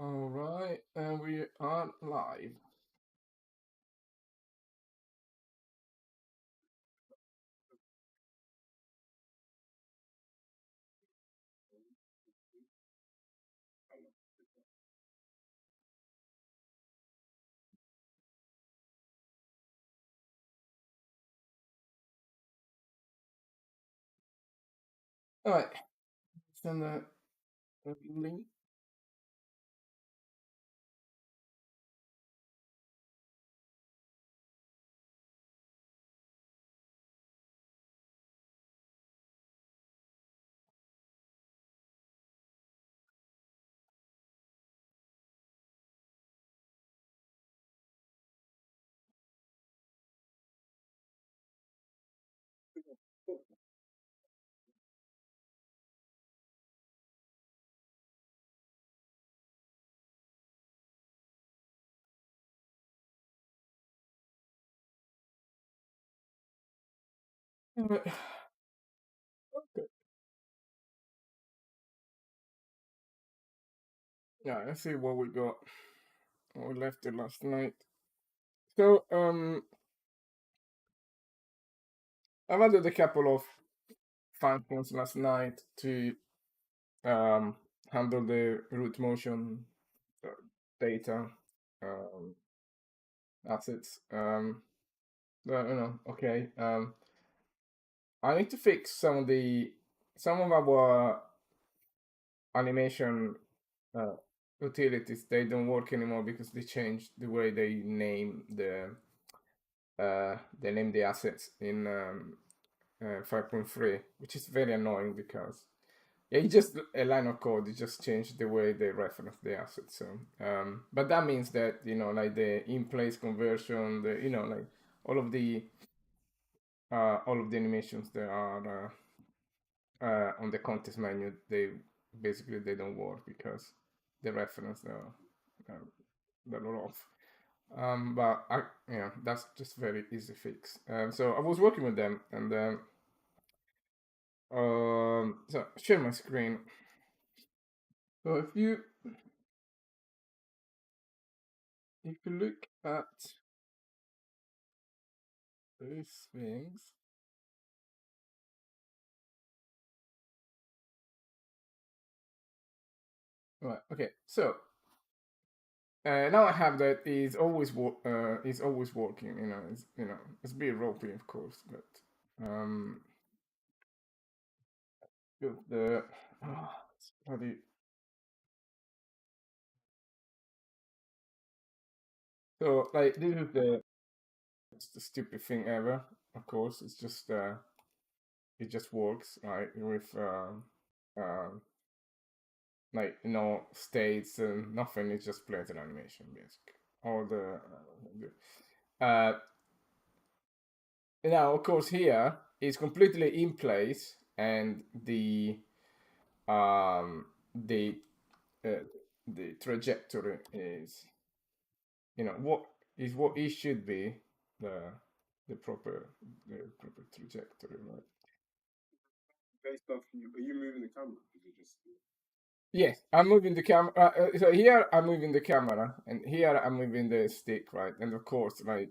All right, and we are live. All right, send the link. All right. Okay. Yeah, let's see what we got. What we left it last night. So I've added a couple of functions last night to um handle the root motion uh, data um assets. Okay. I need to fix some of our animation uh, utilities. They don't work anymore because they changed the way they name the assets in 5.3, which is very annoying because yeah, it's just a line of code. It just changed the way they reference the assets. So, but that means that like the in-place conversion, like all of the animations that are on the context menu, they don't work because the reference they're off. But that's just very easy fix. So I was working with them, and so share my screen. So if you look at these things, right? Okay, so now I have that is always working. It's a bit ropey, of course, but good. It's bloody. So like this is it's the stupid thing ever. Of course, it's just it just works right with like no states and nothing. It just plays an animation basically. All uh now of course here it's completely in place, and um the uh, the trajectory is what it should be, the the proper trajectory, right? Based off you, are you moving the camera? Is it just Yes, I'm moving the camera. So here I'm moving the camera, and here I'm moving the stick, right? And of course, okay?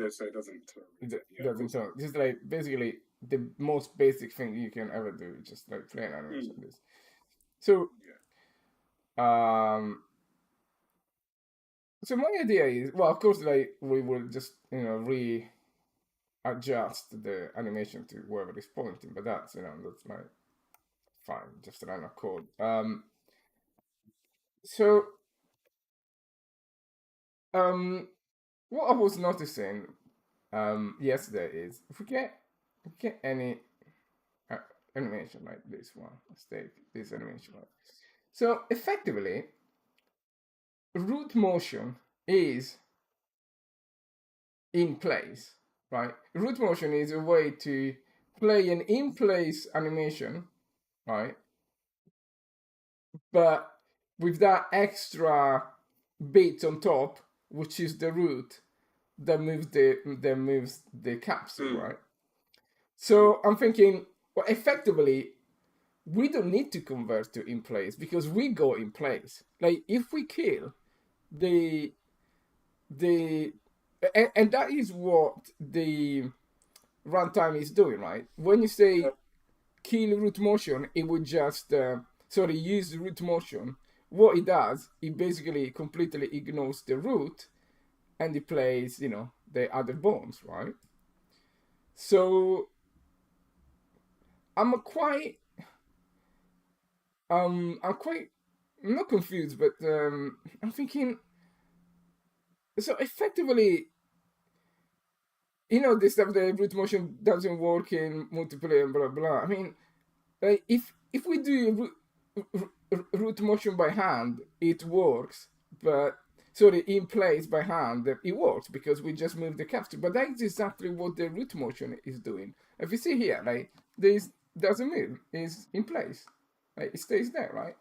So it doesn't. it doesn't turn. This is like basically the most basic thing you can ever do, just like play an animation. This. So um, so my idea is, well, of course, like we will just readjust the animation to wherever it's pointing, but that's my fine, just run a code. So what I was noticing yesterday is if we get any uh, animation like this one, let's take this animation one. So effectively, root motion is in place, right? Root motion is a way to play an in place animation, right? But with that extra bit on top, which is the root that moves the capsule, right? So I'm thinking, well, effectively, we don't need to convert to in place because we go in place. Like if we kill the the and that is what the runtime is doing, right? When you say kill root motion, it would just use root motion. What it does, it basically completely ignores the root and it plays, the other bones, right? So I'm quite I'm not confused, but I'm thinking, so effectively, this stuff, the root motion doesn't work in multiplayer and blah blah. I mean, if we do root motion by hand, it works, but sorry, in place by hand, it works because we just move the capture. But that's exactly what the root motion is doing. If you see here, like this doesn't move, it's in place, like it stays there, right?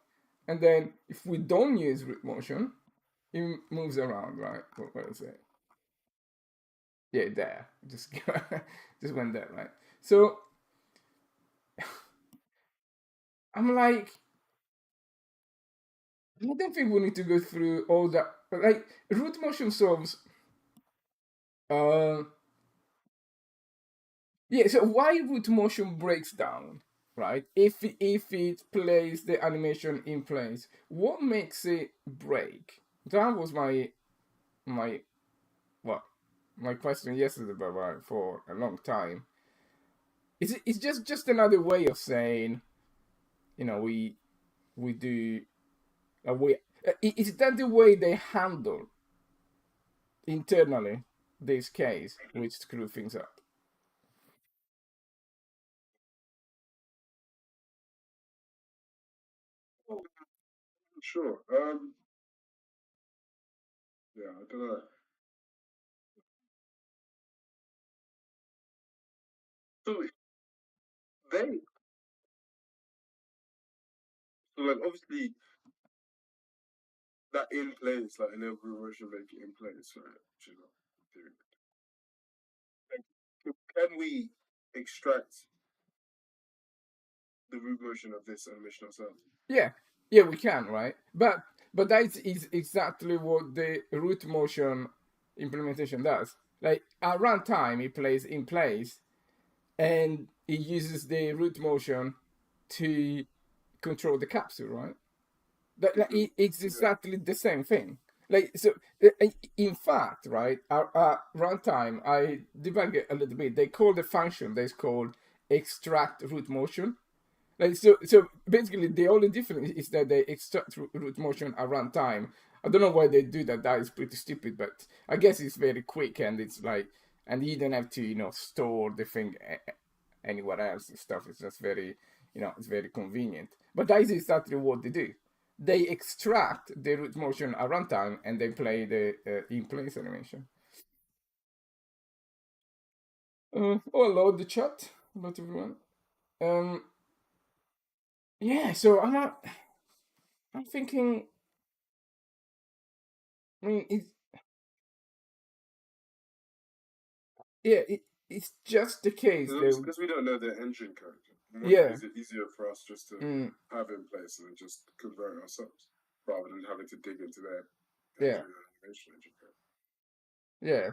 And then if we don't use root motion, it moves around, right? What is it? Yeah, there. Just just went there, right? So I'm like, I don't think we need to go through all that. Like root motion solves. Uh, yeah. So why root motion breaks down, right? If it plays the animation in place, what makes it break? That was my what my question yesterday, but for a long time. It's just another way of saying, we do we. Is that the way they handle internally this case, which screw things up? Oh, sure. Yeah, I don't know. So they, so like obviously that in place, like in every version, make it in place, right? Which is theory. Like, can we extract the root motion of this animation ourselves? Yeah, yeah, we can, right? But that is exactly what the root motion implementation does. Like at runtime, it plays in place, and it uses the root motion to control the capsule, right? Like, Mm-hmm. it's Yeah. exactly the same thing. Like so, in fact, right? Our runtime, I debug it a little bit. They call the function that's called extract root motion. Like so basically the only difference is that they extract root motion at runtime. I don't know why they do that. That is pretty stupid, but I guess it's very quick and it's like, and you don't have to store the thing anywhere else and stuff. It's just very it's very convenient. But that is exactly what they do. They extract the root motion at runtime and they play the in place animation. Oh, hello, the chat. Hello to everyone. Um, yeah. So I'm thinking. I mean, it's just the case that Because we don't know the engine code, yeah, is it easier for us just to mm, have it in place and then just convert it ourselves rather than having to dig into their yeah, engine and animation engine code? yeah,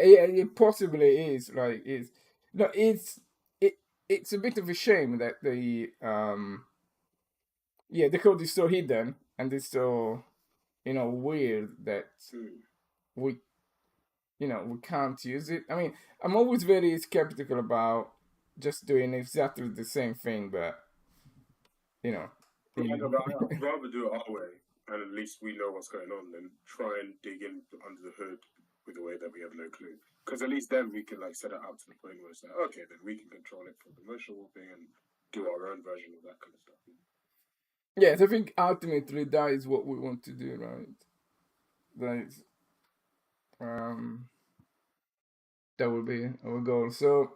yeah. It possibly is like it's no, it it's a bit of a shame that the code is so hidden and it's so weird that Hmm. we we can't use it. I mean, I'm always very skeptical about just doing exactly the same thing, but you know, But in, I'd rather do it our way, and at least we know what's going on, than try and dig in under the hood with a way that we have no clue. Because at least then we can like set it out to the point where it's like, okay, then we can control it from the motion warping and do our own version of that kind of stuff. yes, I think ultimately that is what we want to do, right? That is, um, that will be our goal. So,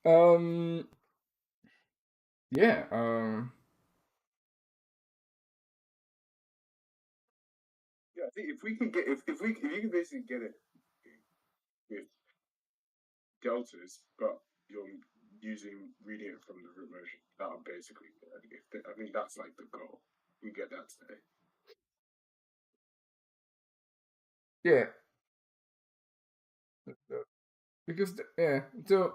um, yeah, Yeah, I think if we can get if you can basically get it with deltas, but you're using reading it from the root motion. That'll basically, I think that's like the goal. We get that today. Yeah, because yeah. So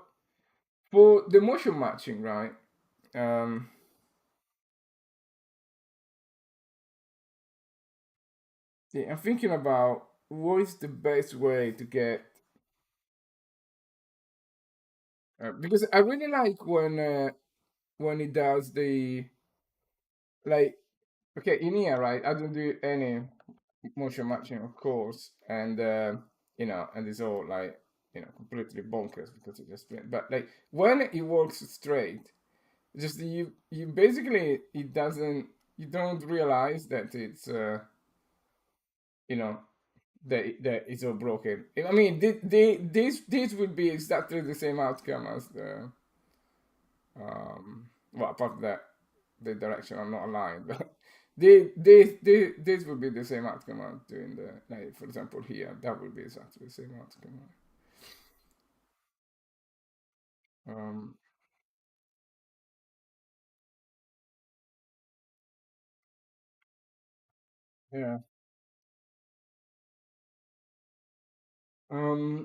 for the motion matching, right? Um, yeah, I'm thinking about what is the best way to get because I really like when it does the like okay in here, right? I don't do any motion matching, of course, and you know, and it's all like you know completely bonkers because it just but like when it works straight, just you basically it doesn't you don't realize that it's you know that it's all broken. I mean, this would be exactly the same outcome as the well, apart from that, the direction I'm not aligned, but this would be the same outcome I'm doing the like for example here that would be exactly the same outcome. Um, yeah. Um,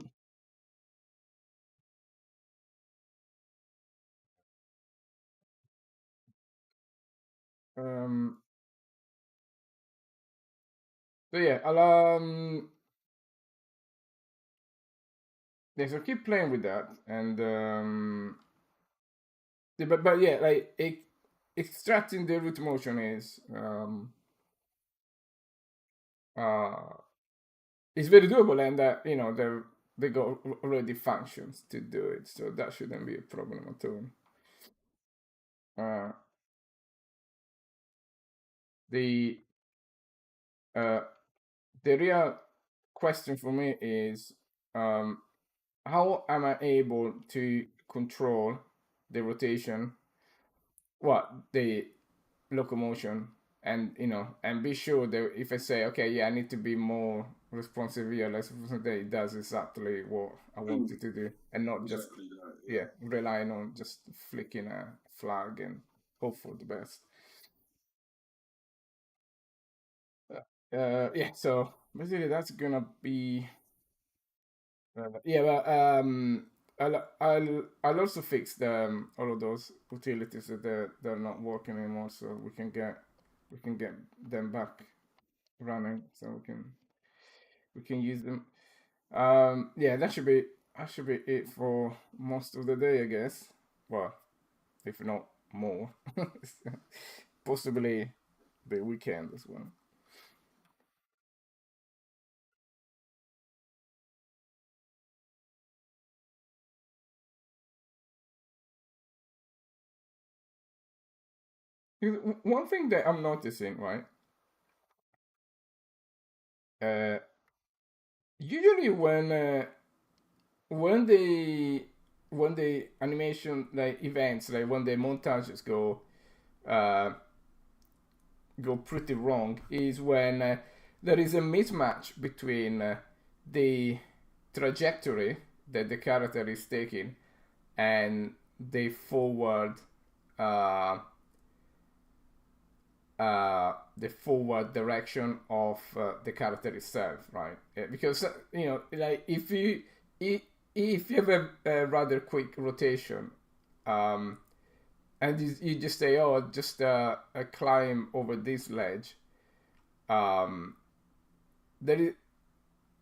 um, so yeah, I'll yeah, so keep playing with that and yeah, but yeah, like extracting the root motion is uh it's very doable and that you know they got already functions to do it, so that shouldn't be a problem at all. Uh, the uh, the real question for me is um, how am I able to control the rotation, what the locomotion, and you know, and be sure that if I say, okay, yeah, I need to be more responsive here, less responsive, that it does exactly what I want it to do, and not just Exactly that. Yeah. yeah, relying on just flicking a flag and hope for the best. Yeah, so basically that's gonna be yeah, but I'll also fix the all of those utilities that they're not working anymore, so we can get them back running, so we can use them. Yeah, that should be it for most of the day, I guess. Well, if not more, possibly the weekend as well. Because one thing that I'm noticing, right? Uh, usually when the when the animation like events like when the montages uh go pretty wrong is when there is a mismatch between the trajectory that the character is taking and the forward uh, the forward direction of the character itself, right? Because you know, like if you have a rather quick rotation, um, and you just say, "Oh, just climb over this ledge," um, there is,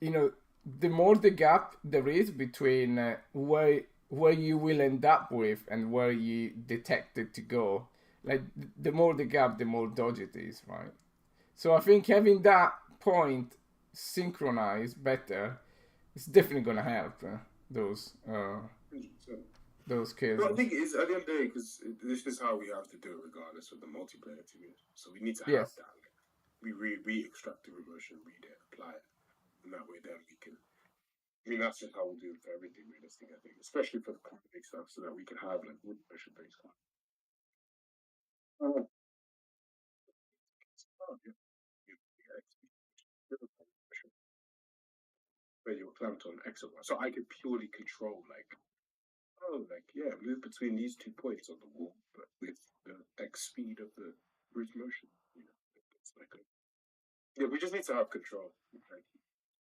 you know, the more the gap there is between where you will end up with and where you detect it to go, like the more the gap, the more dodgy it is, right? So I think having that point synchronized better is definitely gonna help those No, I cases. think it's at the end of the day because this is how we have to do it, regardless of the multiplayer to me. So we need to have Yes. that. Like, we extract the emotion, read it, apply it, and that way then we can. I mean, that's just how we'll do it for everything, realistic. I think, especially for the comedy stuff, so that we can have like wood emotion based stuff. Oh, yeah. Where you're clamped on X or Y. So I could purely control like oh, like yeah, move between these 2 points on the wall, but with the X speed of the brute motion. You know, it's like a yeah. We just need to have control. Like,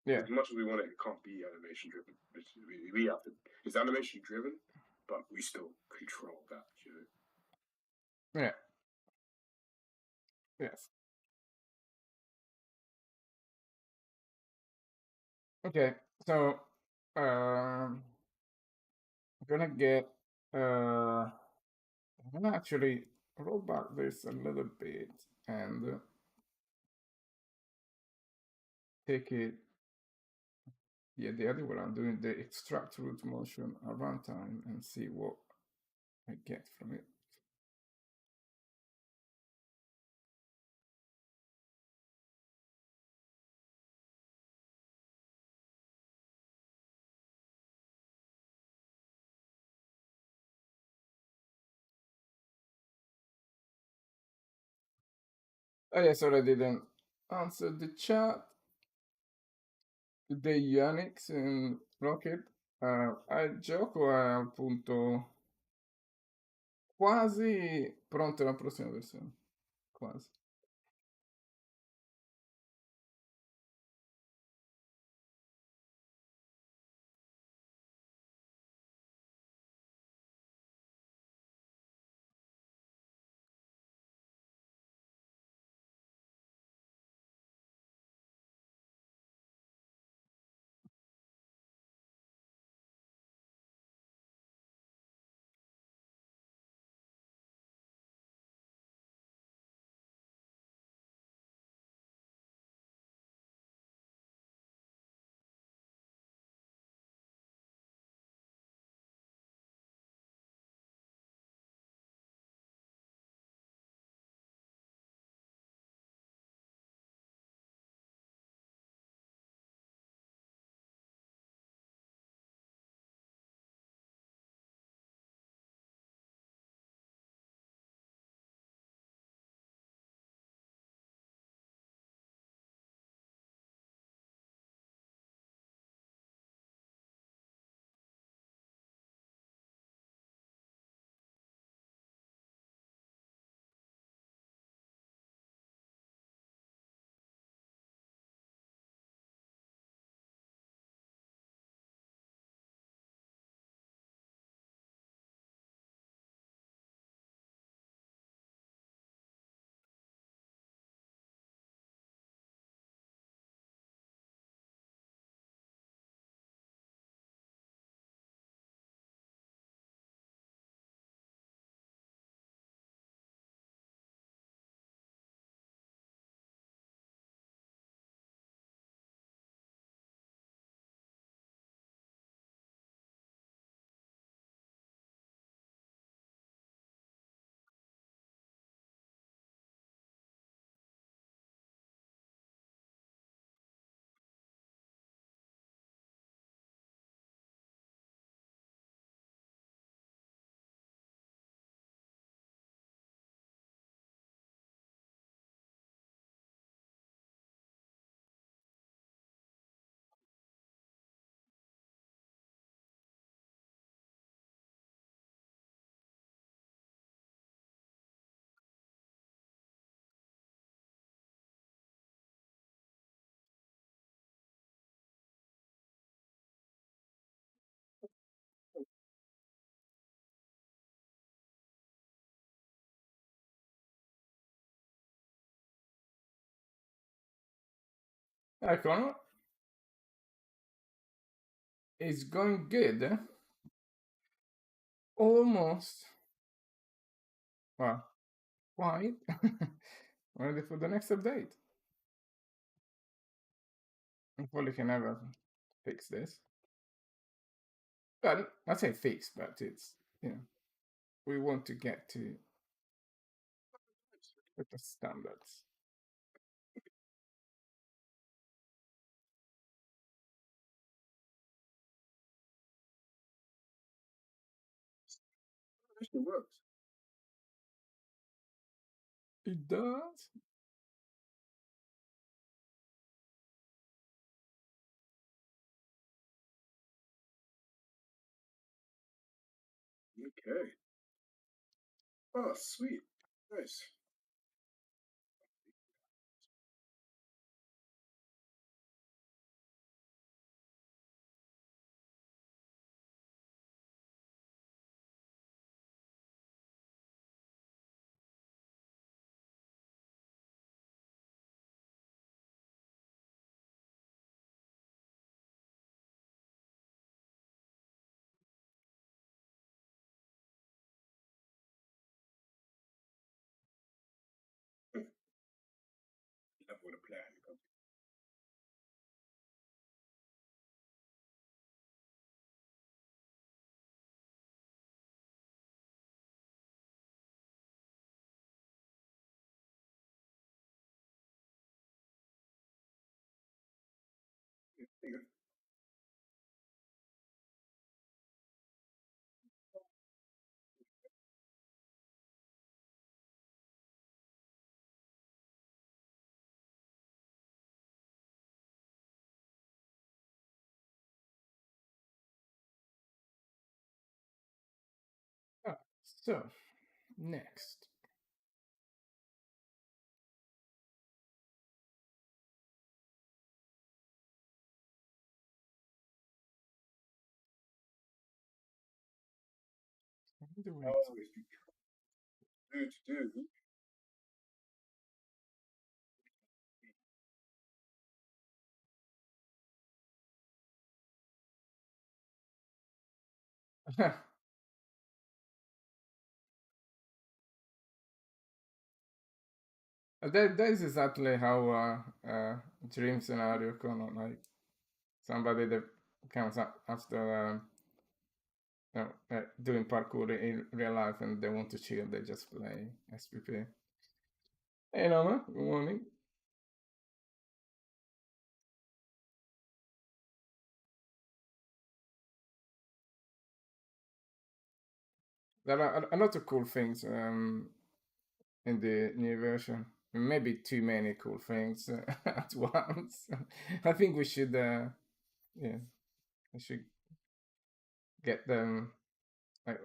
Yeah, as much as we want it, it can't be animation driven. We have to. It's animation driven, but we still control that. You know. yeah, yes. Okay, so I'm gonna get I'm gonna actually roll back this a little bit and take it, yeah, the other way around, doing the extract root motion at runtime and see what I get from it. Oh yeah, sorry I didn't answer the chat. Today Yannick in Rocket. Il gioco è appunto quasi pronto alla prossima versione. Quasi. Ecco, it's going good. Almost. Well, quite. Ready for the next update. Hopefully can never fix this. Well, I say fix, but it's, you know, we want to get to the standards. It actually works. It does. Okay. Oh, sweet. Nice. That would have planned. Ah, so next. What do we Oh, if you do. do? That is exactly how dream scenario come on. Like somebody that comes up after doing parkour in real life and they want to chill, they just play SPP. Hey, Norma, good morning. There are a lot of cool things in the new version. Maybe too many cool things at once. I think we should, yeah, we should get them like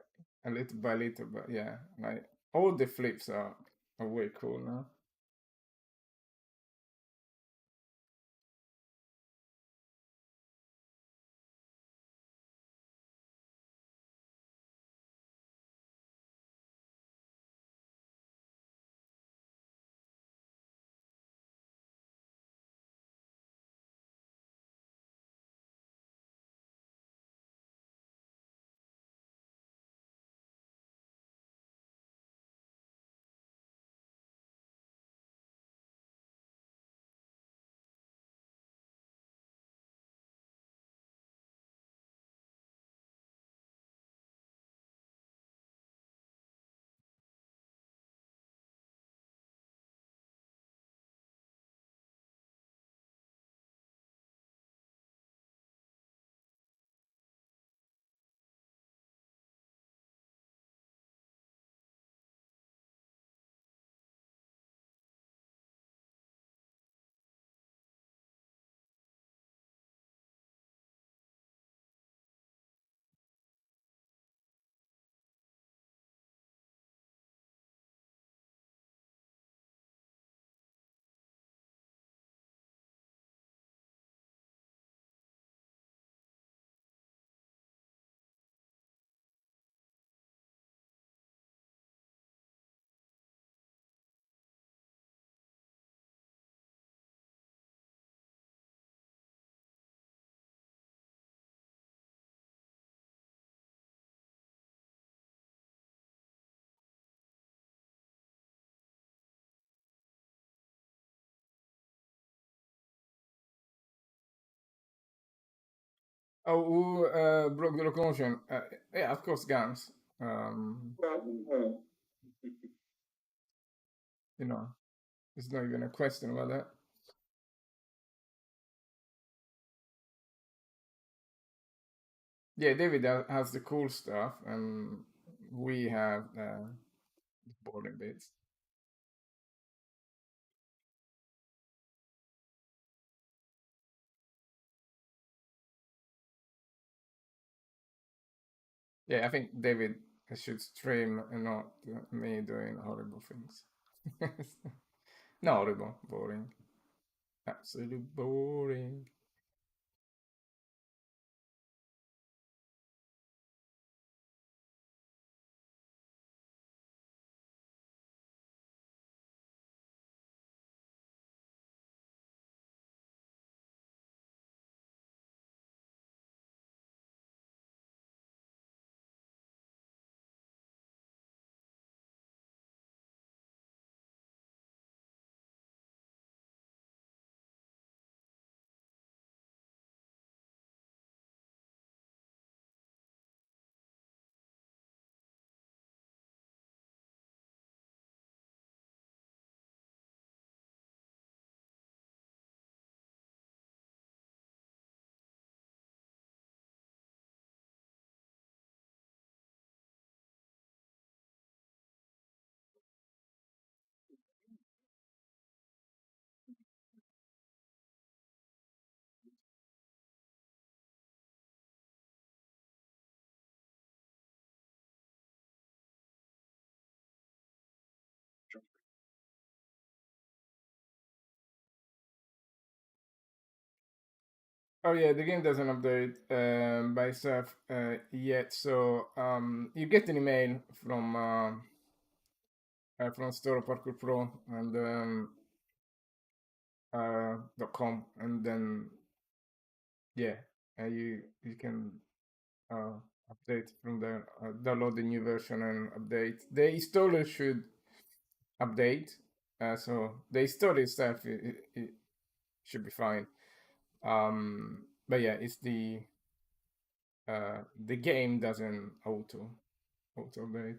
a little by little. But yeah, like all the flips are way cool now. Oh, who broke the locomotion? Yeah, of course, guns. Um, you know, it's not even a question about that. Yeah, David has the cool stuff, and we have the boring bits. Yeah, I think David I should stream and not me doing horrible things. Not horrible, boring. Absolutely boring. Oh yeah, the game doesn't update by itself yet. So you get an email from STORROR PARKOUR PRO and .com, and then yeah, you can uh, update from there, download the new version and update. The installer should update, so the installer itself it should be fine. But yeah, it's the game doesn't auto update.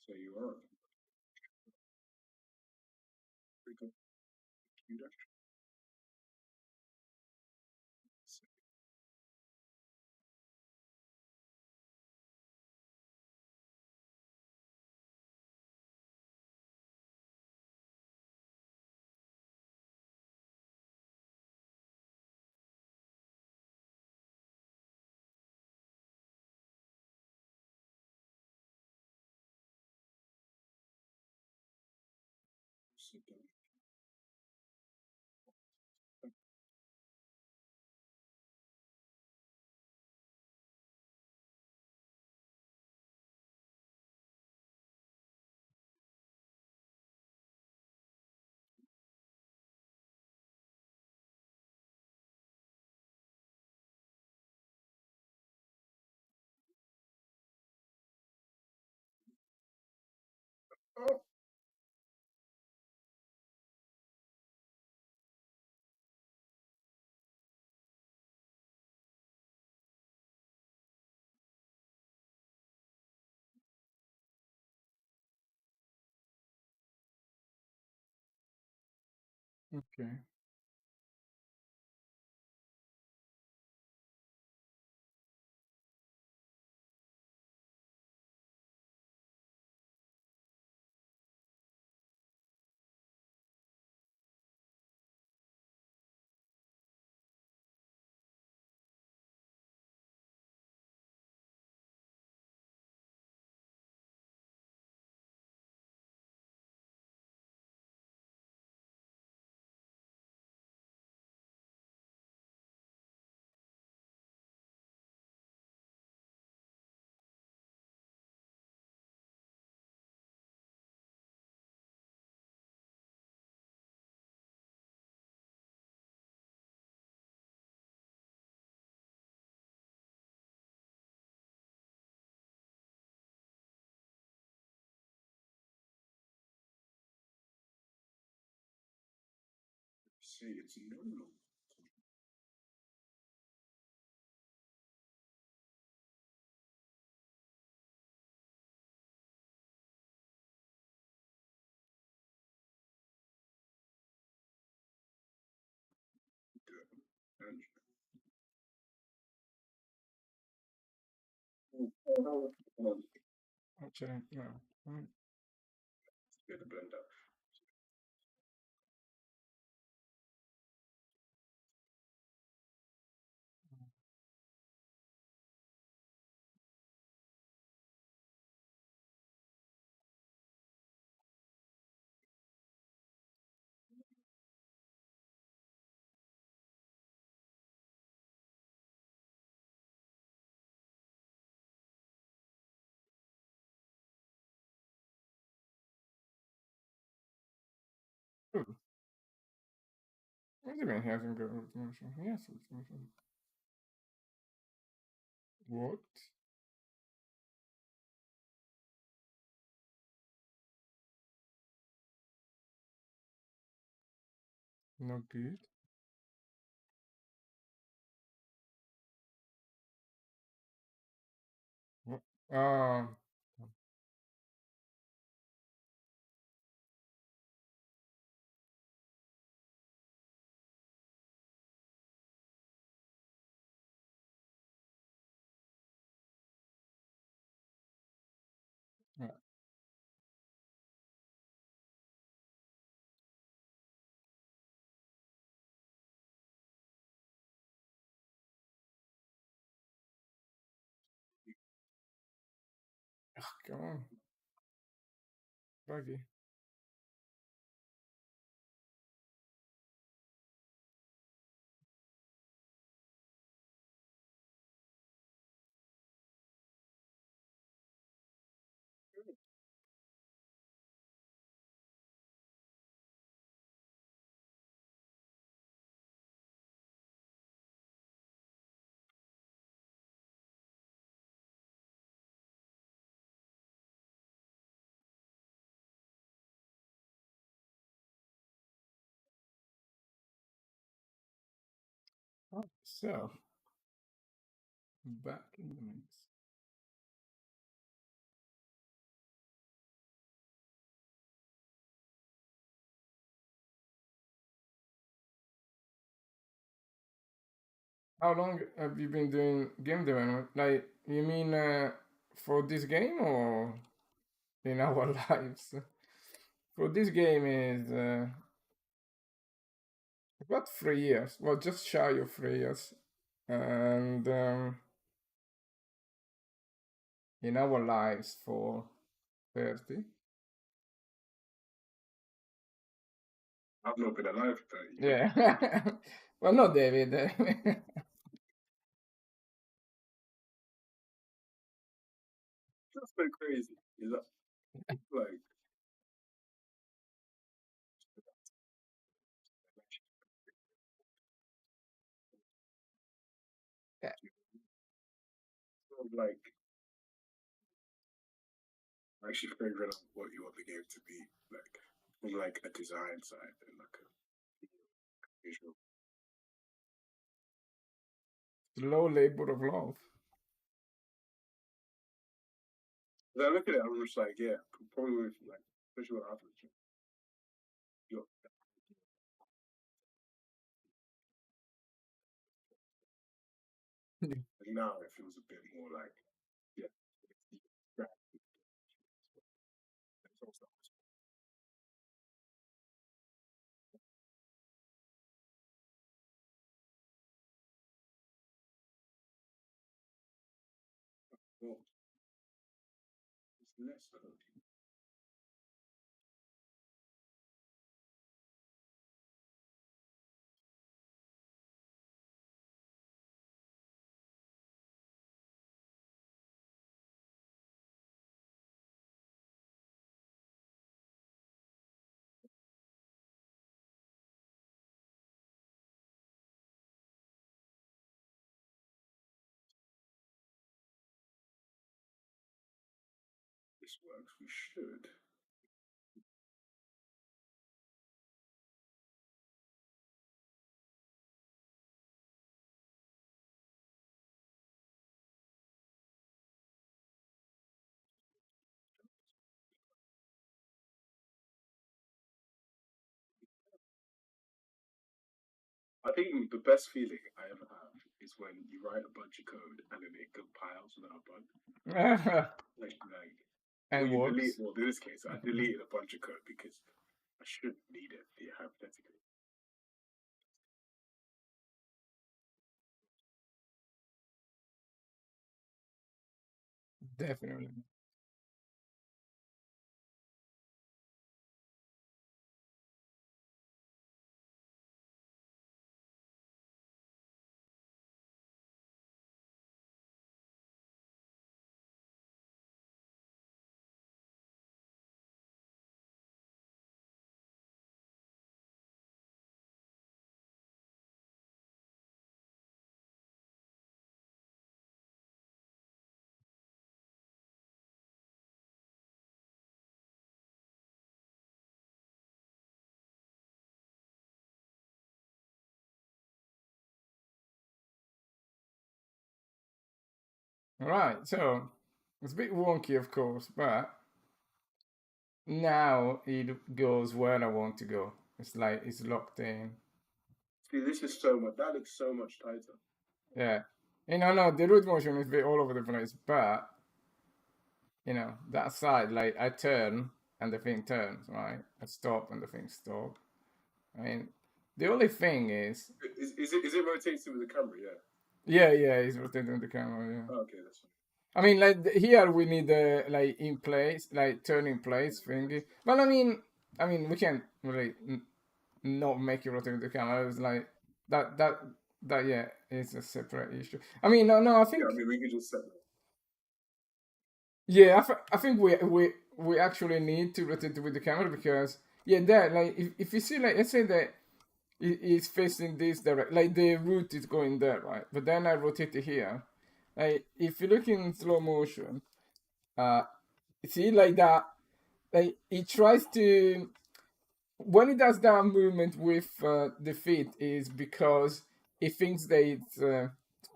So you are pretty good computer. Sit down. Oh, Okay. see, it's no longer. Actually, no. Mm. Get the blender. Ooh. What do you mean he hasn't got locomotion? He has locomotion. What? Not good. What? Um. Yeah. Ugh, come on, buggy. Oh, so back in the mix. How long have you been doing game development? Like, you mean for this game or in our lives? For this game is about 3 years. Well, just shy of 3 years. And in our lives for 30. I've not been alive for 30 years. Yeah. Well, not David. That's so crazy. Is that like Yeah. sort of like actually figuring out what you want the game to be like from like a design side and like a visual? Slow labor of love. Because I look at it, I'm just like, yeah, probably with like, especially with average. You're, like now it feels a bit more like, yeah, it's also well, it's less code. This works. We should. I think the best feeling I is when you write a bunch of code and then it compiles without a bug. Like and you delete. works. Well, in this case, I deleted a bunch of code because I shouldn't need it hypothetically. Definitely. Right, so it's a bit wonky, of course, but now it goes where I want to go. It's like it's locked in. See, this is so much. That looks so much tighter. Yeah. No, the root motion is a bit all over the place, but that side, like I turn and the thing turns, right? I stop and the thing stops. I mean, the only thing is, Is it rotating with the camera? Yeah. yeah, it's rotating the camera. Yeah. Oh, okay, that's fine. I mean, like here we need the like in place, like turn in place thingy. But I mean, we can't really not make it rotate the camera. It's like that. Yeah, it's a separate issue. I mean, no, I Yeah, think I mean, we could just set that. yeah, I think we actually need to rotate with the camera because yeah, that like if you see like let's say that it's facing this direct, like the root is going there, right? But then I rotate it here. Like if you look in slow motion, uh, see like that, like it tries to when it does that movement with the feet is because it thinks that it's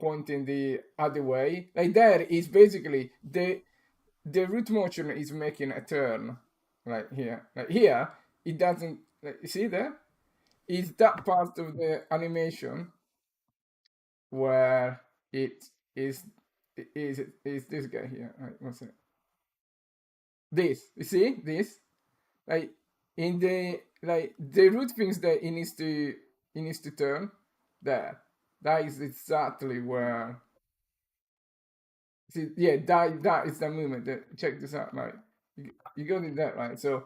pointing the other way. Like there is basically the root motion is making a turn, like here. Like here, it doesn't. Like, you see there? Is that part of the animation where it is is this guy here? Right, what's it? This. You see this? Like in the root thinks that it needs to turn there. That is exactly where. See, yeah, that is the movement. Check this out, right? You got it that right. So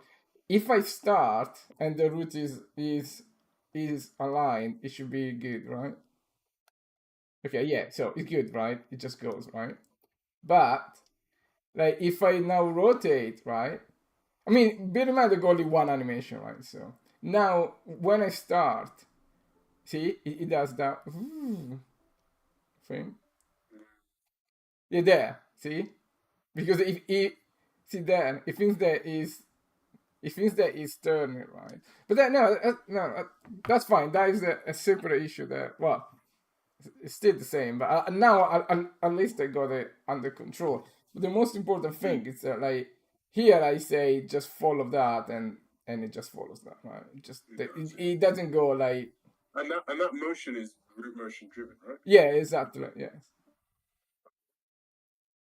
if I start and the root is aligned, it should be good, right? Okay, yeah. So it's good, right? It just goes right. But like if I now rotate, right? I mean, bear in mind there's only one animation, right? So now when I start, see, it does that thing. Yeah, there. See, because if it see there, it thinks that is turning, right? But then no, that's fine. That is a separate issue there. Well, it's still the same, but now at least I got it under control. But the most important thing is that like here I say just follow that and it just follows that, right? It doesn't go like And that motion is root motion driven, right? yeah, exactly, yes.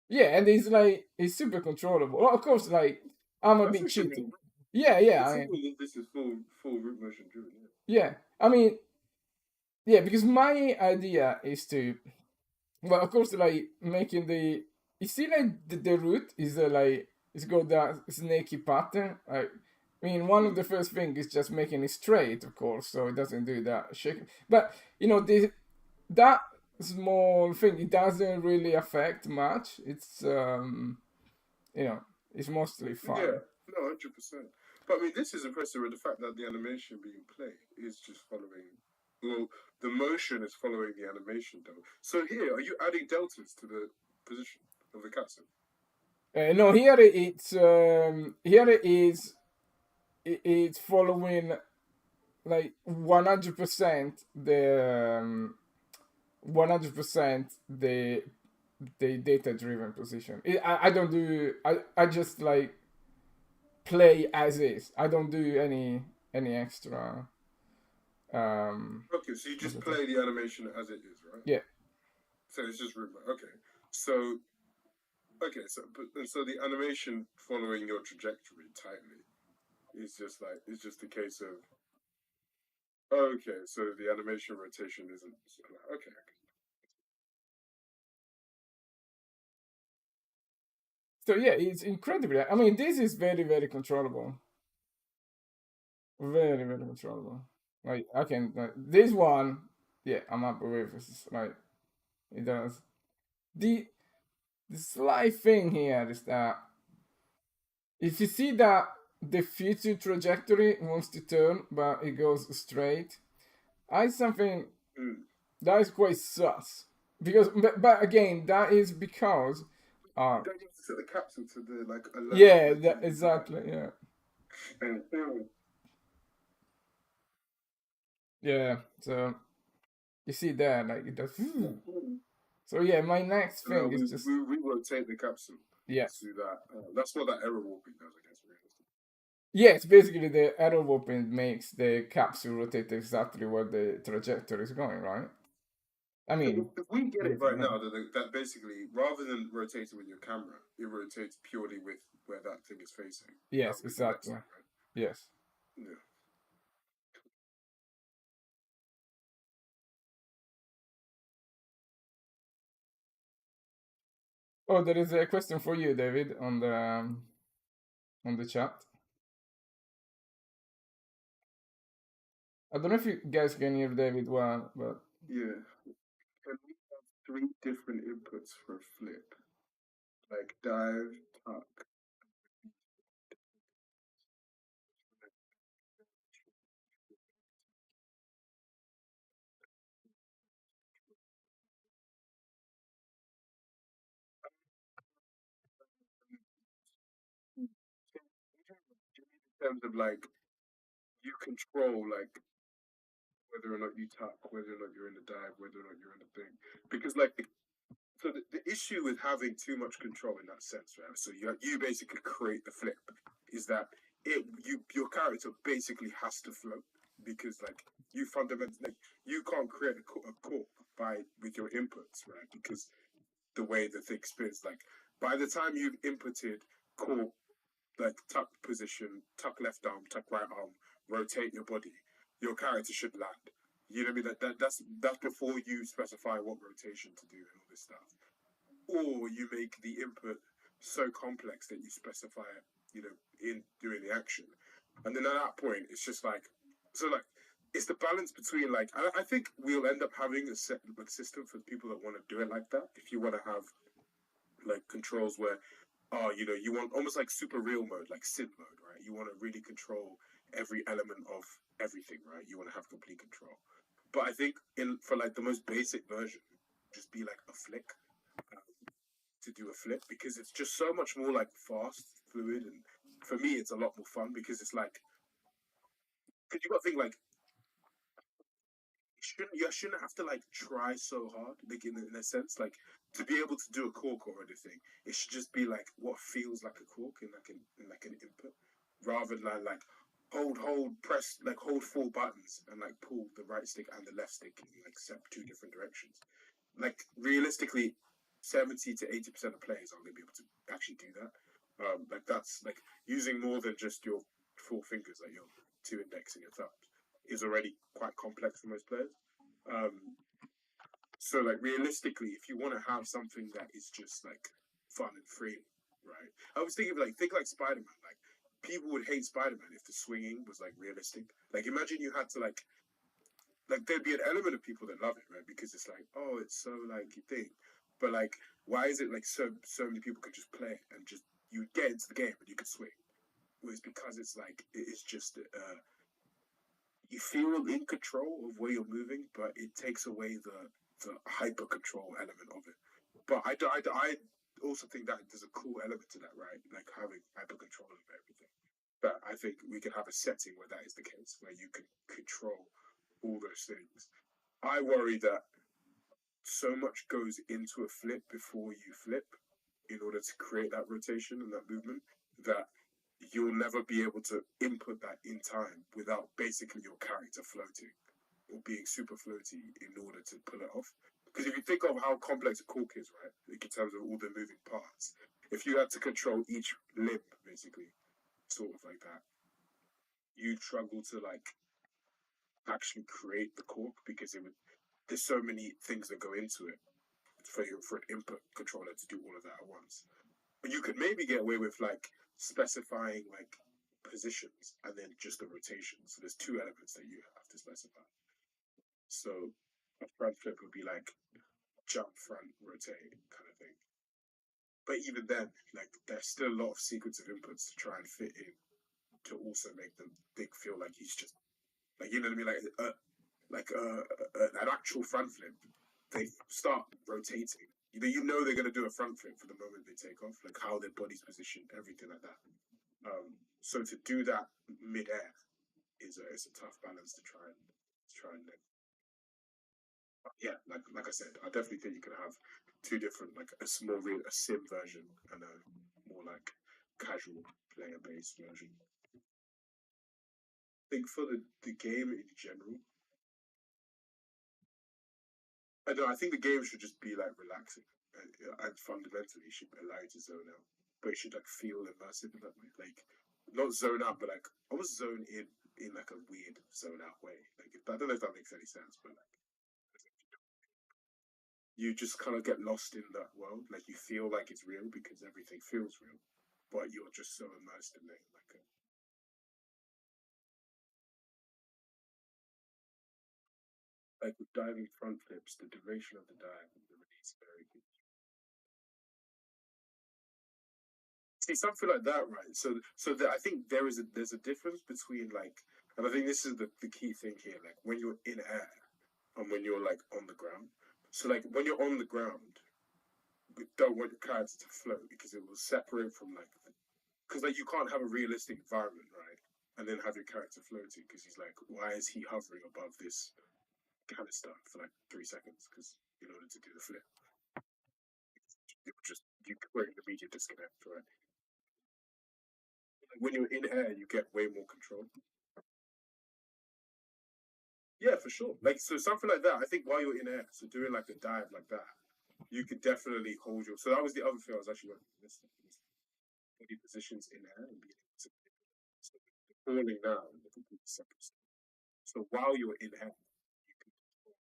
Yeah, and it's like it's super controllable. Well, of course, like I'm a That's bit actually cheating. Yeah, it's I mean, simple that this is full root motion driven. Yeah. yeah. I mean, yeah, because my idea is to, well, of course, like making the, you see, like the root is like it's got that snaky pattern. Like, I mean, one of the first things is just making it straight, of course, so it doesn't do that shaking. But that small thing it doesn't really affect much. You know, it's mostly Yeah, fine. no, 100%. But I mean, this is impressive with the fact that the animation being played is just following. Well, the motion is following the animation, though. So here, are you adding deltas to the position of the capsule? No, here it is. It's following like 100% the 100% the data driven position. I don't do I just like play as is. I don't do any extra Okay, so you what's just it called? play the animation as it is, right? Yeah. So it's just remote. Okay. So so the animation following your trajectory tightly is just like it's just a case of okay. So the animation rotation isn't okay. So yeah, it's incredibly. I mean, this is very, very controllable. Very, very controllable. Like I can this one. Yeah, I'm happy with. It's like it does. The the slight thing here is that if you see that the future trajectory wants to turn, but it goes straight, I something Mm. that is quite sus. Because, but again, that is because, Don't you have to set the capsule to the like alert yeah, like that, to that? exactly, yeah, And yeah. So you see there, like it does. So yeah, my next thing is just we rotate the capsule yes, to that. That's what that error warping does, I guess. yes. Basically, the arrow warping makes the capsule rotate exactly where the trajectory is going, right? I So mean, if we get it right now, that basically, rather than rotating with your camera, it rotates purely with where that thing is facing. yes, With the left exactly, side, right? yes. Yeah. Oh, there is a question for you, David, on the chat. I don't know if you guys can hear David well, but Yeah. Can we have three different inputs for a flip? Like dive, tuck. In terms of like, you control like whether or not you tuck, whether or not you're in the dive, whether or not you're in the thing. Because like so the issue with having too much control in that sense, right? So you basically create the flip, is that your character basically has to float because like you fundamentally you can't create a cork by with your inputs, right? Because the way the thing spins, like by the time you've inputted cork, like tuck position, tuck left arm, tuck right arm, rotate your body, your character should land. You know what I mean? That's before you specify what rotation to do and all this stuff, or you make the input so complex that you specify it, in doing the action. And then at that point, it's just like, so like, it's the balance between like, I think we'll end up having a set like system for people that want to do it like that. If you want to have like controls where, oh, you want almost like super real mode, like sim mode, right? You want to really control every element of everything, right? You want to have complete control. But I think in for like the most basic version, just be like a flick, to do a flip because it's just so much more like fast, fluid, and for me, it's a lot more fun because it's like because you got to think like you shouldn't have to like try so hard, like in a sense, like to be able to do a cork or anything. It should just be like what feels like a cork in like an input, rather than like press like hold four buttons and like pull the right stick and the left stick in like two different directions. Like realistically, 70 to 80% of players aren't going to be able to actually do that. Like that's like using more than just your four fingers, like your two index and your thumbs, is already quite complex for most players. Um, so like realistically, if you want to have something that is just like fun and free, right? I was thinking of like think like Spider Man. Like people would hate Spider Man if the swinging was like realistic. Like imagine you had to like there'd be an element of people that love it, right? Because it's like, oh, it's so like you think, but like, why is it like so many people could just play it and just you get into the game and you could swing? Well, it's because it's like it's just you feel in control of where you're moving, but it takes away the hyper control element of it. But I also think that there's a cool element to that, right? Like having hyper control of everything. But I think we can have a setting where that is the case, where you can control all those things. I worry that so much goes into a flip before you flip in order to create that rotation and that movement that you'll never be able to input that in time without basically your character floating or being super floaty in order to pull it off. Because if you think of how complex a cork is, right, like in terms of all the moving parts, if you had to control each limb, basically, sort of like that, you'd struggle to like actually create the cork because it would. There's so many things that go into it for an input controller to do all of that at once. But you could maybe get away with like specifying like positions and then just the rotation. So there's two elements that you have to specify. So a front flip would be like jump, front, rotate kind of thing. But even then, like there's still a lot of sequence of inputs to try and fit in to also make them feel like he's just like, you know what I mean, like an actual front flip. They start rotating. You know they're going to do a front flip for the moment they take off, like how their body's positioned, everything like that. So to do that mid-air is a tough balance to try and live. Yeah, like I said, I definitely think you can have two different, like a sim version and a more like casual player based version. I think for the game in general, I think the game should just be like relaxing and fundamentally should allow you to zone out, but it should like feel immersive in that way, like not zone out, but like almost zone in like a weird zone out way. Like I don't know if that makes any sense, but like you just kind of get lost in that world. Like you feel like it's real because everything feels real, but you're just so immersed in it. Like with diving front flips, the duration of the dive and the release very good. See something like that, right? I think there's a difference between like, and I think this is the key thing here. Like when you're in air and when you're like on the ground. So like when you're on the ground, you don't want your character to float because it will separate from like because like you can't have a realistic environment, right? And then have your character floating because he's like, why is he hovering above this canister for like 3 seconds? Because in order to do the flip, it would just you create an immediate disconnect, right? When you're in air, you get way more control. Yeah, for sure. Like so, something like that. I think while you're in air, so doing like a dive like that, you could definitely hold your. So that was the other thing I was actually working on. This body positions in air and being able to so falling down in the complete separate. So while you're in air, you can do your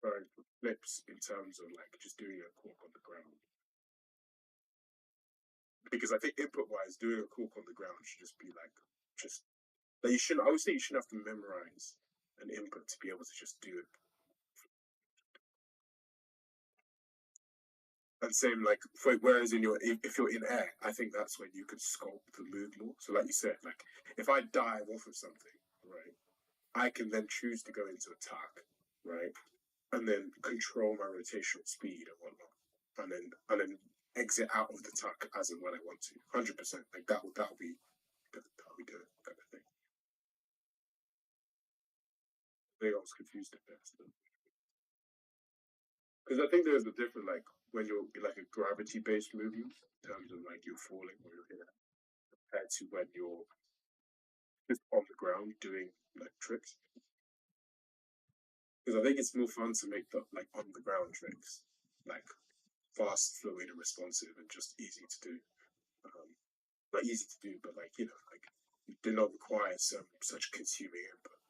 referring for flips in terms of like just doing a cork on the ground. Because I think input wise, doing a cork on the ground should just be like just like you shouldn't. I would say you shouldn't have to memorize an input to be able to just do it. And same like whereas in your if you're in air, I think that's when you could sculpt the move more. So like you said, like if I dive off of something, right, I can then choose to go into attack, right, and then control my rotational speed and whatnot, and then exit out of the tuck as and when I want to. 100%. Like that'll be good kind of thing. I think I was confused at first because I think there's a different like when you're in like a gravity based movement in terms of like you're falling or you're in it compared to when you're just on the ground doing like tricks. Because I think it's more fun to make the like on the ground tricks like fast, fluid, and responsive, and just easy to do. Um, not easy to do, but like like do not require such consuming input.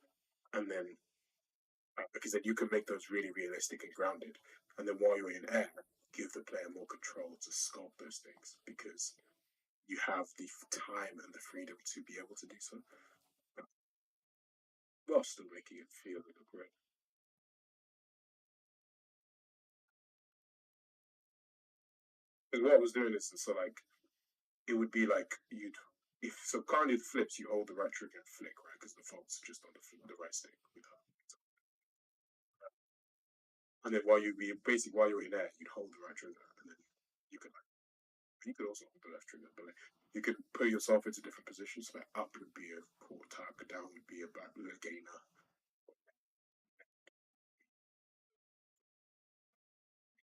And then because then you can make those really realistic and grounded. And then while you're in air, give the player more control to sculpt those things because you have the time and the freedom to be able to do so, while still making it feel and look great. Because what I was doing is so like it would be like you'd if so currently the flips you hold the right trigger and flick right because the fault's just on the right stick and then while you be basically while you're in air you'd hold the right trigger and then you could like you could also hold the left trigger but like you could put yourself into different positions like up would be a core attack down would be a back a gainer.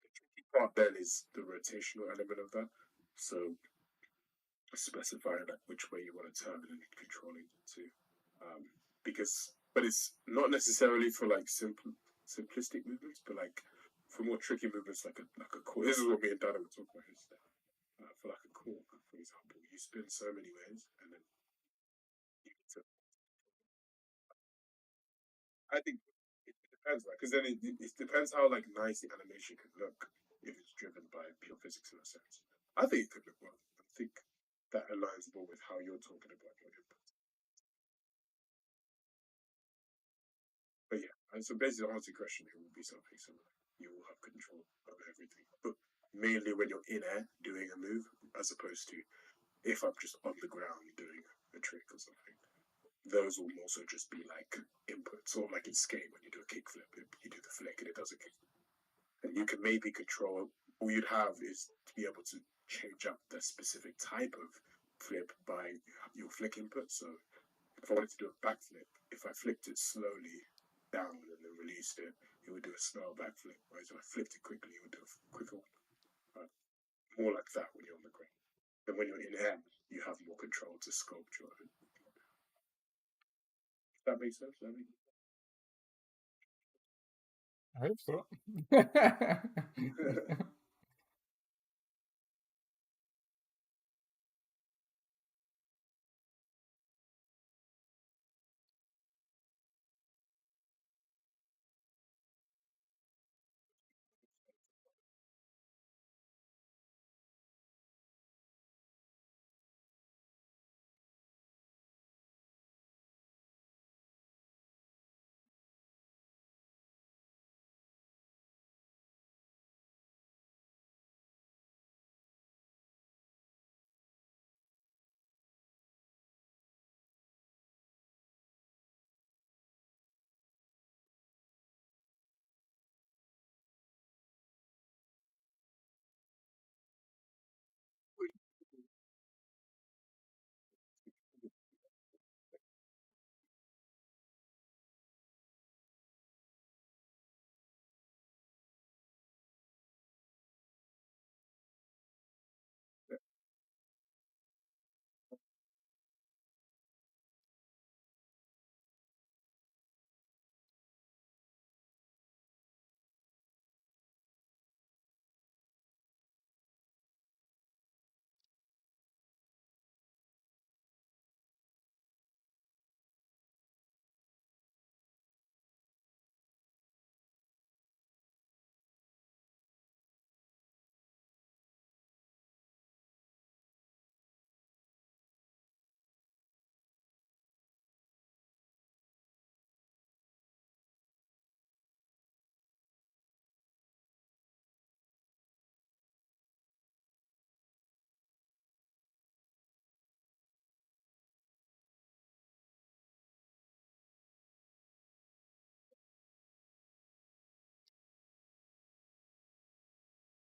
The tricky part then is the rotational element of that, so specifying like which way you want to turn and controlling it too, because but it's not necessarily for like simplistic movements, but like for more tricky movements, like a core. This is what me and Dada were talking about. Is for like a core, for example, you spin so many ways, and then you need to. I think it depends, right? Because then it depends how like nice the animation could look if it's driven by pure physics in a sense. I think it could look well. I think that aligns more with how you're talking about your input. But yeah, and so basically, to answer your question, it will be something similar. You will have control over everything, but mainly when you're in air doing a move, as opposed to if I'm just on the ground doing a trick or something. Those will also just be like inputs, or like in skate when you do a kickflip, you do the flick and it does a kick. And you can maybe control. All you'd have is to be able to change up the specific type of flip by your flick input. So if I wanted to do a backflip, if I flipped it slowly down and then released it would do a slow backflip. Whereas if I flipped it quickly, it would do a quicker one. More like that when you're on the ground. And when you're in air, you have more control to sculpt your own. That makes sense. That makes I hope so. sense.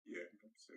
Yeah, so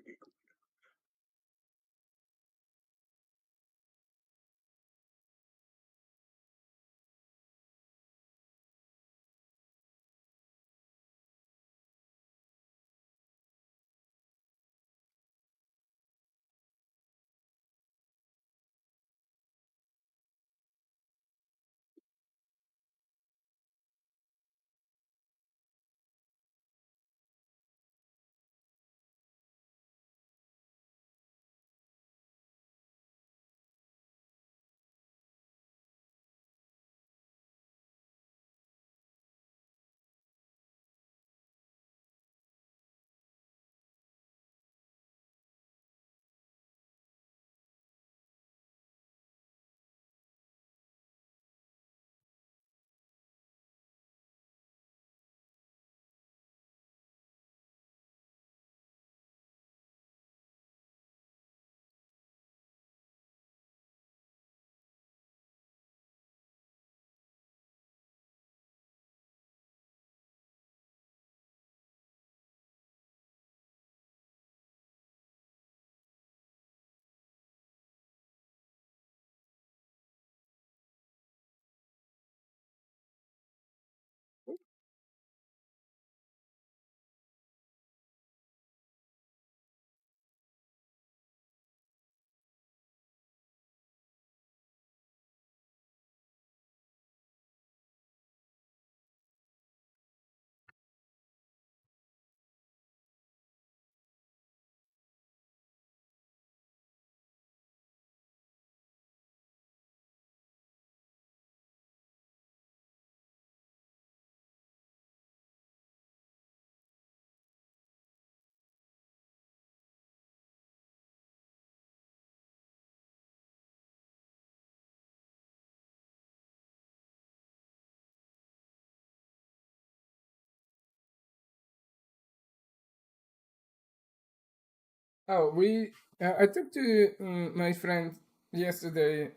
Oh, we. I talked to my friend yesterday.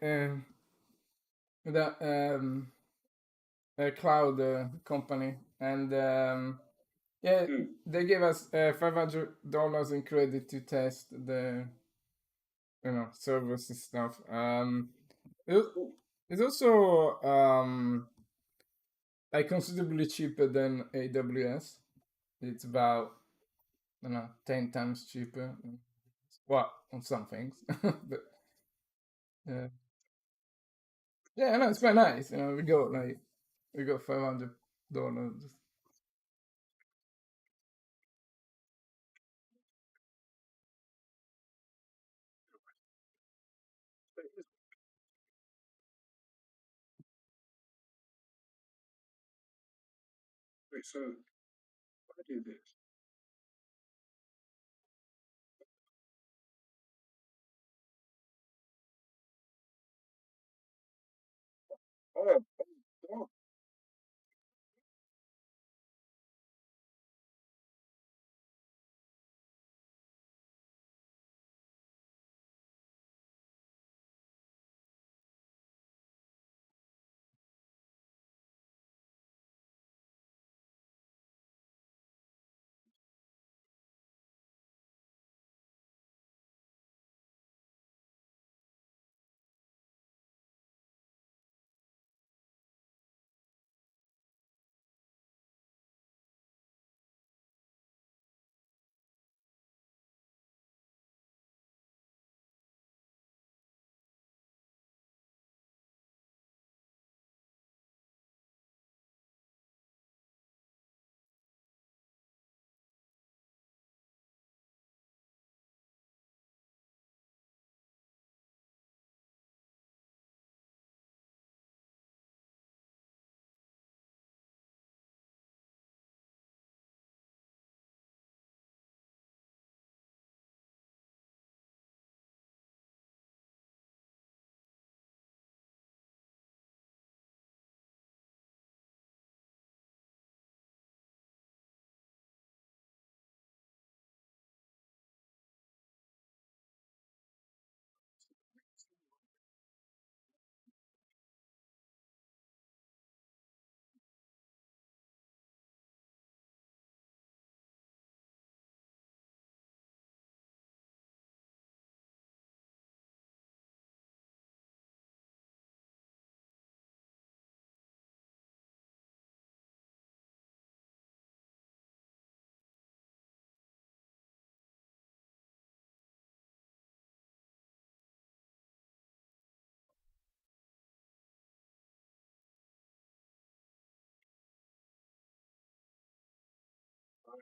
That a cloud company, and yeah, Hmm. they gave us $500 in credit to test the servers and stuff. It, Cool. it's also like considerably cheaper than AWS. It's about, I don't know, 10 times cheaper. Well, on some things, but uh, yeah, no, it's quite nice. We got $500. Wait, so I do this. Oh, oh,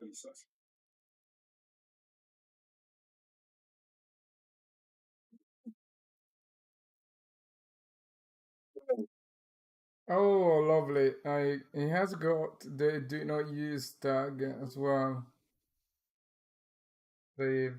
really sus. Oh, lovely. He has got the do not use tag as well. The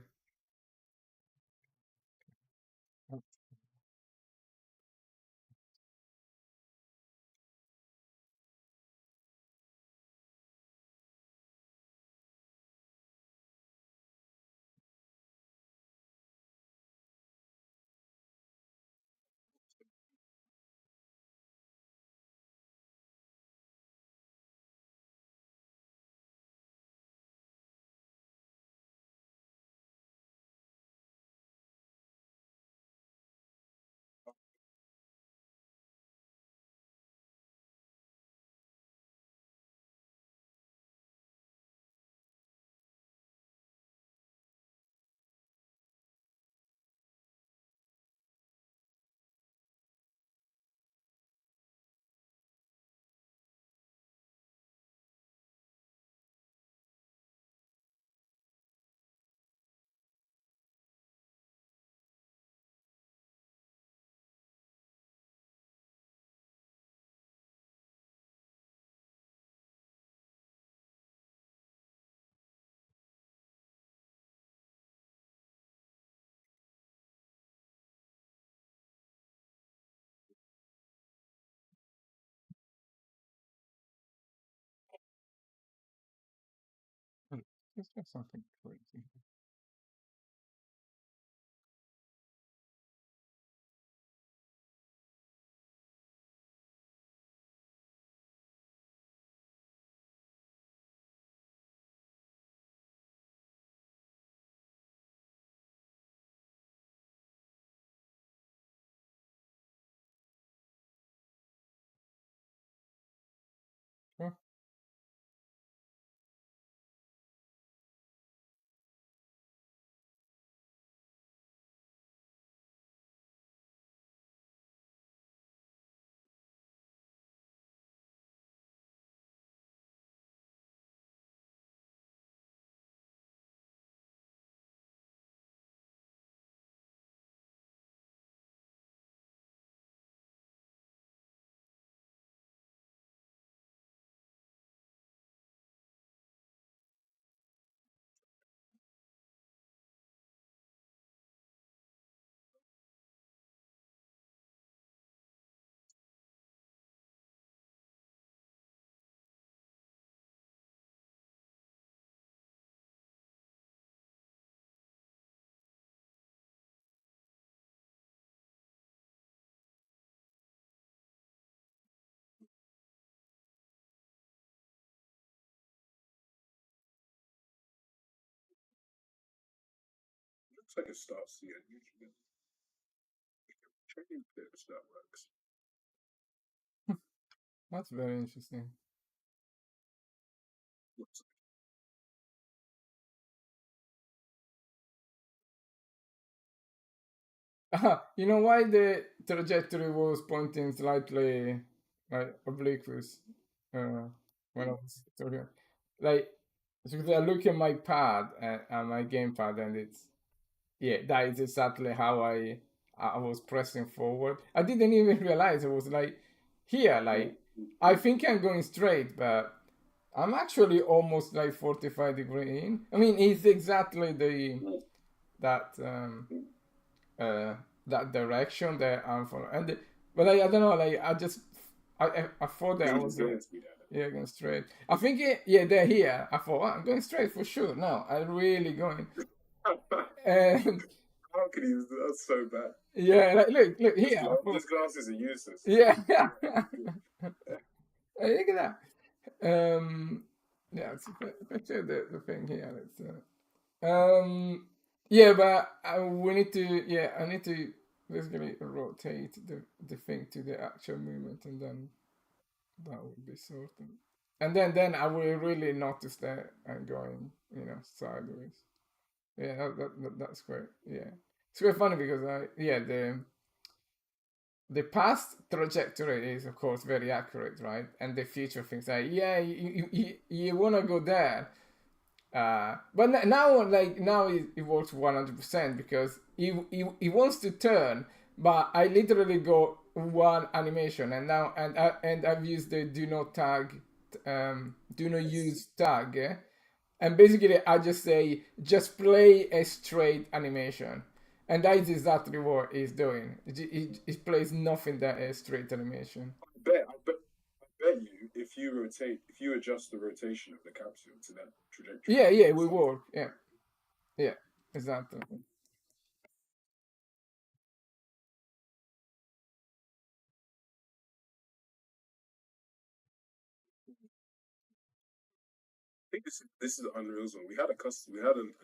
it's just something crazy. Huh, Looks like it starts the end. Training clips that works. that's very interesting. Looks You know why the trajectory was pointing slightly like obliquous when I was talking? Like, because I look at my pad and my gamepad, and it's yeah, that is exactly how I was pressing forward. I didn't even realize it was like here, like I like. think I'm going straight, but I'm actually almost like 45-degree in. I mean, it's exactly the that uh, that direction that I'm following. But I don't know, like I just I thought that I He was going, deserves to be there. yeah, going straight. I think yeah, they're here. I thought, I'm going straight for sure. No, I'm really going. And How can he? That's so bad. yeah, like look here. I thought, This glasses are useless. yeah, look at that. Yeah, it's better the thing here. Yeah, but we need to. Yeah, I need to basically rotate the thing to the actual movement, and then that would be sorted. And then I will really notice that I'm going, sideways. Yeah, that's great. Yeah, it's quite funny because the past trajectory is of course very accurate, right? And the future things like yeah, you want to go there. But now, like now, it works 100% because he wants to turn, but I literally go one animation, and now and I've used the do not tag, do not Yes. use tag, and basically I just say just play a straight animation, and that is exactly what he's doing. It plays nothing that a straight animation. I bet you if you adjust the rotation of the capsule to that trajectory, Yeah, yeah, it we starts. work. Yeah, yeah, exactly. I think this is Unreal's one. We had a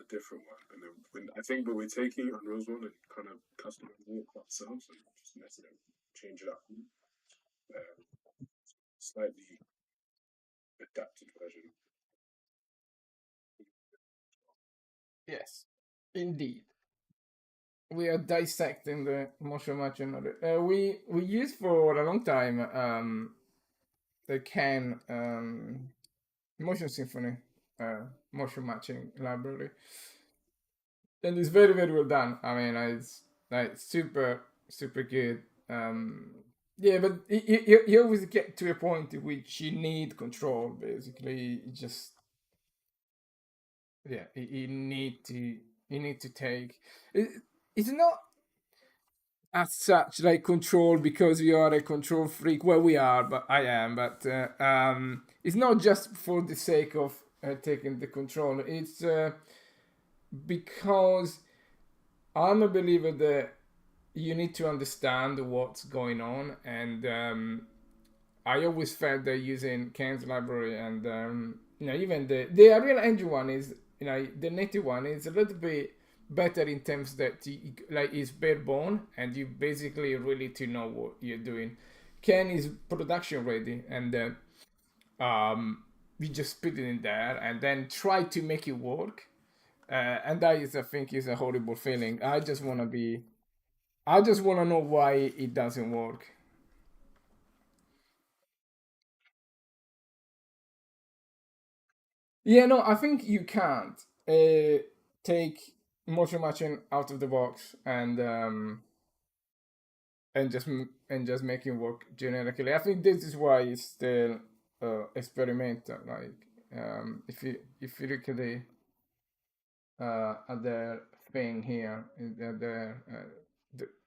different one, and then I think, but we're taking Unreal's one and kind of customizing it ourselves and just messing it, change it up, slightly adapted version. Yes, indeed. We are dissecting the motion matching of it. We used for a long time the Can motion symphony motion matching library, and it's very well done. I mean, it's like super good. Yeah, but you always get to a point in which you need control. Basically, you just yeah, you need to take. It, it's not as such like control because you are a control freak. Well, we are, but I am. But it's not just for the sake of taking the control. It's because I'm a believer that you need to understand what's going on, and I always felt that using Ken's library and even the Unreal Engine one is the native one is a little bit better in terms that like it's bare bone and you basically really to know what you're doing. Ken is production ready, and um, you just put it in there and then try to make it work. And that is, I think, is a horrible feeling. I just want to know why it doesn't work. Yeah, no, I think you can't take motion matching out of the box and just make it work generically. I think this is why it's still experimental. Like if you look at the thing here, at the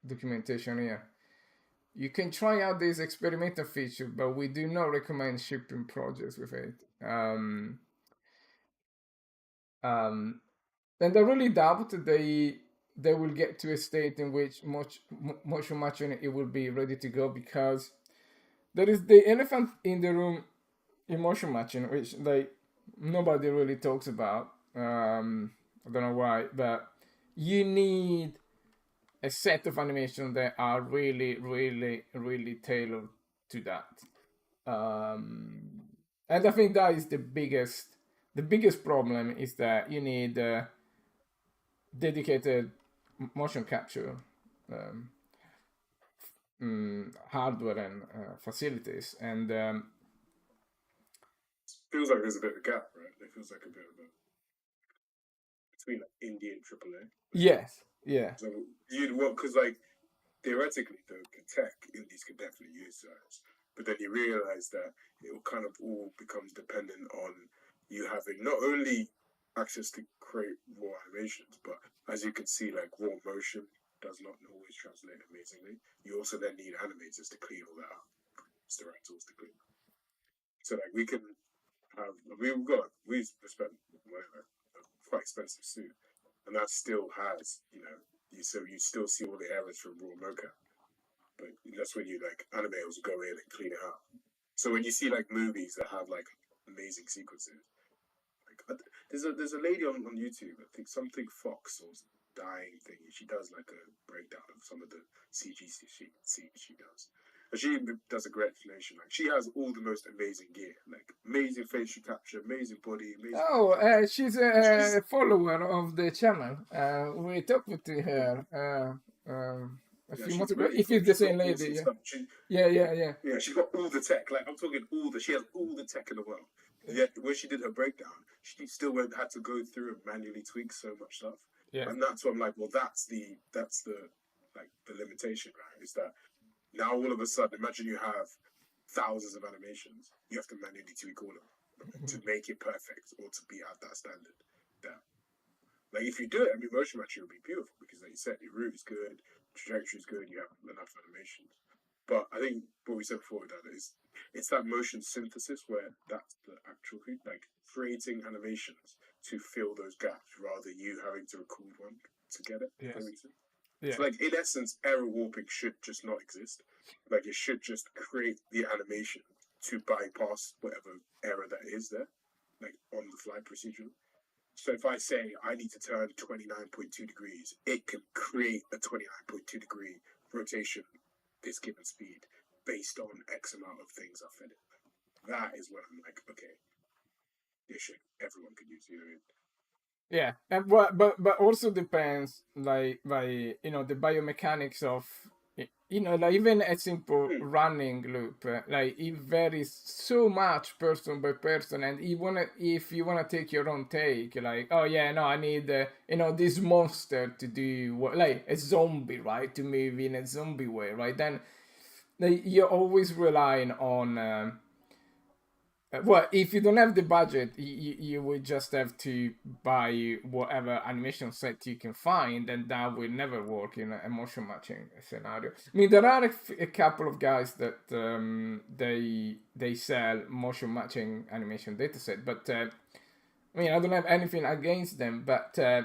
documentation here, you can try out this experimental feature, but we do not recommend shipping projects with it. Um, and I really doubt they will get to a state in which motion matching it will be ready to go, because there is the elephant in the room in motion matching, which like nobody really talks about. I don't know why, but you need a set of animations that are really, really, really tailored to that. Um, and I think that is the biggest problem is that you need dedicated motion capture um, hardware and facilities. And Feels like there's a bit of a gap, right? It feels like a bit of a between like indie and AAA. yes, yeah, So you'd want because like theoretically the tech indies could definitely use that, but then you realize that it will kind of all becomes dependent on you having not only access to create raw animations, but as you can see, like raw motion does not always translate amazingly. You also then need animators to clean all that up. It's the right tools to clean. So like we can have we've spent whatever a quite expensive suit, and that still has you still see all the errors from raw mocap, but that's when you like animators go in and clean it up. So when you see like movies that have like amazing sequences, like there's a lady on YouTube, I think something Fox or dying thing. She does like a breakdown of some of the CG she does. And she does a great explanation. Like she has all the most amazing gear, like amazing facial capture, amazing body, amazing oh, capture. she's She's a follower of the channel. We talked to her a yeah, few she's months ago. really If cool. it's the She's got same lady, awesome yeah, stuff. yeah. Yeah, she's got all the tech. Like I'm talking all the. She has all the tech in the world. Yet when she did her breakdown, she still had to go through and manually tweak so much stuff. Yeah, And that's what I'm like. Well, that's the like the limitation, right? Is that now all of a sudden, imagine you have thousands of animations, you have to manually tweak all of them to make it perfect or to be at that standard. Yeah. Like if you do it, I mean, motion matching would be beautiful because, like you said, your route is good, trajectory is good, you have enough animations. But I think what we said before with that is it's that motion synthesis where that's the actual thing, like creating animations to fill those gaps rather than you having to record one to get it. If that yes, makes sense. yeah, So, like in essence, error warping should just not exist. Like it should just create the animation to bypass whatever error that is there, like on the fly procedure. So if I say I need to turn 29.2 degrees, it can create a 29.2 degree rotation this given speed based on X amount of things I fed it. That is when I'm like, okay, this shit everyone could use. You know what I mean? yeah. And but also depends like by the biomechanics of like even a simple Hmm. running loop, like it varies so much person by person. And if you wanna take your own take, like, oh yeah, no, I need this monster to do like a zombie, right, to move in a zombie way, right, then like, you're always relying on well, if you don't have the budget, you would just have to buy whatever animation set you can find, and that will never work in a motion matching scenario. I mean, there are a couple of guys that they sell motion matching animation dataset, but I mean, I don't have anything against them, but I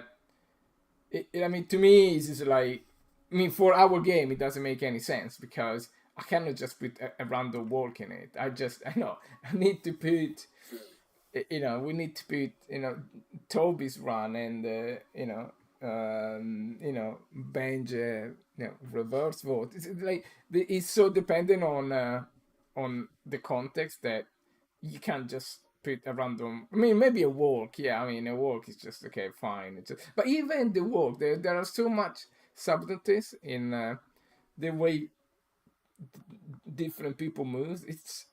mean, to me, it's just like, I mean, for our game, it doesn't make any sense because I cannot just put a random walk in it. I know, I need to put, we need to put, Toby's run and, Benj, reverse vote. It's like, it's so dependent on the context that you can't just put a random. I mean, maybe a walk. Yeah, I mean, a walk is just okay, fine. But even the walk, there are so much subtleties in the way different people move. It's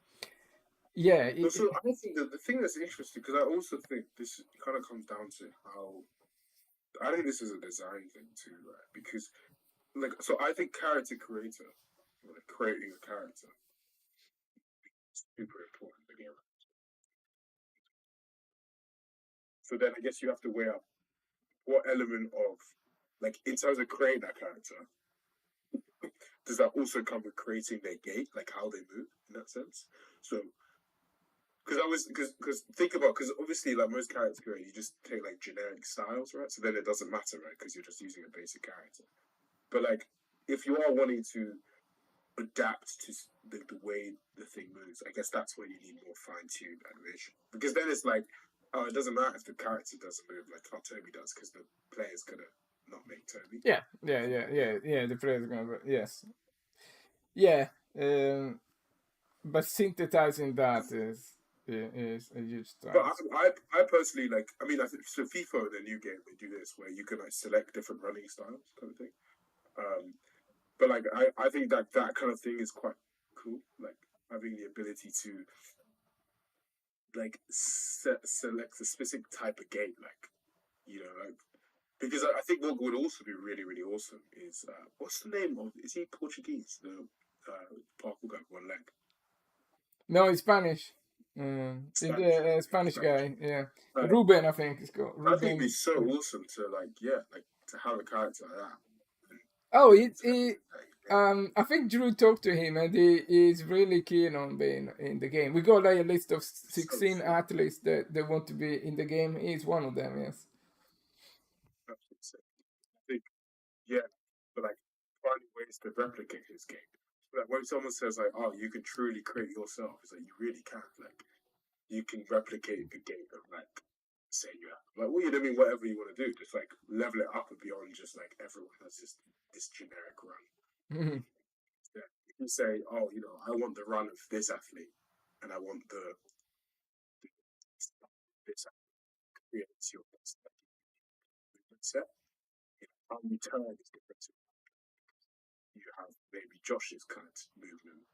yeah. So I think that the thing that's interesting, because I also think this kind of comes down to how I think this is a design thing too, right? Because like, so I think character creator, like creating a character, is super important in the game. So then I guess you have to weigh up what element of, like, in terms of creating that character, does that also come with creating their gait, like how they move in that sense? So because think about, because obviously like most character creators, you just take like generic styles, right? So then it doesn't matter, right? Because you're just using a basic character. But like if you are wanting to adapt to the way the thing moves, I guess that's where you need more fine-tuned animation. Because then it's like, oh, it doesn't matter if the character doesn't move like how Toby does, because the player's gonna not make Toby. Yeah. The player's gonna yes, yeah. But synthesizing that is a huge But task. I personally like. I mean, I think so. FIFA, the new game, they do this where you can like select different running styles, kind of thing. Um, but like, I think that that kind of thing is quite cool. Like having the ability to like select a specific type of game, like like because I think what would also be really really awesome is what's the name of? Is he Portuguese? The parkour guy with one leg. No, it's Spanish. Spanish. The Okay, Spanish Spanish. guy, yeah. Uh, Ruben, I think it's called I think it'd be Ruben. so awesome to like like to have a character like that. And Oh, to, I think Drew talked to him, and he is really keen on being in the game. We got like a list of so 16 sick. athletes that want to be in the game. He's one of them. Yes. Absolutely sick. I think yeah, but like finding ways to replicate his game. Like when someone says like, "Oh, you can truly create yourself," it's like you really can. Like you can replicate the game of like say you have like well, you know, I mean, whatever you want to do, just like level it up and beyond just like everyone has just this generic run. Mhm. Yeah. If you say, "Oh, I want the run of this athlete, and I want the this athlete creates your best movement set," how you turn is different. You have maybe Josh's kind of movement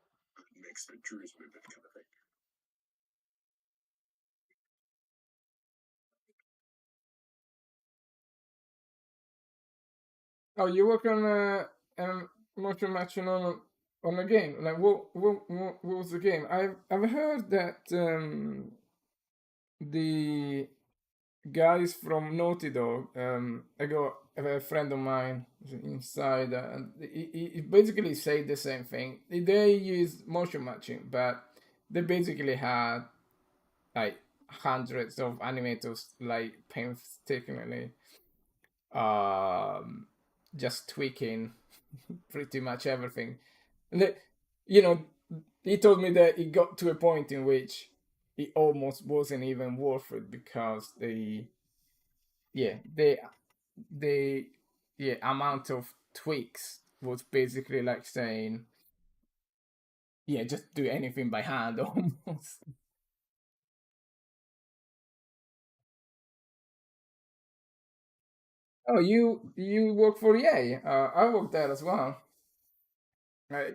mixed with Drew's movement kind of thing. Oh, you work on motion matching on a game. Like what was the game? I've heard that the guys from Naughty Dog. I got a friend of mine inside, and he basically said the same thing. They use motion matching, but they basically had like hundreds of animators, like painstakingly, um, just tweaking pretty much everything. And you know, he told me that it got to a point in which it almost wasn't even worth it because yeah the the amount of tweaks was basically like saying yeah, just do anything by hand almost. Oh, you work for EA. I work there as well.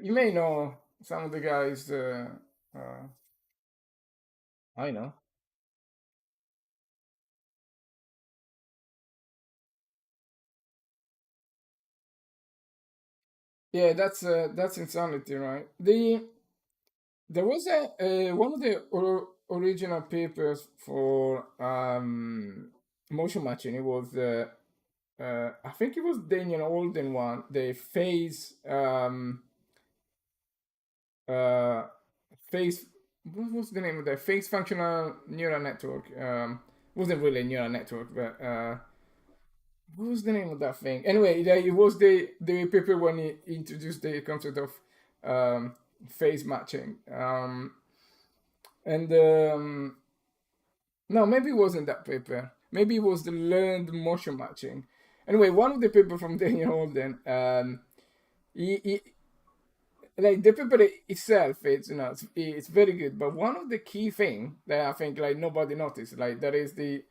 You may know some of the guys. Uh, I know. Yeah, that's insanity, right? There was a one of the original papers for motion matching. It was I think it was Daniel Alden one. The uh, phase. What was the name of that? Phase functional neural network. Wasn't really a neural network, but what was the name of that thing? Anyway, it was the paper when he introduced the concept of phase matching. And no, maybe it wasn't that paper. Maybe it was the learned motion matching. Anyway, one of the paper from Daniel Holden, he like the paper itself, it's it's very good. But one of the key thing that I think like nobody noticed, like there is the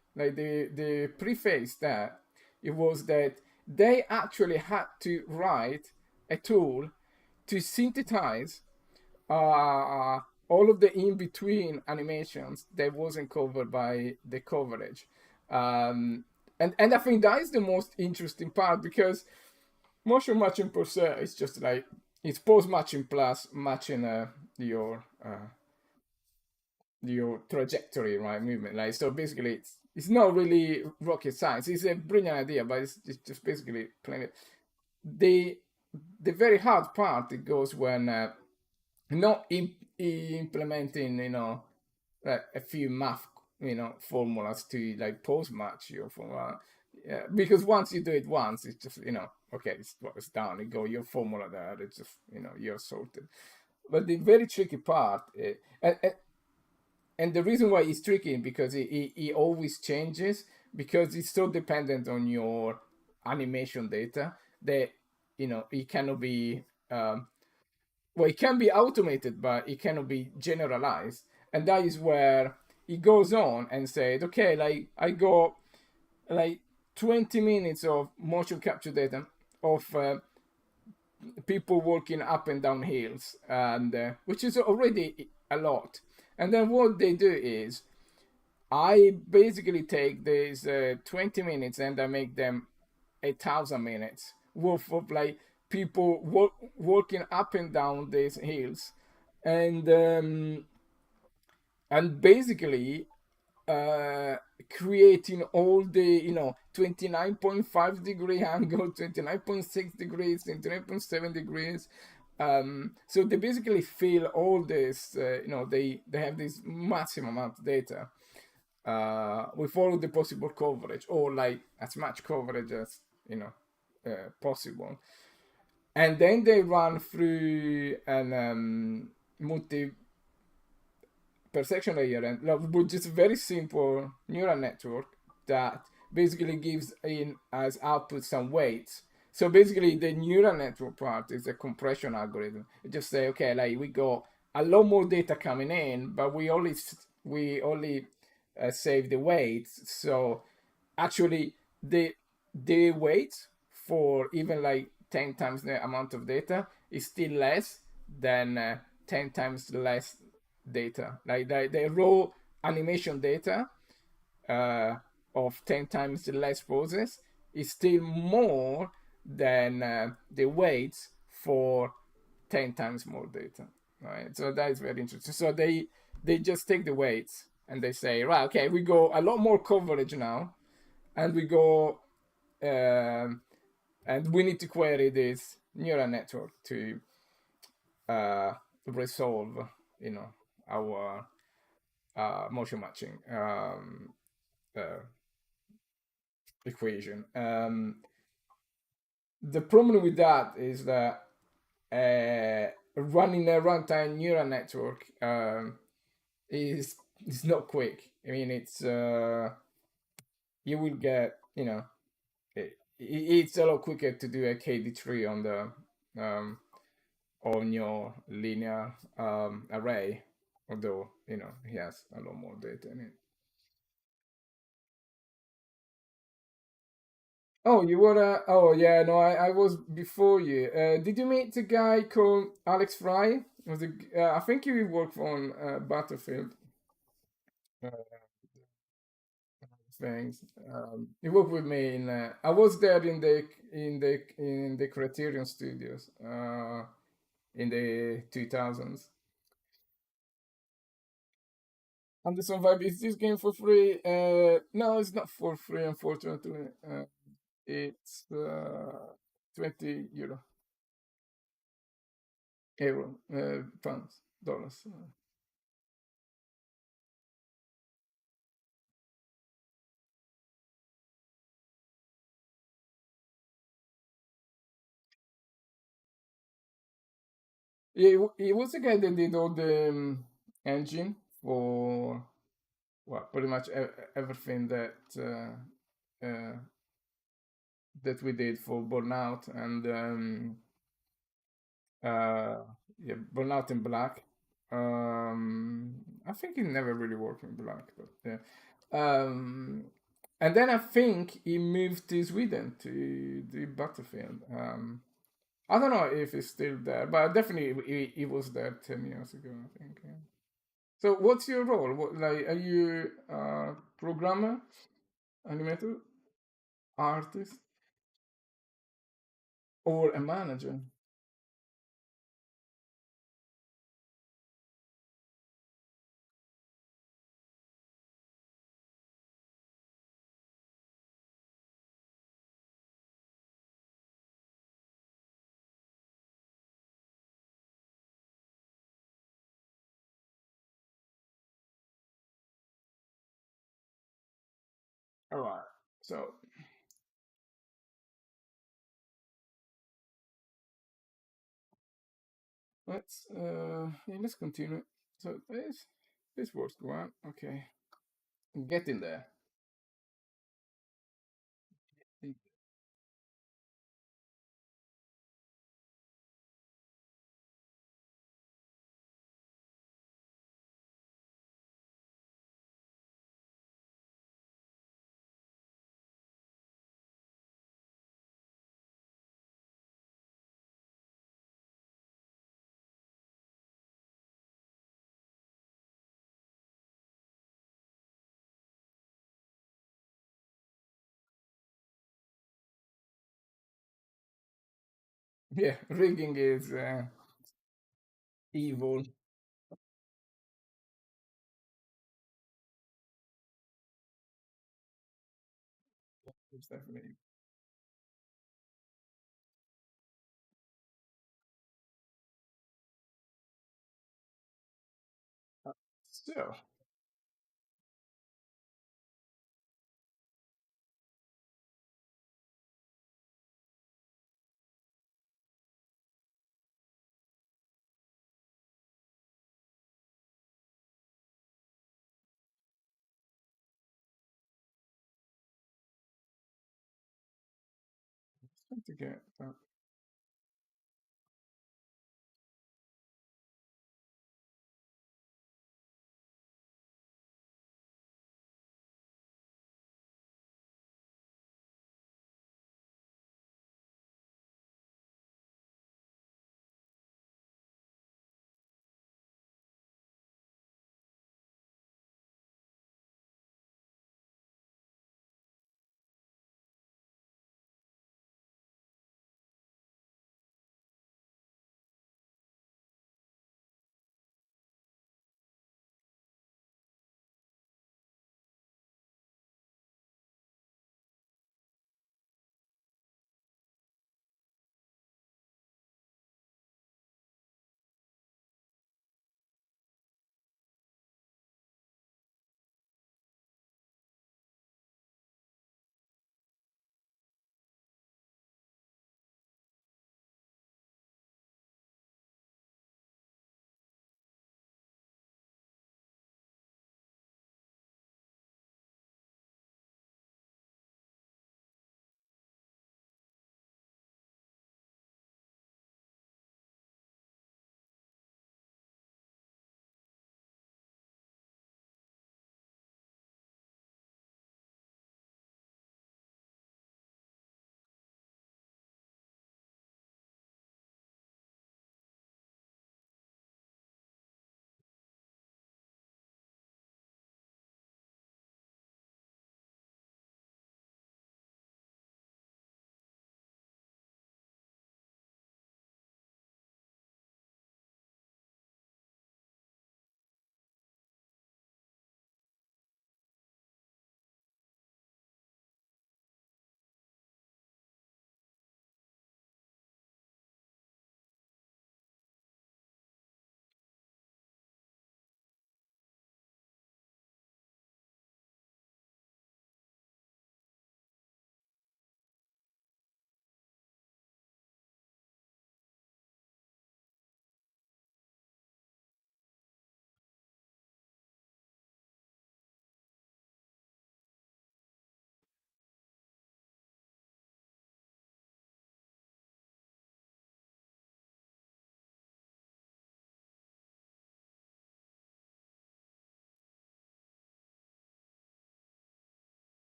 preface that it was that they actually had to write a tool to synthesize all of the in between animations that wasn't covered by the coverage. Um, and I think that is the most interesting part because motion matching per se is just like it's pose matching plus matching your trajectory, right? Movement. Like so basically it's not really rocket science. It's a brilliant idea, but it's just basically playing it. The the very hard part it goes when not implementing a few math formulas to like post match your formula. Yeah, because once you do it once, it's just okay, it's done. You go your formula there. It's just you're sorted. But the very tricky part, and the reason why it's tricky because it always changes because it's so dependent on your animation data that it cannot be well, it can be automated, but it cannot be generalized. And that is where it goes on and said, okay, like I got like 20 minutes of motion capture data of people walking up and down hills, and which is already a lot. And then what they do is I basically take these 20 minutes and I make them 1,000 minutes worth of like people walking up and down these hills, and basically uh, creating all the 29.5 degree angle, 29.6 degrees, 29.7 degrees. So they basically fill all this. They have this massive amount of data with all of the possible coverage or like as much coverage as possible, and then they run through an multi perception layer and with just a very simple neural network that basically gives in as output some weights. So basically the neural network part is a compression algorithm. It just say, okay, like we got a lot more data coming in, but we only save the weights. So actually the weight for even like 10 times the amount of data is still less than 10 times less data. Like the raw animation data uh, of 10 times less poses is still more than the weights for 10 times more data. Right. So that is very interesting. So they just take the weights and they say, right, okay, we go a lot more coverage now, and we go and we need to query this neural network to uh, resolve, our motion matching uh, equation. The problem with that is that running a runtime neural network is not quick. I mean, it's you will get it's a lot quicker to do a KD3 on the on your linear array, although he has a lot more data in it. Oh, you were. Oh, yeah. No, I was before you. Did you meet the guy called Alex Fry? Was it? I think he worked on Battlefield things. He worked with me in. I was there in the Criterion Studios in the 2000s. Anderson Vibe, is this game for free? No, it's not for free, unfortunately. It's 20 euro, pounds, dollars. Yeah, he was the guy that did all the engine for well, pretty much everything uh, that we did for Burnout and yeah, but not in black. I think he never really worked in black, but yeah. Um, and then I think he moved to Sweden to do Battlefield. I don't know if he's still there, but definitely he was there 10 years ago. I think. Yeah. So, what's your role? What, like, are you a programmer, animator, artist, or a manager? All right. So let's continue. So this works well. Okay, get in there. Yeah, rigging is evil. It's definitely. So trying to get that.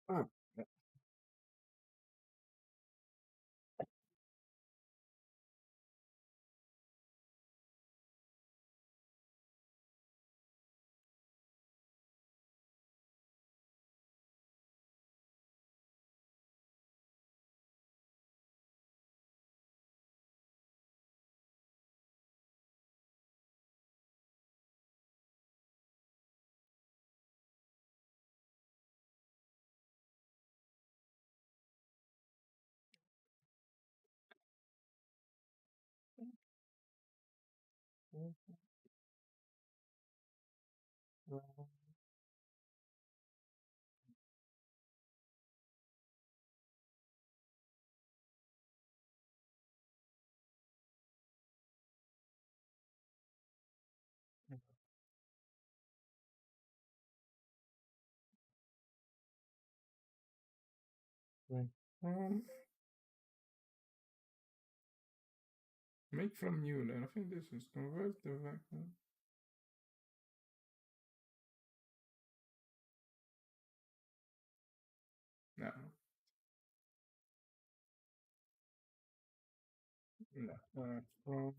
Oh, yeah. Right. Um, Make from new then. I think this is convert the vacuum. No, no. From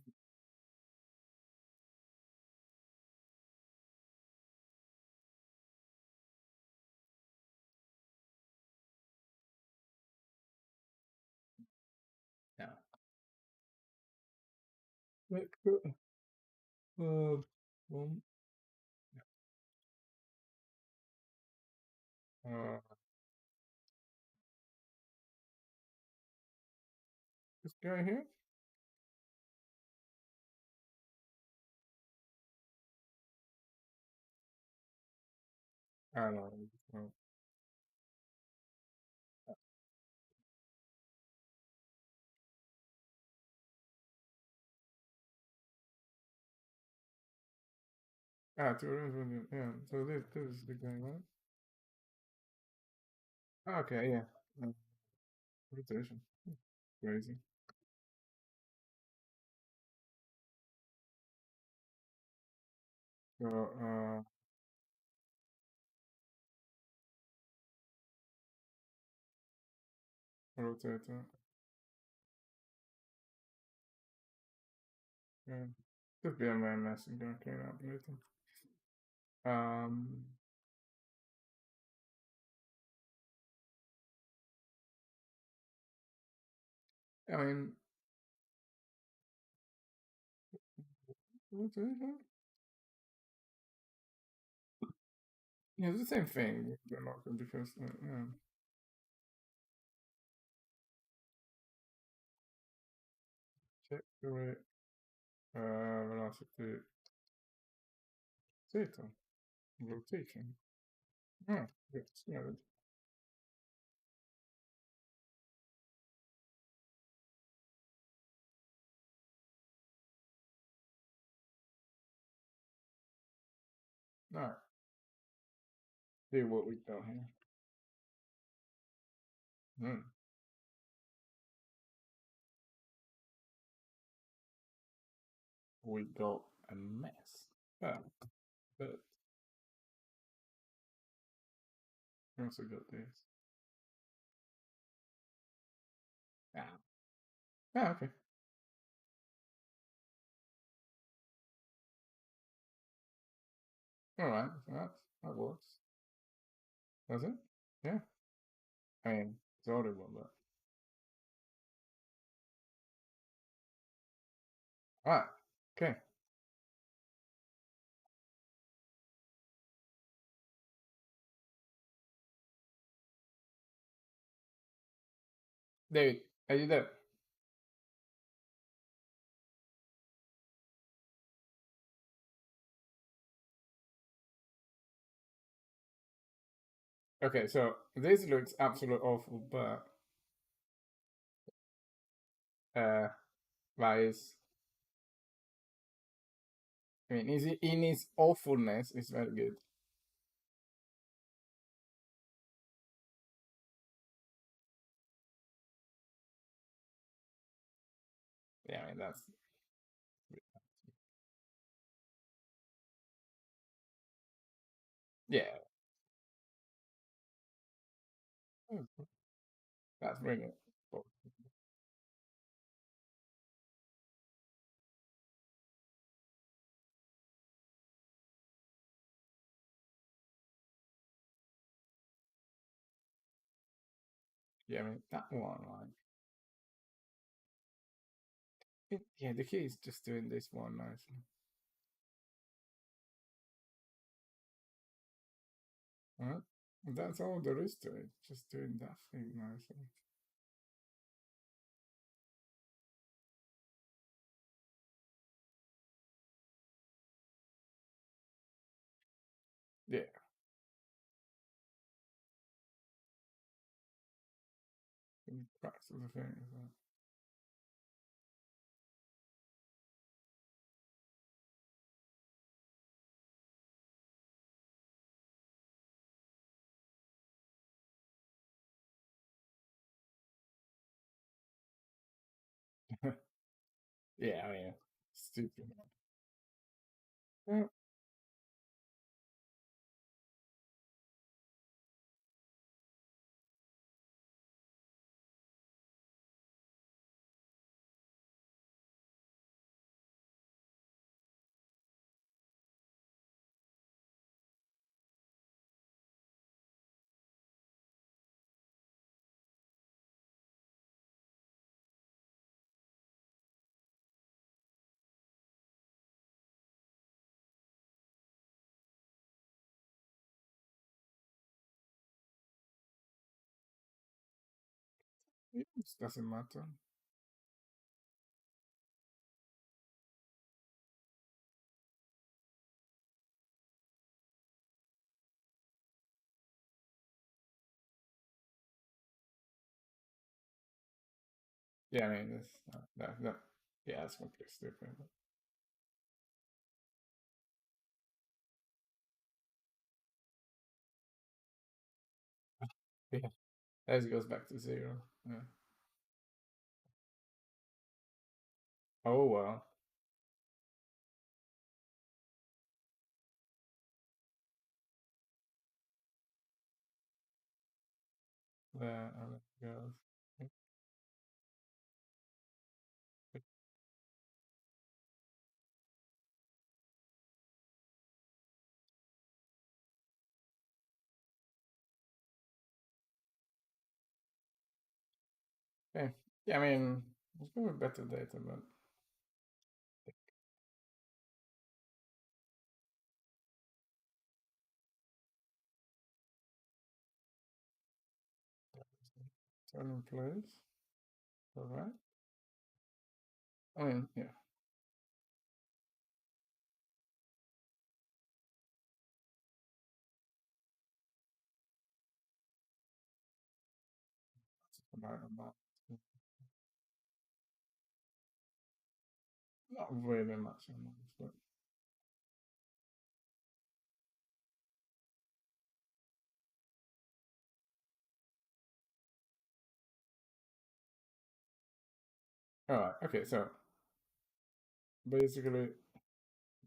no. Make from uh this guy here. I don't know. Ah, two rooms with it. Yeah. So this is the guy, right? Okay, yeah. Uh, Rotation. Crazy. So rotator. Yeah. Just be a man mess and don't clean up later. Um I mean rotation? Yeah, it's the same thing. They're not good because yeah. Check the rate. Velocity theta. Rotation. Ah, good. Yeah, alright. See what we got here. Hmm. We got a mess. Ah, but we also got this. Ah. Ah, okay. Alright, so that works. Does it? Yeah. I mean, it's audible, but alright. Okay. David, are you there? Okay, so this looks absolutely awful, but uh Vice, I mean, is it in its awfulness is very good. Yeah, I mean that's yeah. Hmm, that's brilliant. But, yeah, I mean that one, like yeah, the key is just doing this one nicely. Alright? That's all there is to it. Just doing that thing nicely. Yeah. Practice the thing. So. Yeah, I mean, stupid. Yeah, it doesn't matter. Yeah, I mean, it's that. Yeah, that's completely stupid. Yeah, as it goes back to zero. Yeah. Oh well. There and it goes. Okay. Yeah, I mean, it's going with better data, but turn in place. All right. I mean, yeah. That's about. Not really much, but all right. Okay, so basically,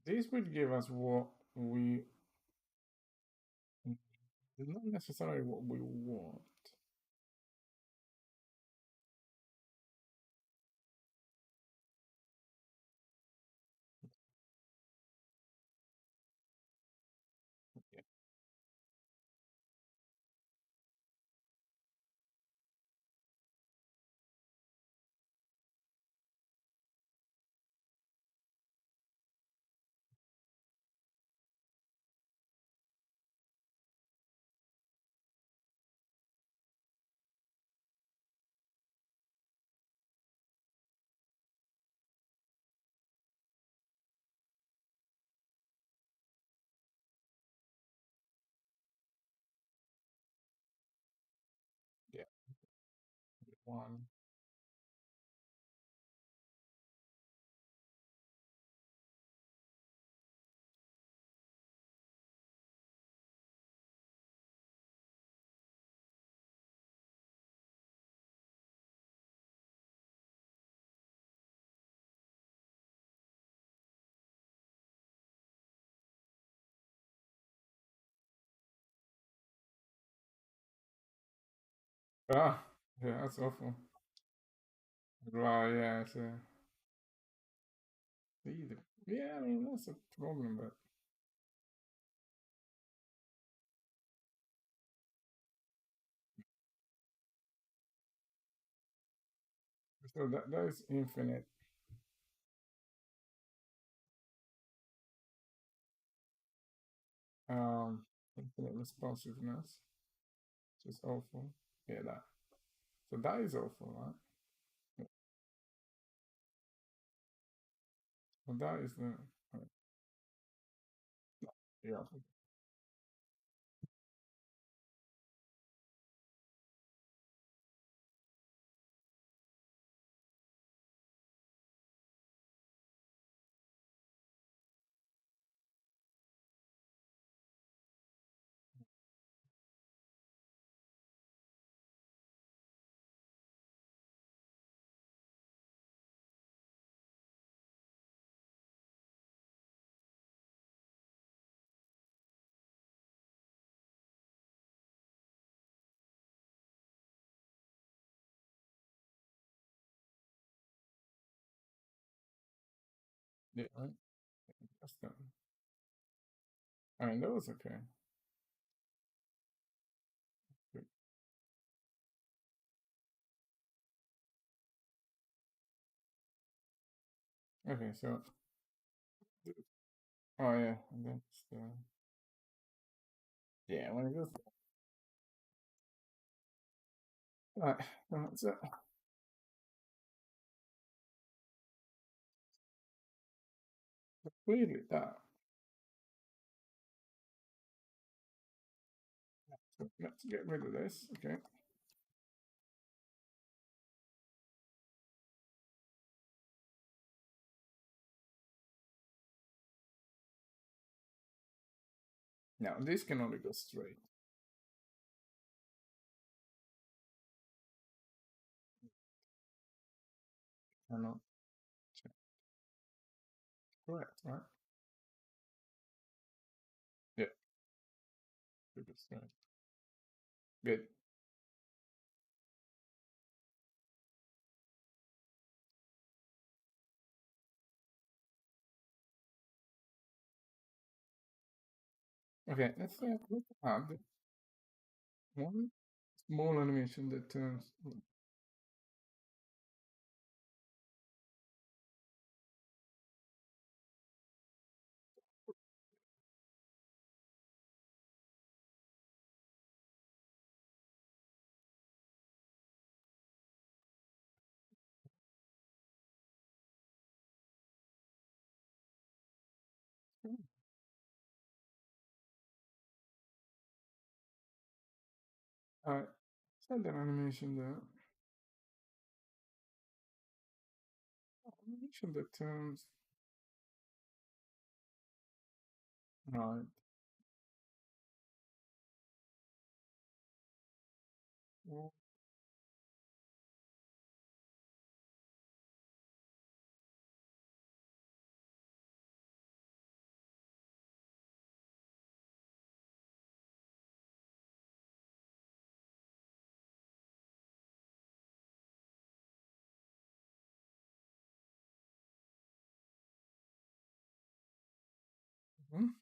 this would give us what we not necessarily what we want. Yeah. Yeah. One. Ah, yeah, that's awful. Right, yeah, so either. Yeah, I mean that's a problem, but so that is um infinite responsiveness, which is awful. Yeah, that. So that is awful, right? Yeah, well, that is the right, yeah. Yeah, right. That's the. I mean, that was okay. Good. Okay, so oh yeah, and that's the yeah when it goes right. So clearly that. So let's get rid of this. Okay. Now this can only go straight. Cannot check. Correct, right? Yeah, it goes straight. Good. Okay, let's add one small animation that turns. Alright, send an animation there. Animation that turns. Right. Well, mhm.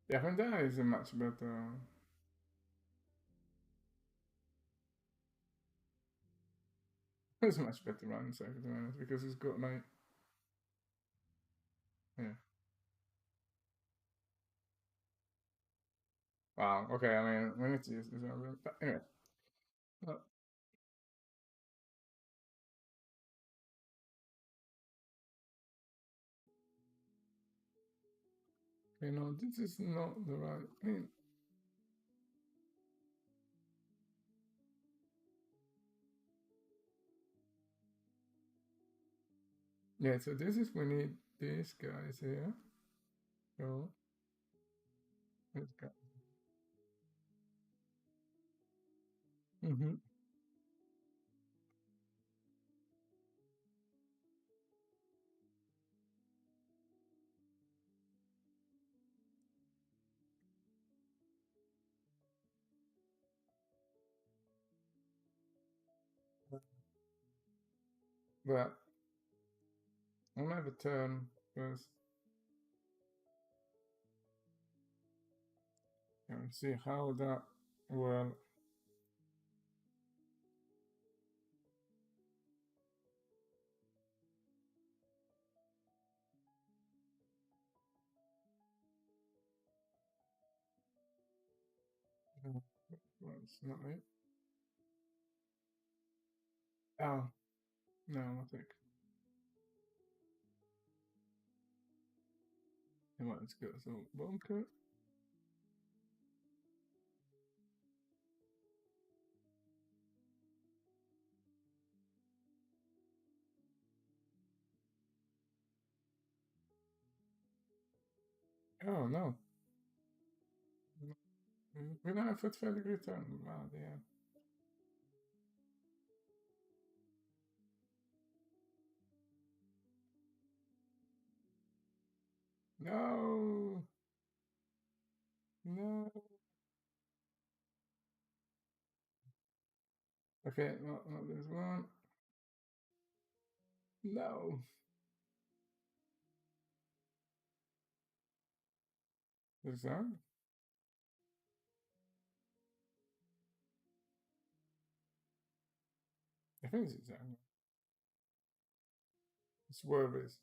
Yeah, I think that is a much better. It's a much better run, so to be honest, because it's got like yeah. Wow. Okay. I mean, we need to use this one, but anyway. Uh, you know, this is not the right. I mean, yeah. So this is we need This guy is here. So this guy. Mm-hmm. But I'll have a turn first. And see how that will. Well, it's not it. Oh, no, I think. Let's go. So, bunker. Oh, no. We're not a fairly return. Wow, yeah. No. No. Okay, no, no, there's one. No. There's that. I think it's that. Swerve is.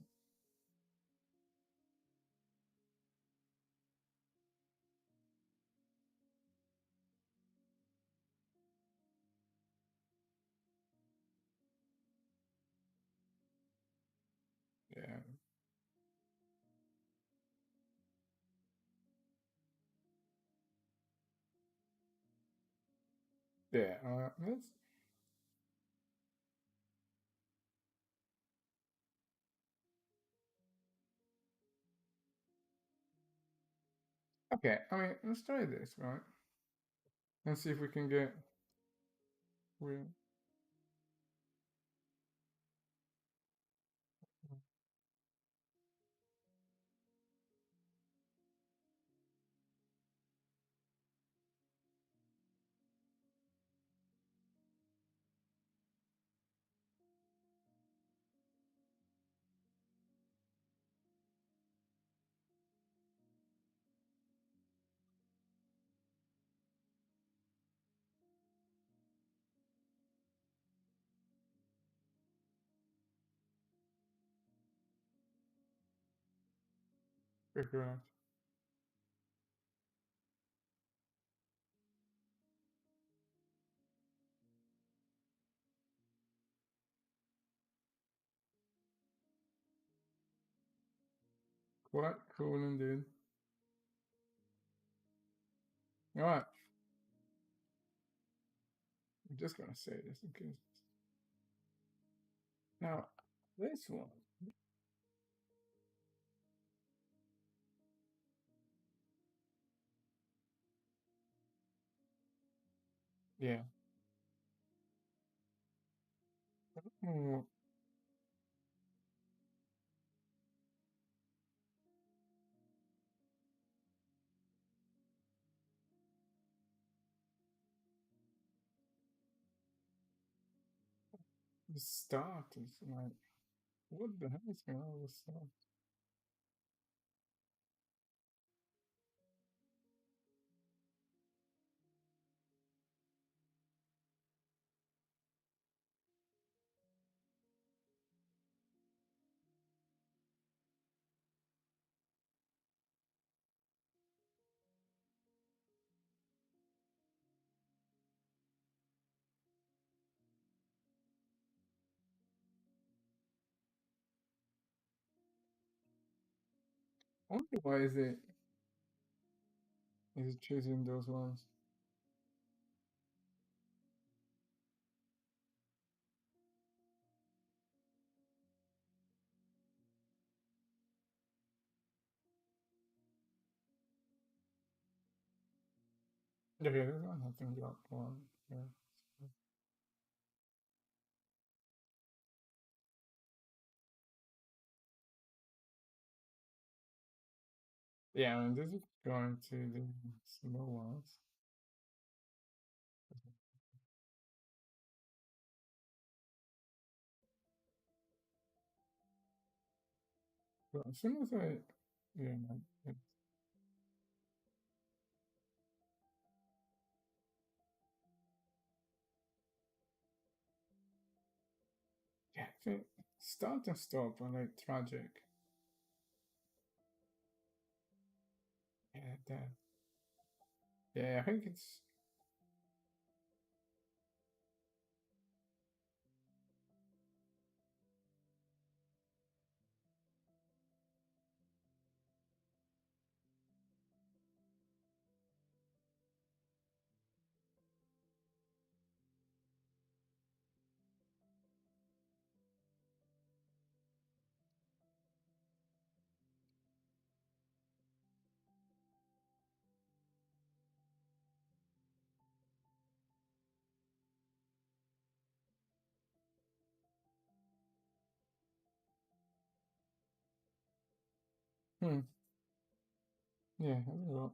Yeah. Yeah. Let's. Okay, I mean, let's try this, right? And see if we can get. We. Figure out. Quite cool indeed. Alright. I'm just gonna say this in case. Now, this one. Yeah. Oh, the start is like. What the hell is going on with the start? I wonder why is it choosing those ones? Yeah, yeah, there's one. I think got one. Yeah. Yeah, I mean, this is going to the small ones. But as soon as I, yeah, yeah, I think start and stop are like tragic. Yeah, that. Yeah, I think it's. Hmm. Yeah, I don't know.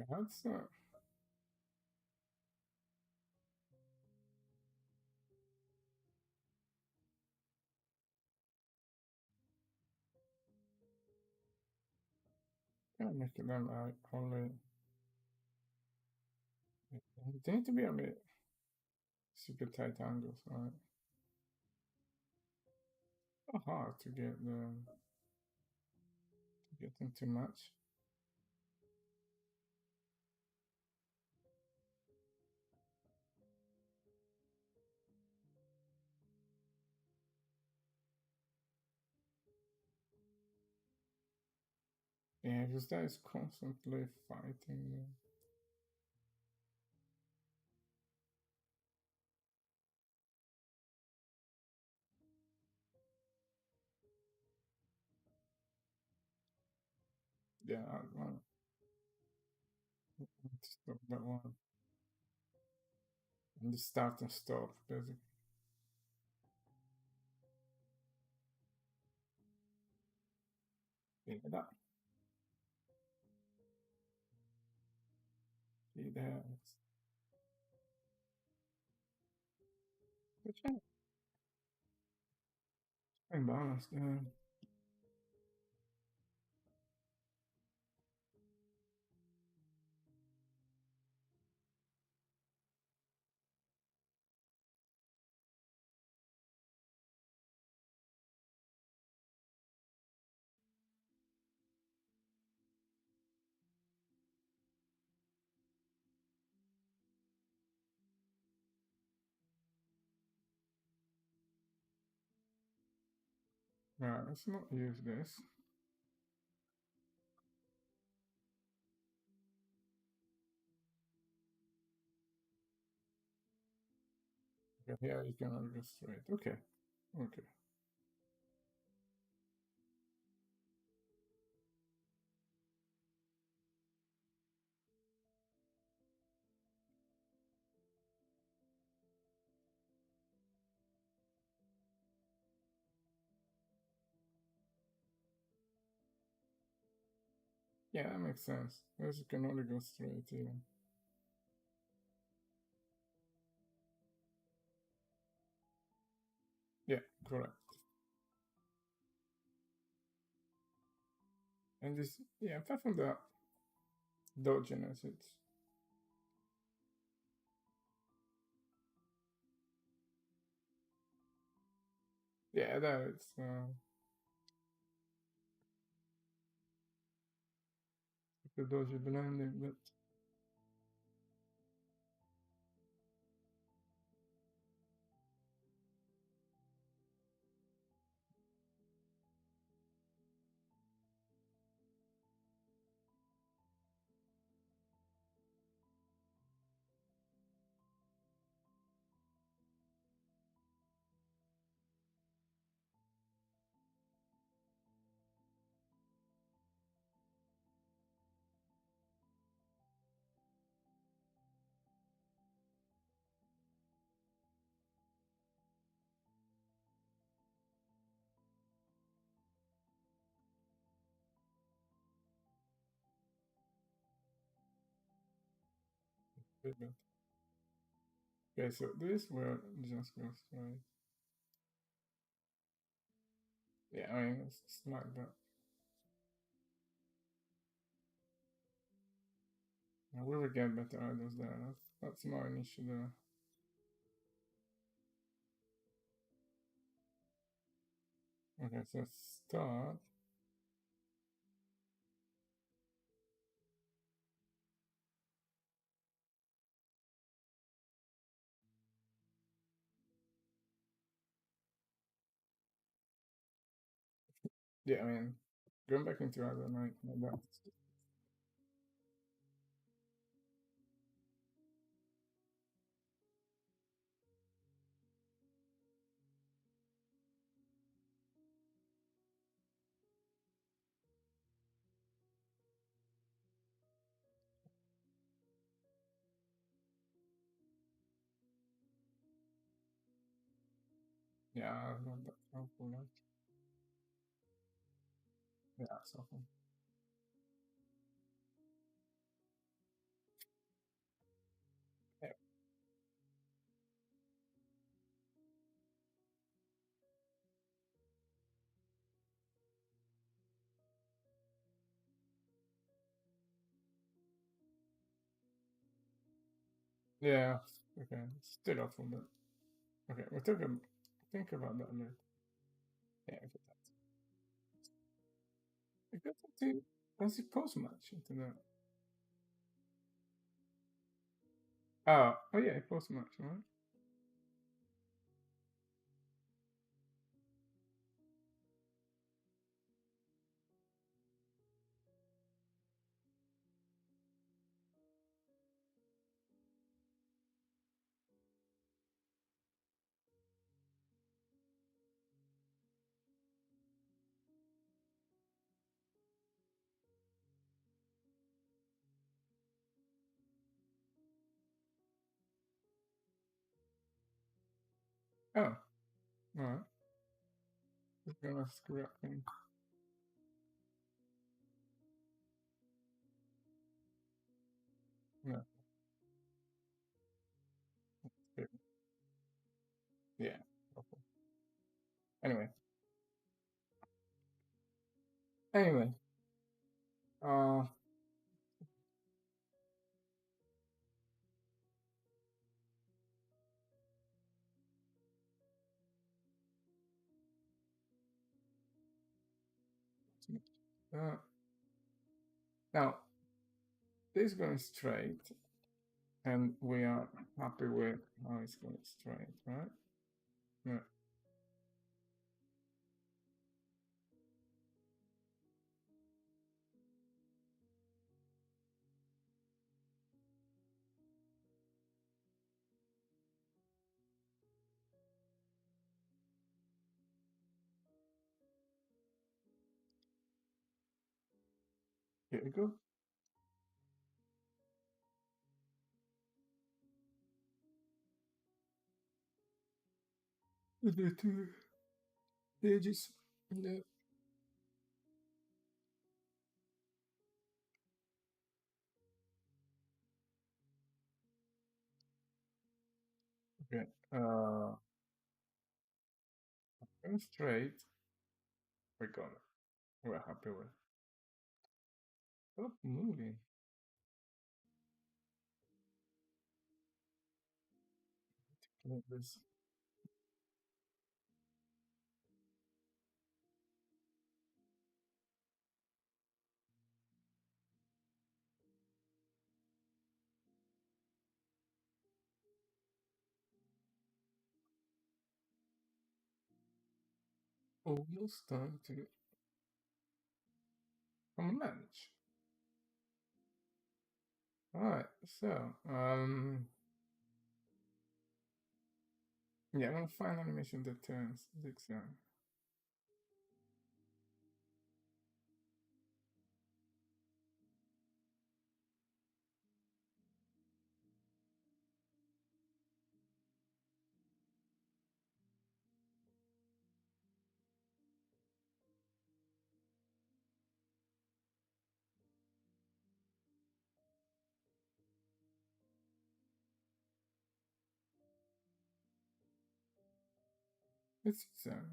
That's gotta make it them only. They need to be a bit super tight angles, right? So hard to get them to get them too much. Yeah, because that is constantly fighting them. Yeah, I want to stop that one. And the start and stop, basically. Yeah, that. Yeah, that's. Which I balanced. Right, let's not use this. Okay, here you can only go straight. Okay, okay. Yeah, that makes sense. This can only go straight here. Yeah, correct. And just, yeah, apart from the dodginess, it's, yeah, that it's, the dodgy blending, but bit. Okay, so this will just go straight. Yeah, I mean, it's like that. We will get better idols there. That's more an issue there. Okay, so start. Yeah, I mean, going back into other night, that. Yeah, not that helpful. Right? Yeah, so yeah, yeah. Okay, still helpful, but okay, we'll think about that later. Yeah, okay, that's it. Goes into does it post much into that? Oh yeah, it posts much, right? Oh, alright. Just gonna screw up things. No, okay. Yeah. Okay. Anyway, anyway, uh, uh now this is going straight, and we are happy with how it's going straight, right? Yeah. Here we go. The two pages. Yeah. Okay. Going straight. We got it. We're happy with. Stop moving. Like this. Almost time to come lunch. Alright, so yeah, I'm gonna find animation that turns zigzag. It's zigzag.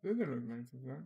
Doesn't look like zigzag.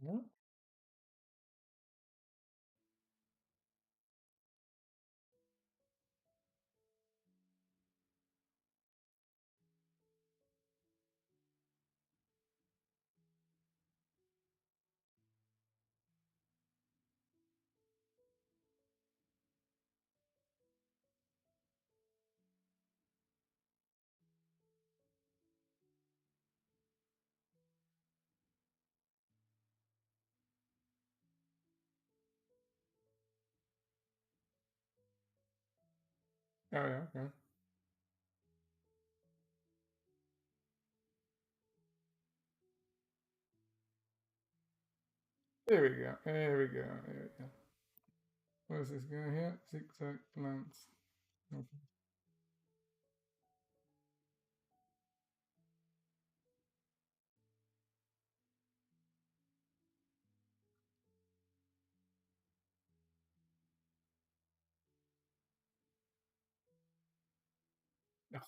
Yeah. Oh yeah, okay. There we go. There we go. There we go. What is this going here? Zigzag plants. Okay. Yeah.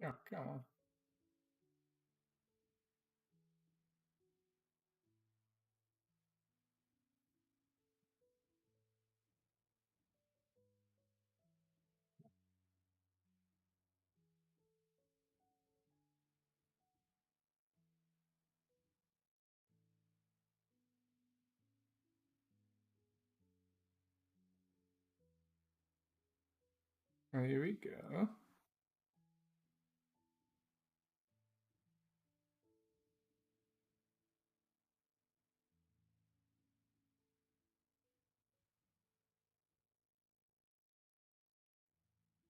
Oh, come on. Here we go.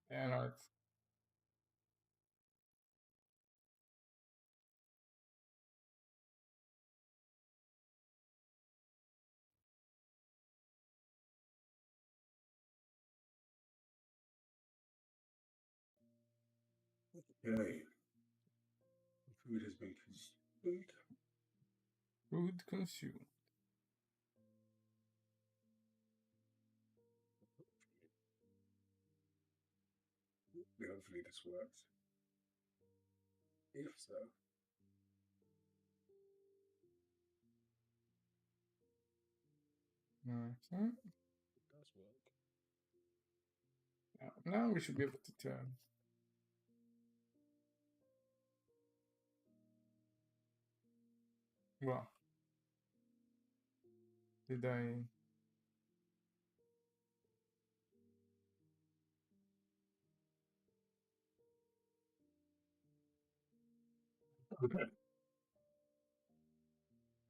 Yeah, no, it's Okay. Food has been consumed. food consumed. Hopefully this works. If so. Okay. It does work. Now we should be able to turn. Well, did I?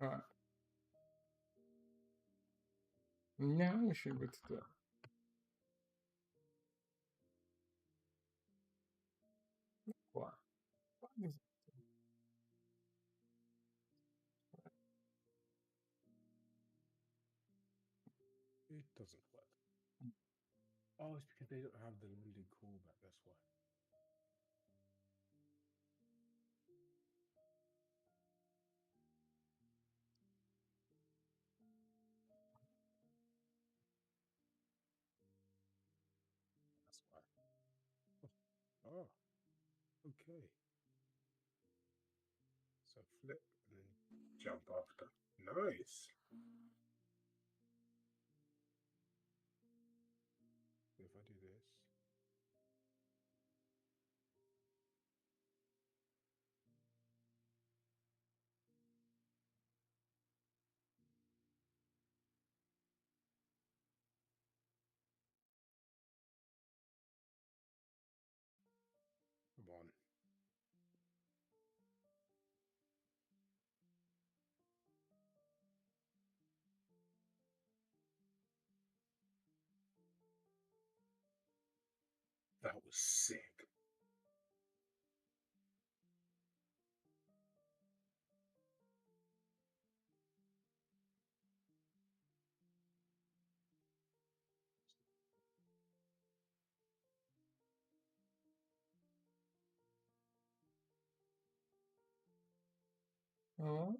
Alright. Now we should be able to turn. What? What is it? It doesn't work. Oh, it's because they don't have the loading callback, that's why. That's why. Oh, okay. So flip and then jump after. Nice. If I do this. Come on. That was sick. Oh,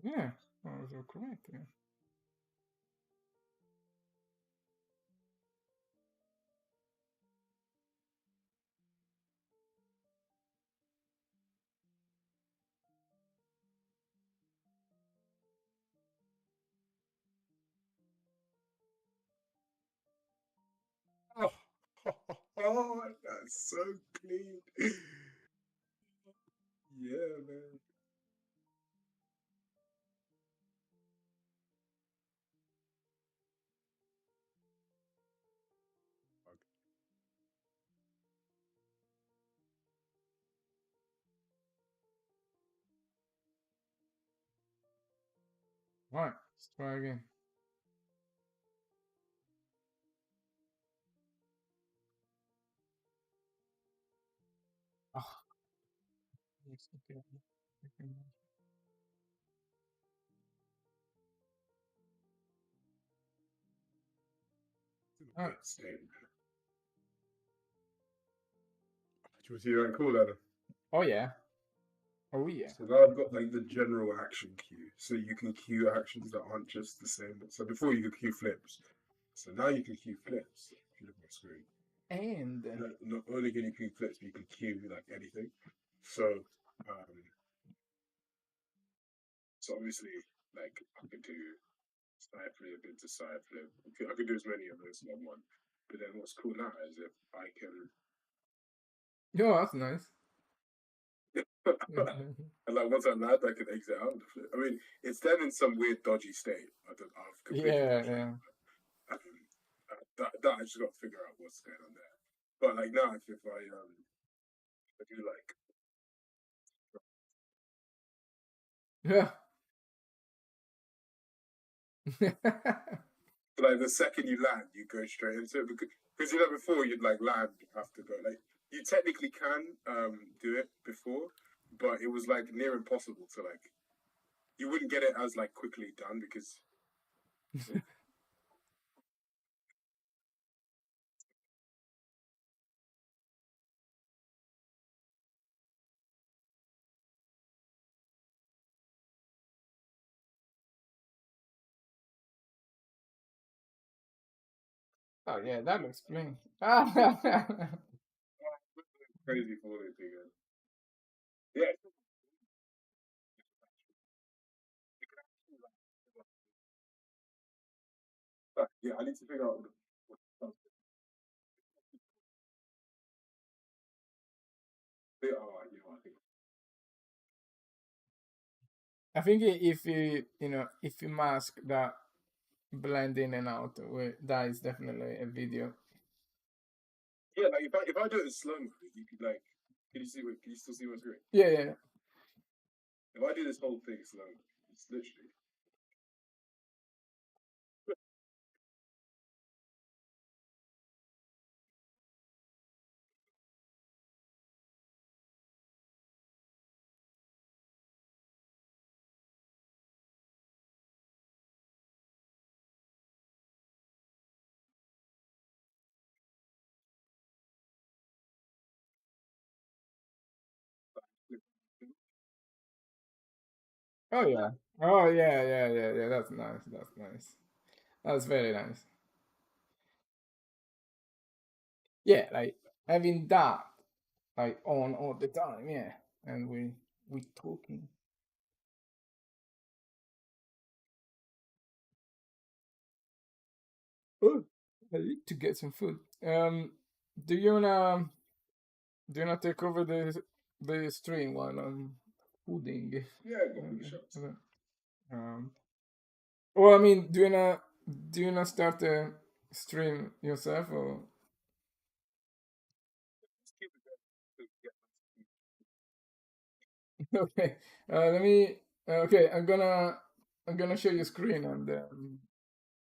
yeah. That was all correct. Yeah. Oh, oh, that's so clean. Yeah, man. Okay. Right. Let's try again. Oh, yes, okay. It's a Alright. bit stable. Do you see that cool, Adam? Oh yeah. Oh yeah. So now I've got like the general action queue. So you can queue actions that aren't just the same. So before you could queue flips. So now you can queue flips. If you look at my screen. And Not only can you queue flips, but you can queue like anything. So um so obviously like I can do side flip into side flip. I could do as many of those in one. But then what's cool now is if I can yo, that's nice. And like once I land, I can exit out of the flip. I mean, it's then in some weird dodgy state. I've completely Yeah, lost track. yeah. That I just got to figure out what's going on there. But like now, if I do like Yeah. like the second you land, you go straight into it because you know before you'd like land, you have to go like you technically can do it before, but it was like near impossible to like you wouldn't get it as like quickly done because Oh yeah, that looks clean. Ah, crazy falling thing. Yeah, yeah. I need to figure out what oh, you know, I think I think if if you mask that blend in and out, that is definitely a video. yeah, like if I do it in slow mo, you could like, can you see? Can you still see my screen? Yeah, yeah. If I do this whole thing slow, it's literally Oh yeah. Oh yeah, yeah, yeah, yeah. That's nice. That's nice. That's very nice. Yeah, like having that like on all the time. Yeah, and we talking. Oh, I need to get some food. Do you wanna take over the stream while I'm fooding? yeah, go for the shots. Um, well, I mean, do you wanna start the stream yourself or Just keep it going. okay? Let me. Okay, I'm gonna share your screen and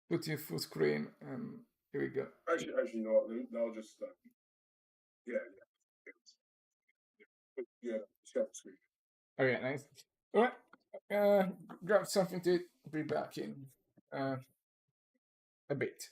put your full screen and here we go. Actually, you know what? I'll just yeah, yeah, share the screen. Okay, nice. All right, grab something to be back in uh, a bit.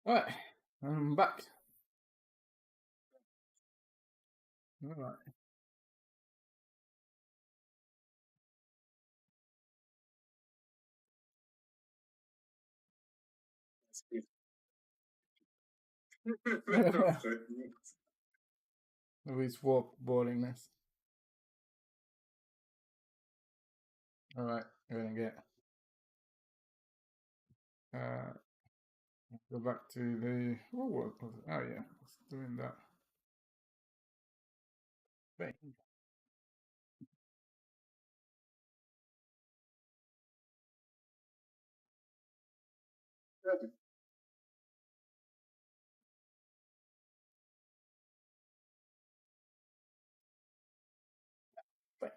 Alright, I'm back. Alright. We swap boringness. Alright, we're gonna get go back to the what was it? Oh yeah, I was doing that thing. Bang.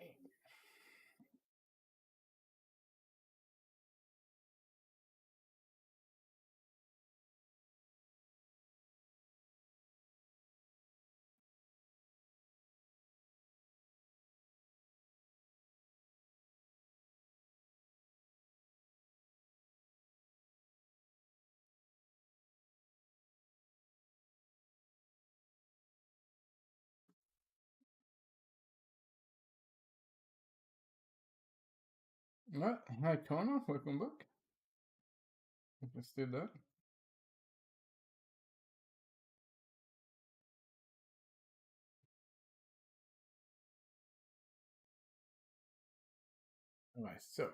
Right, hi Connor, welcome back. If you're still there. Alright, so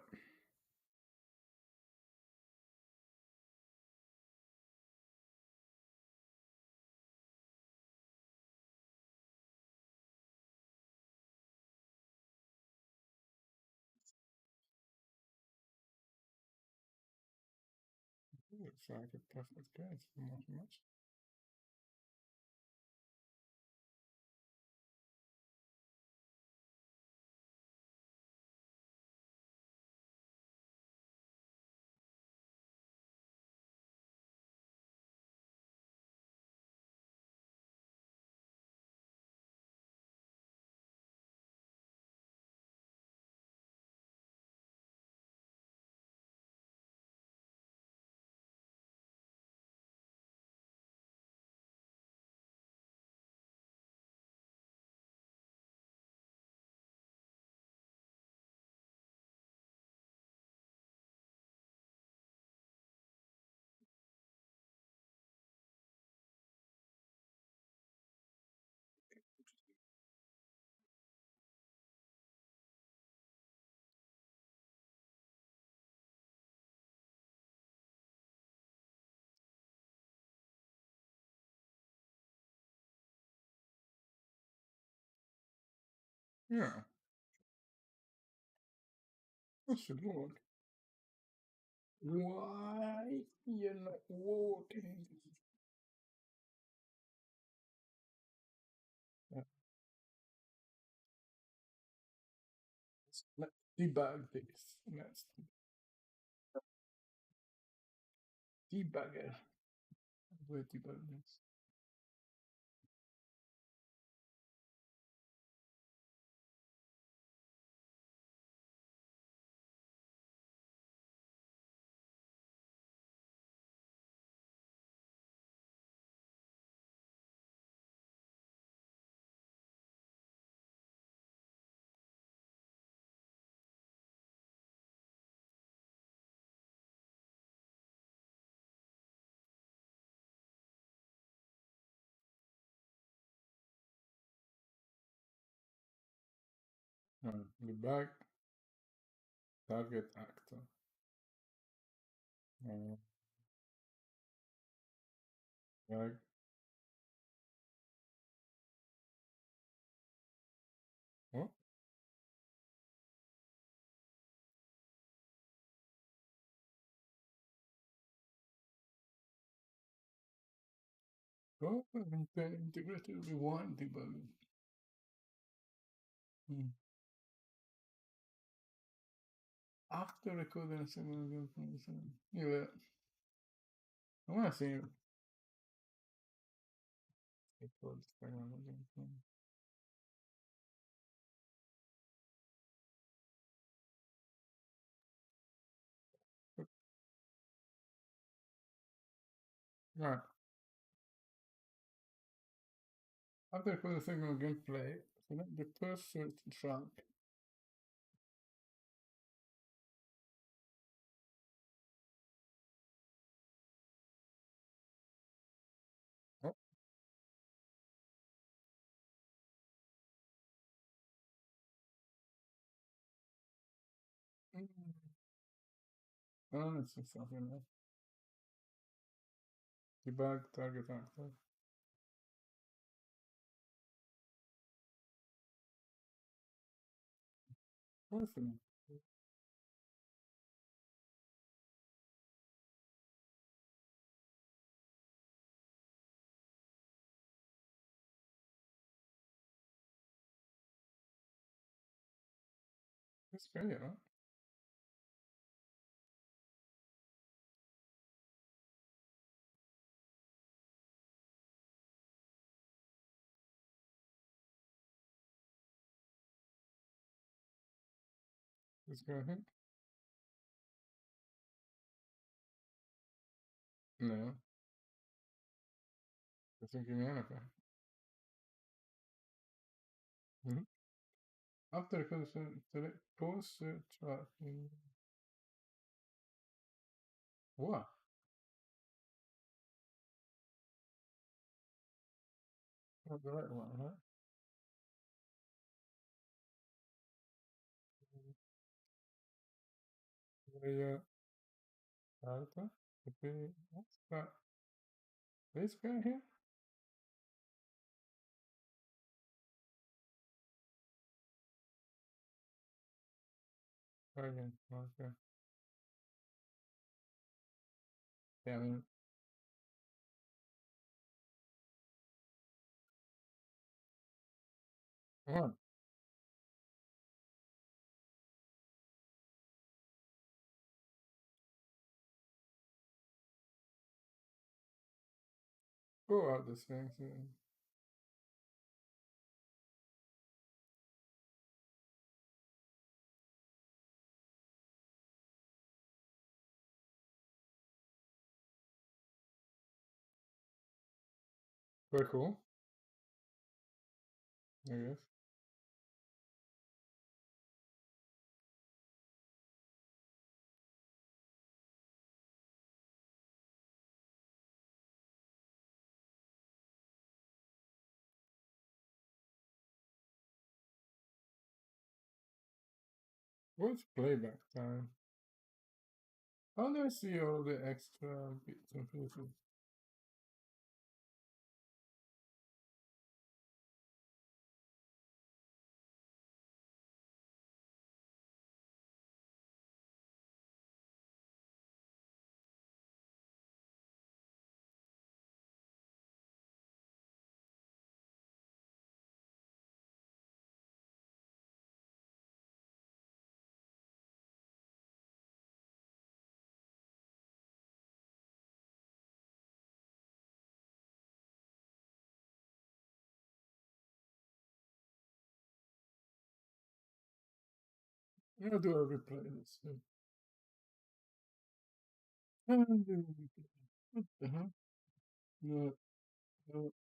looks like a perfect case for much. Yeah, that should work. Why you're not working? Let's debug this. Let's debug it. We'll debug this. Debug target actor. Debug. What? Oh, integrated rewind debugging. After recording a single yeah, I want to see it called Right. After the signal gameplay, select the pursuit track. Oh. Oh, it's just something else. Debug target actor. What's the name? It's great, huh? Let's go ahead. No, doesn't give me anything. Mm-hmm. After the concert, select pursuit track. What? Not the right one, huh? The alpha. What's that? This guy here? Oh, yeah. Okay. Yeah, I mean, what? Go out this thing. Very cool, I guess. What's playback time? How do I see all the extra bits and pieces? How do I replay this? How do I replay? What the hell? No, no.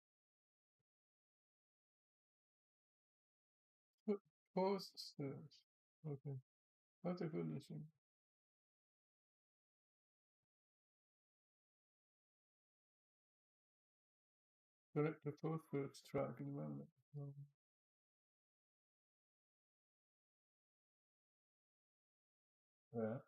Pause stairs. Okay. That's a good listen. Select the first track in the moment. Yeah.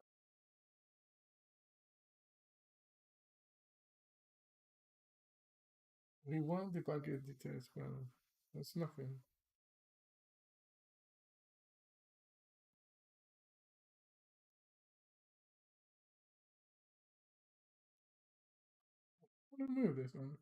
Rewind the packet details panel. That's nothing. Remove this one.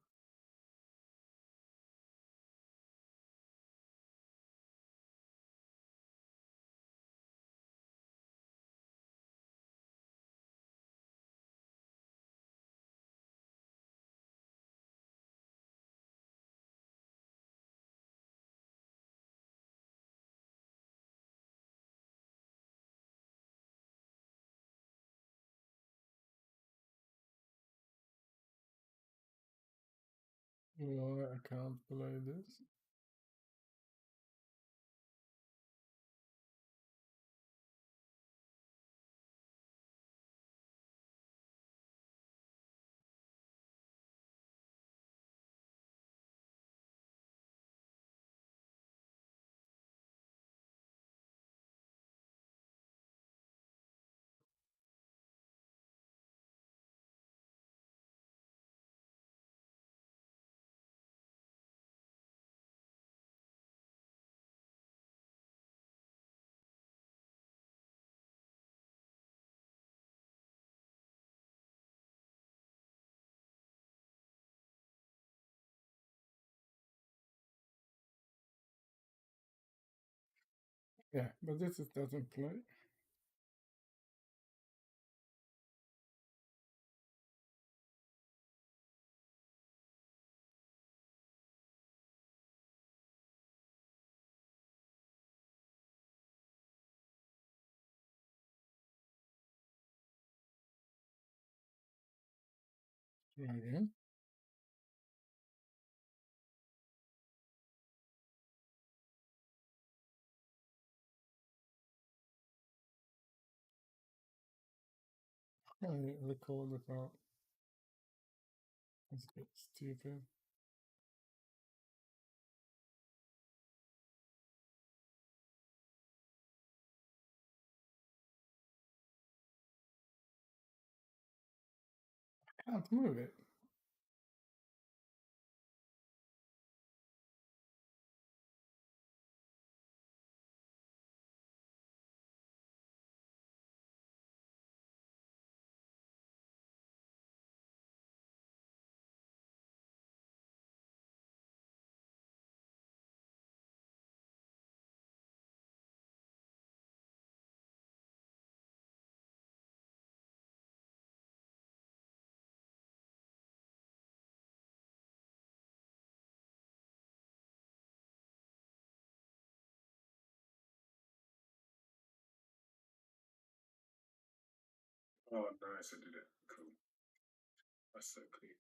Well, I can't play this. Yeah, but this doesn't play. Try again. I record without. It's a bit stupid. I can't move it. Oh, nice! I did it. Cool. That's so clean.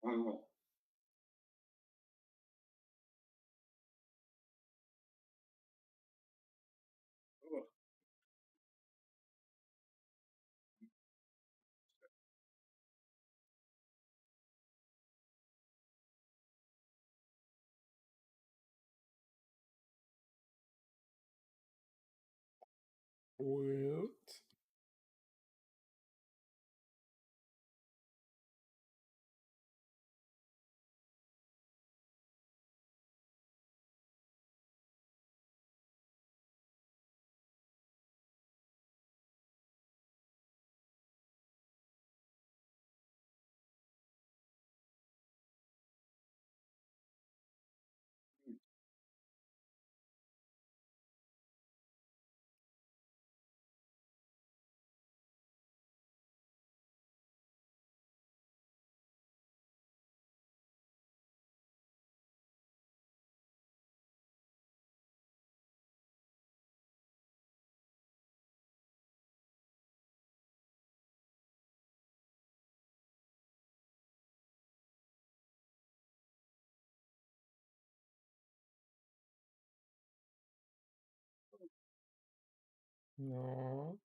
One more. Oh, What? No.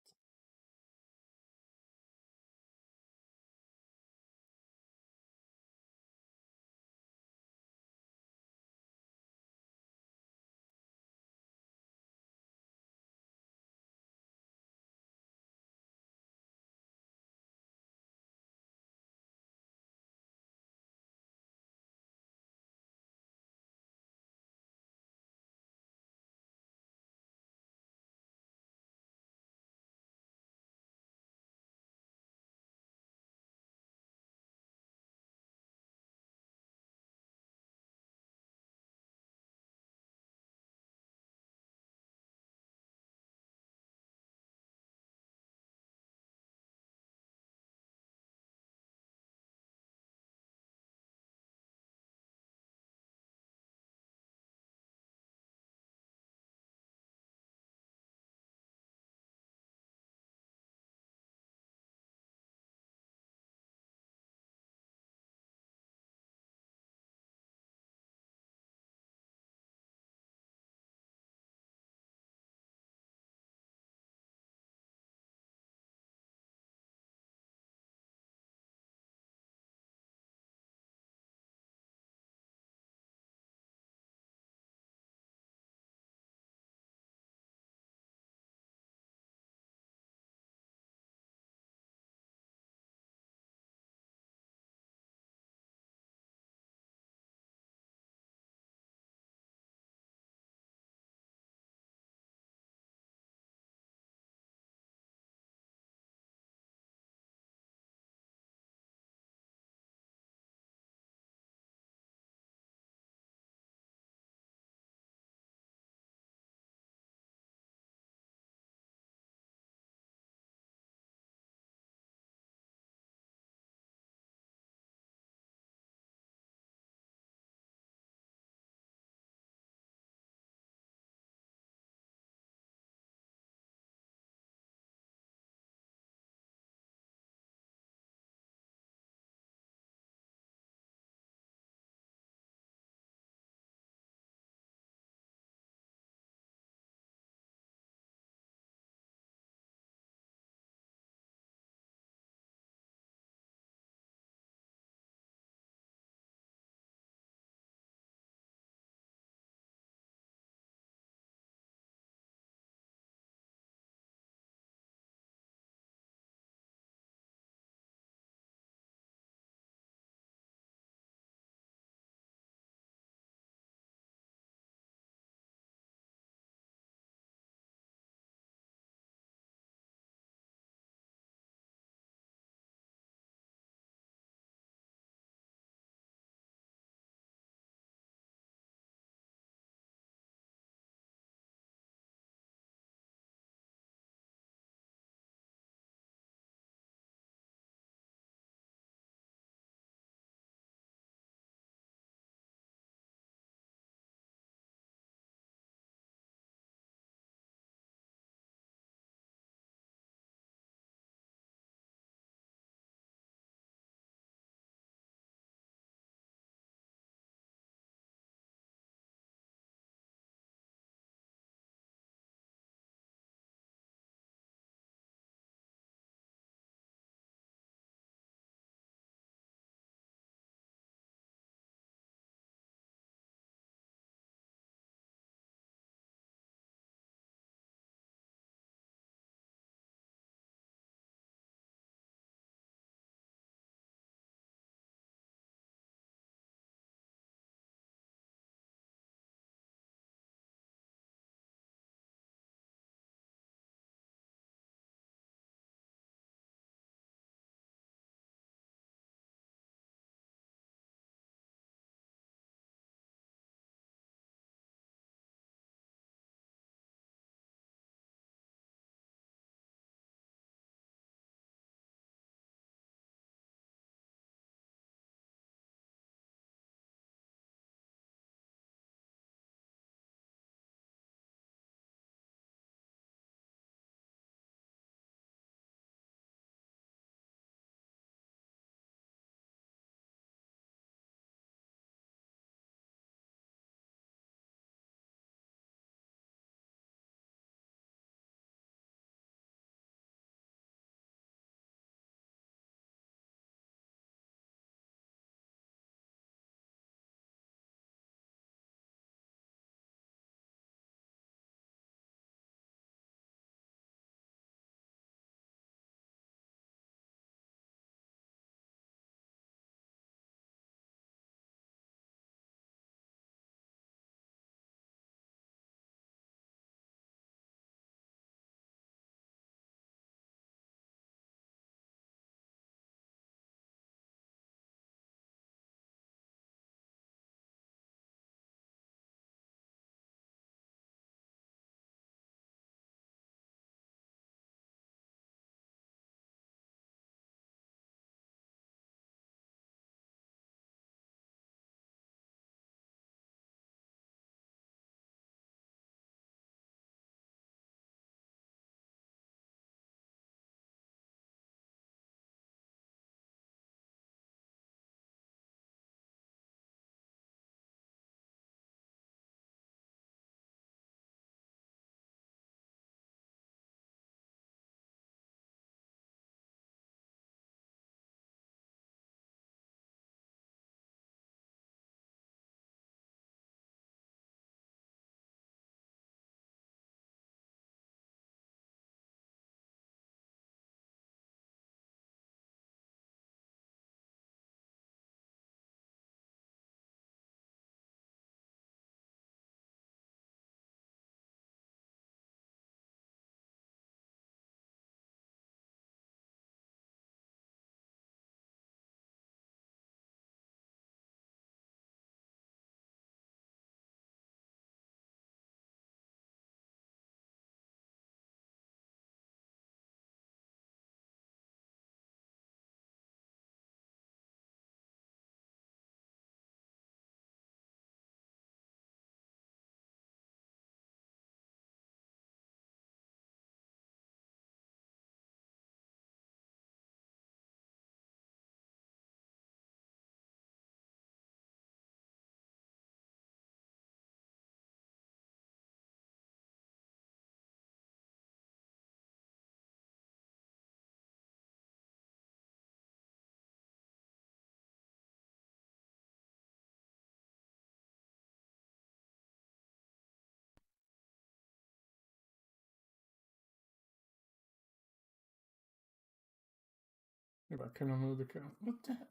E vai che non me lo decado. What the hell?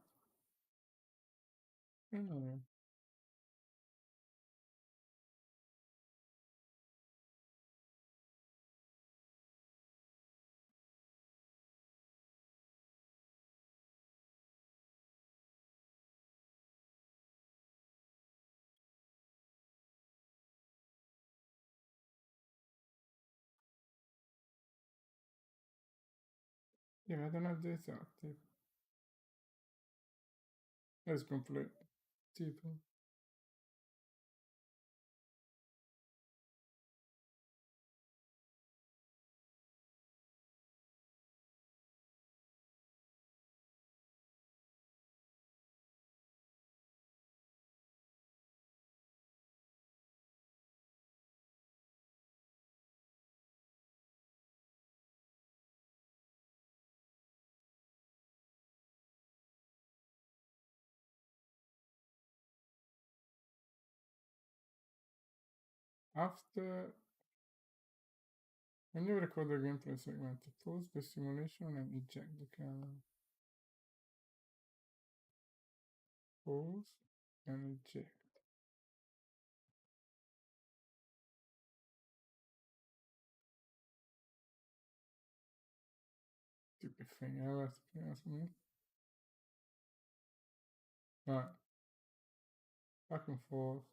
No. Yeah, I don't have this active. Let's complete. Tipo. After when you record the gameplay segment, pause the simulation and eject the camera. Pause and eject. Stupid thing, I have to play as me. Right. Back and forth.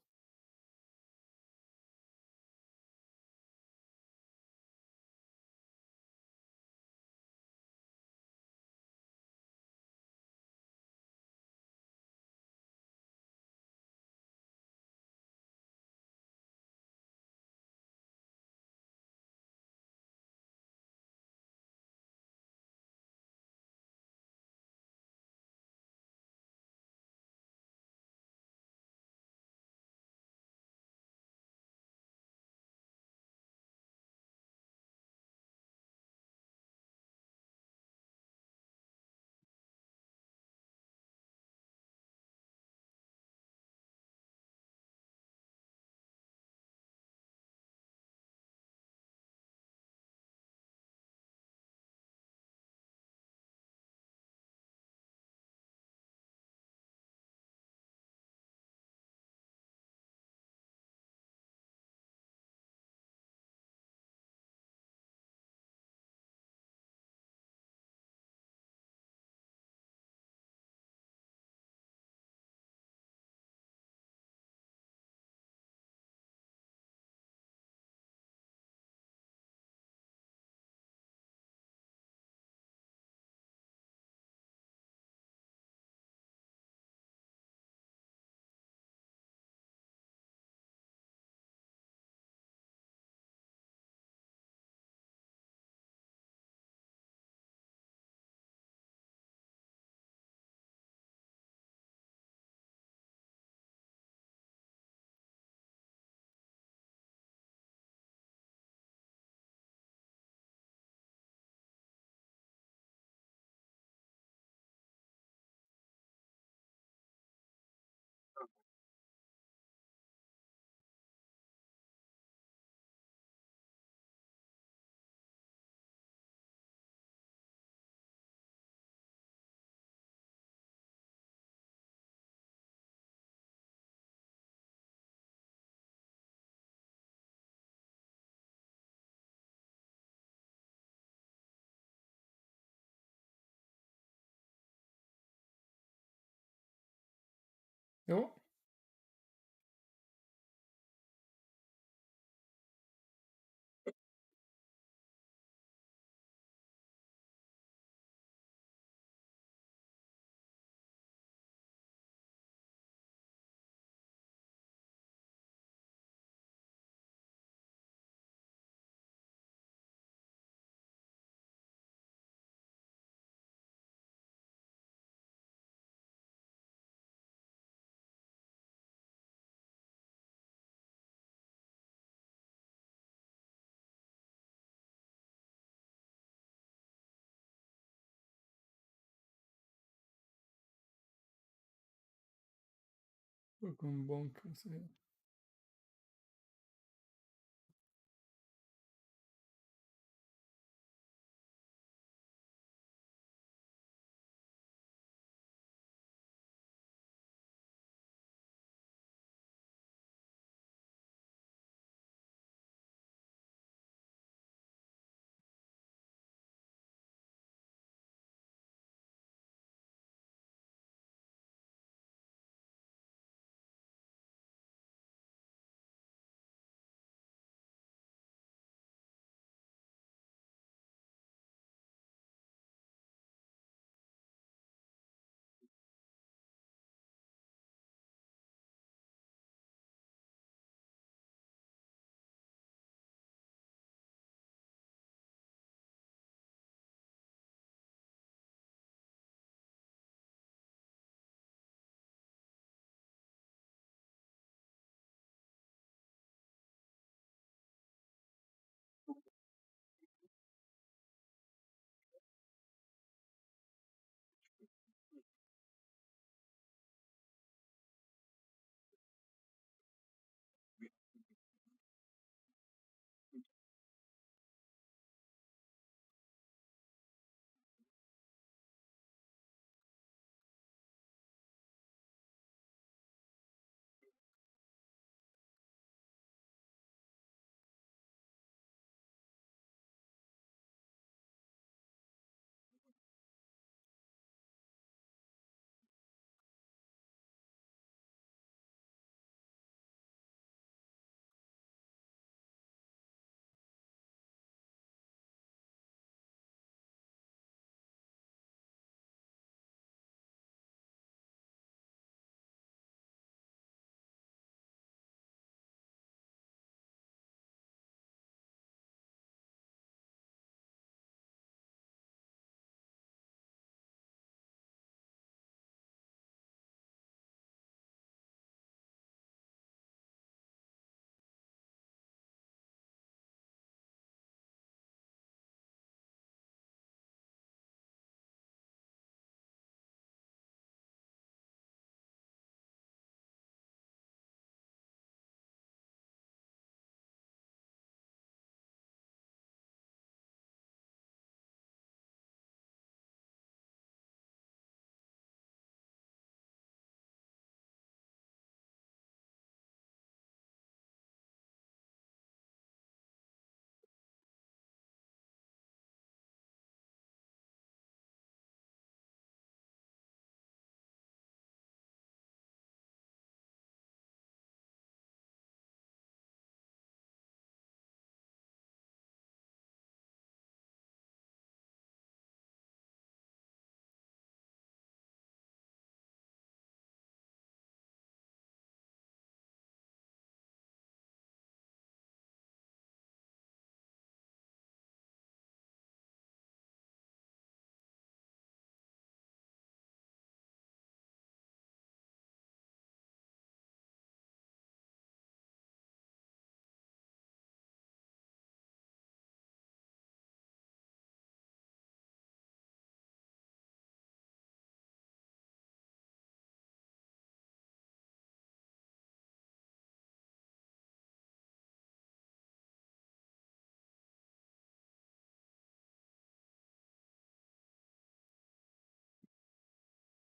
Oh, fucking bonkers here.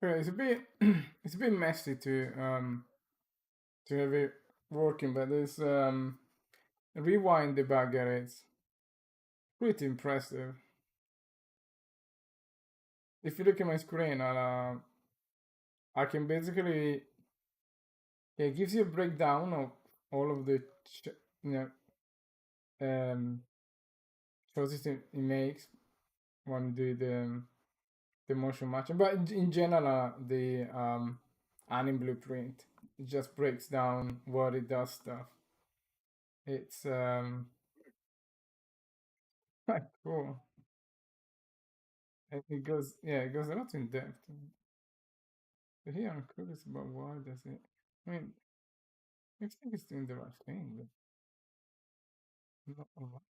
Yeah, it's a bit it's a bit messy to have it working, but this rewind debugger is pretty impressive. If you look at my screen, I can basically, yeah, it gives you a breakdown of all of the you know um choices it makes when you do the motion matching. But in general, the anim blueprint, it just breaks down what it does stuff. It's quite cool. And it goes, yeah, it goes a lot in depth. But here I'm curious about why does it. I mean, I think it's doing the right thing, but not a lot.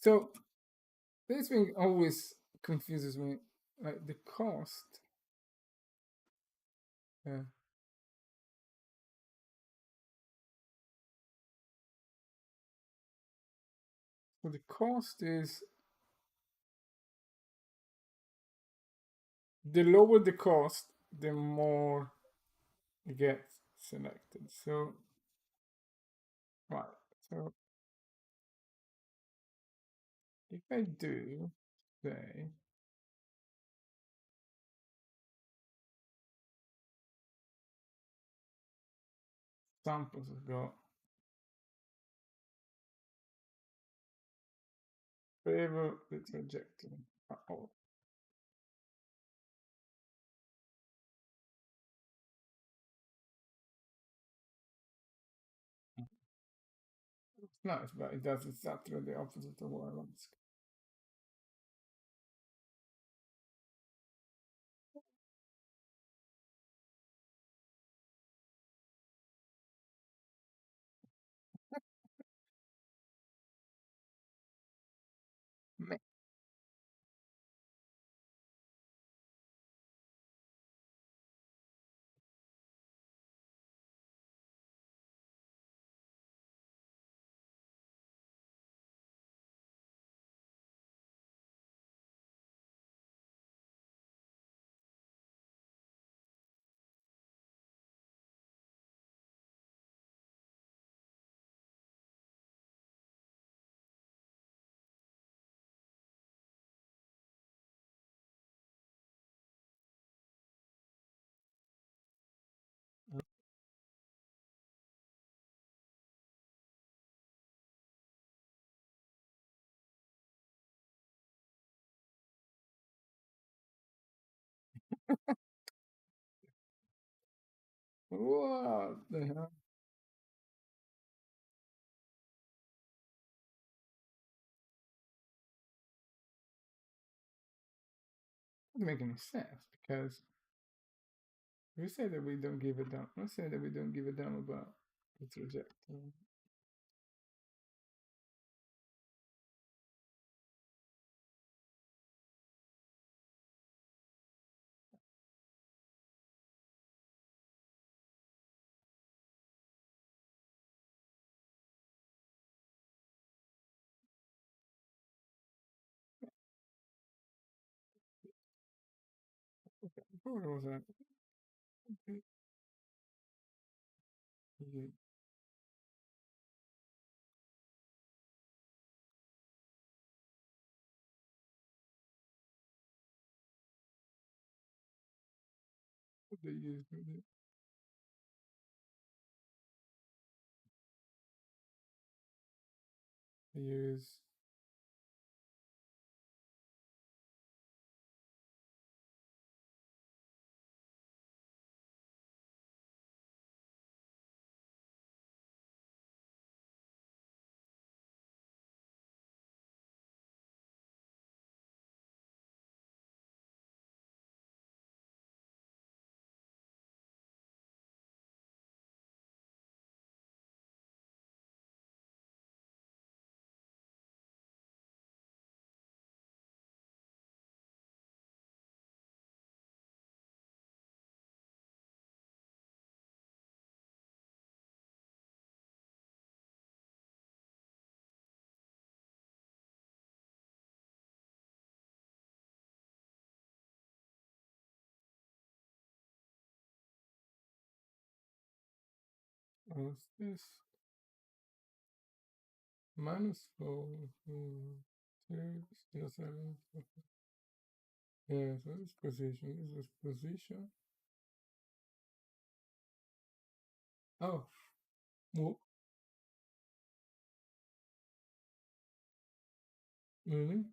So this thing always confuses me, like the cost. Yeah. So the cost is, the lower the cost, the more it gets selected. So right. So if I do say samples have got favor the trajectory. Oh, it's nice, but it does exactly the opposite of what I want. What the hell? Doesn't make any sense because we say that we don't give a damn. Let's say that we don't give a damn about the trajectory. Okay, what was that? Okay. Yeah, what they use? They use What's this? -4, 2, 7. Yeah, so this position, this is position. Oh, well, really?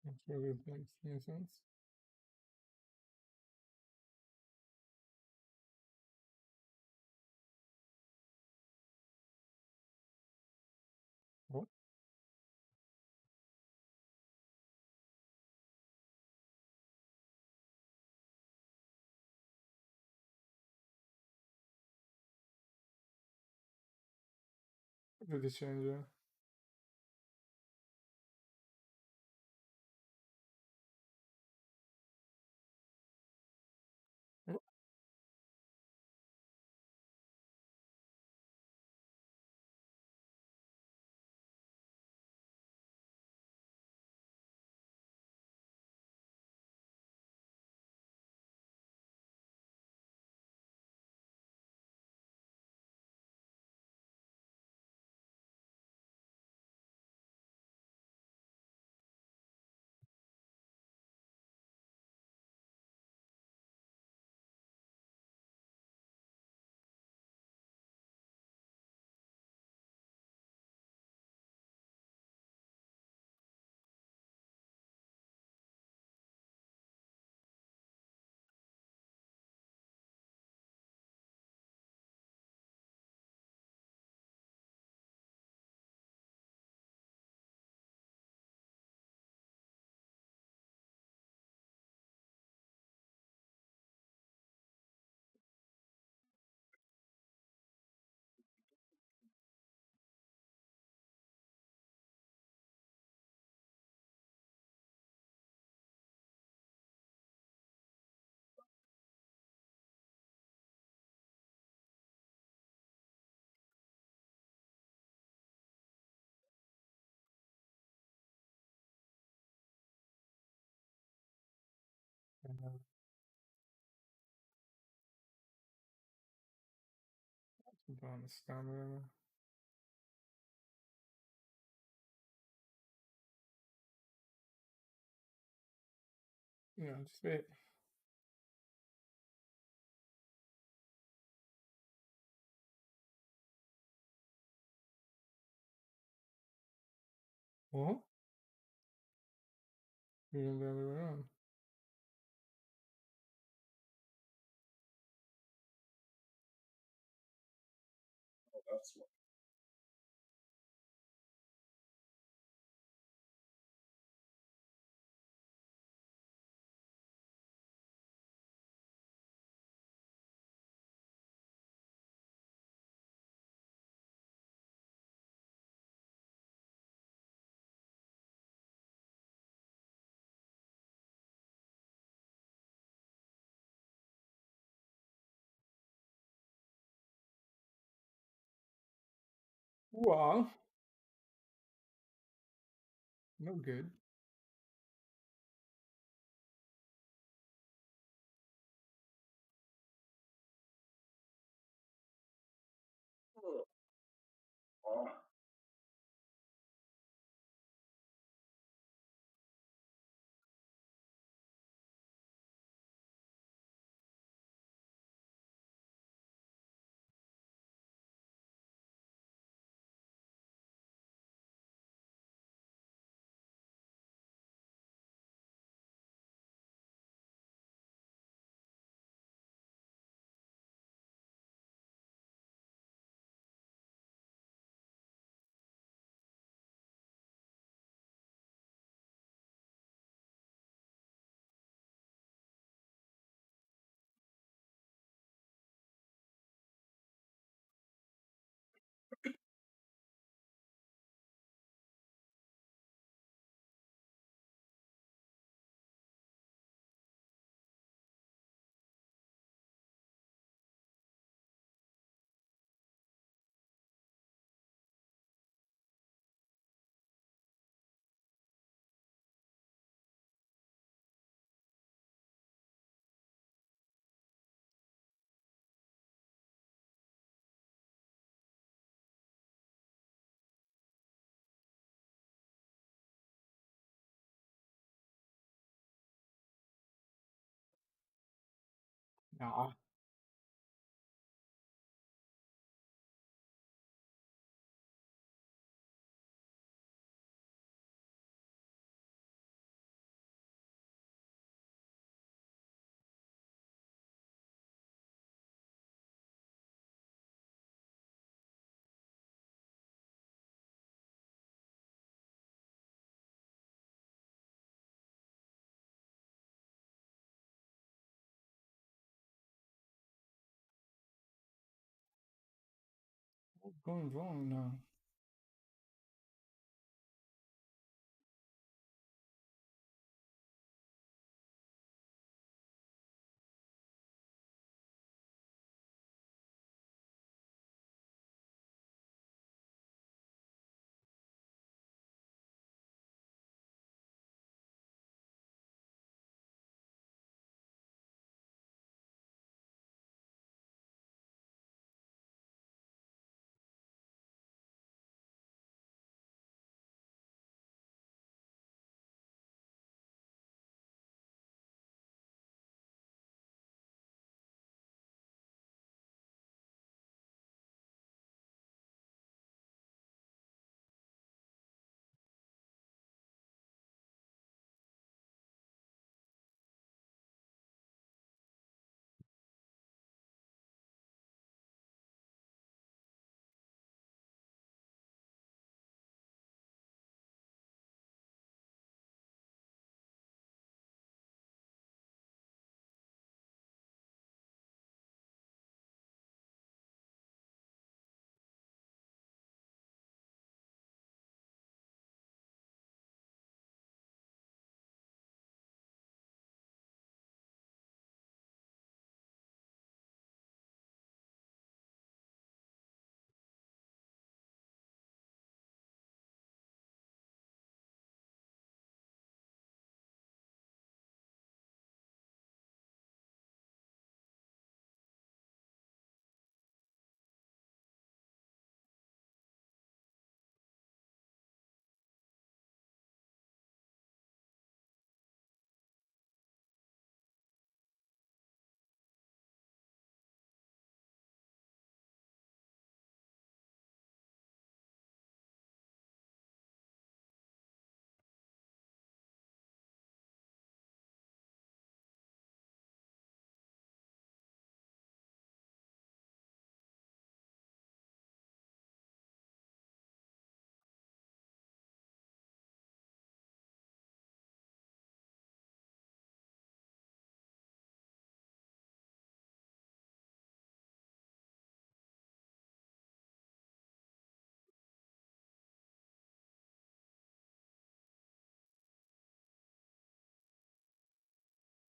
That's really makes sense. What? What did it change? What? Bonus stamina. Yeah, just wait. What? You're going the other way around. Oh, that's what. Wow. No good. Oh, Ah, what's going wrong now?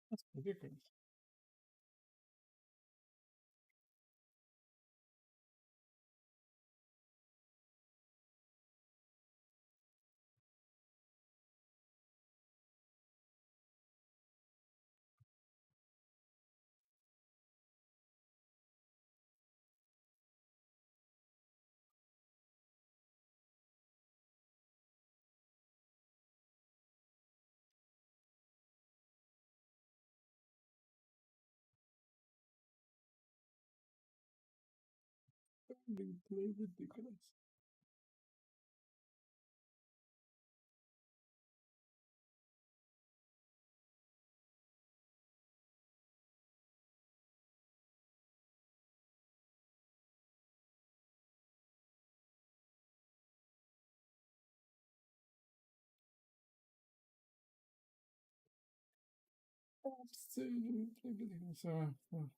That's ridiculous. Ridiculous. Absolutely ridiculous.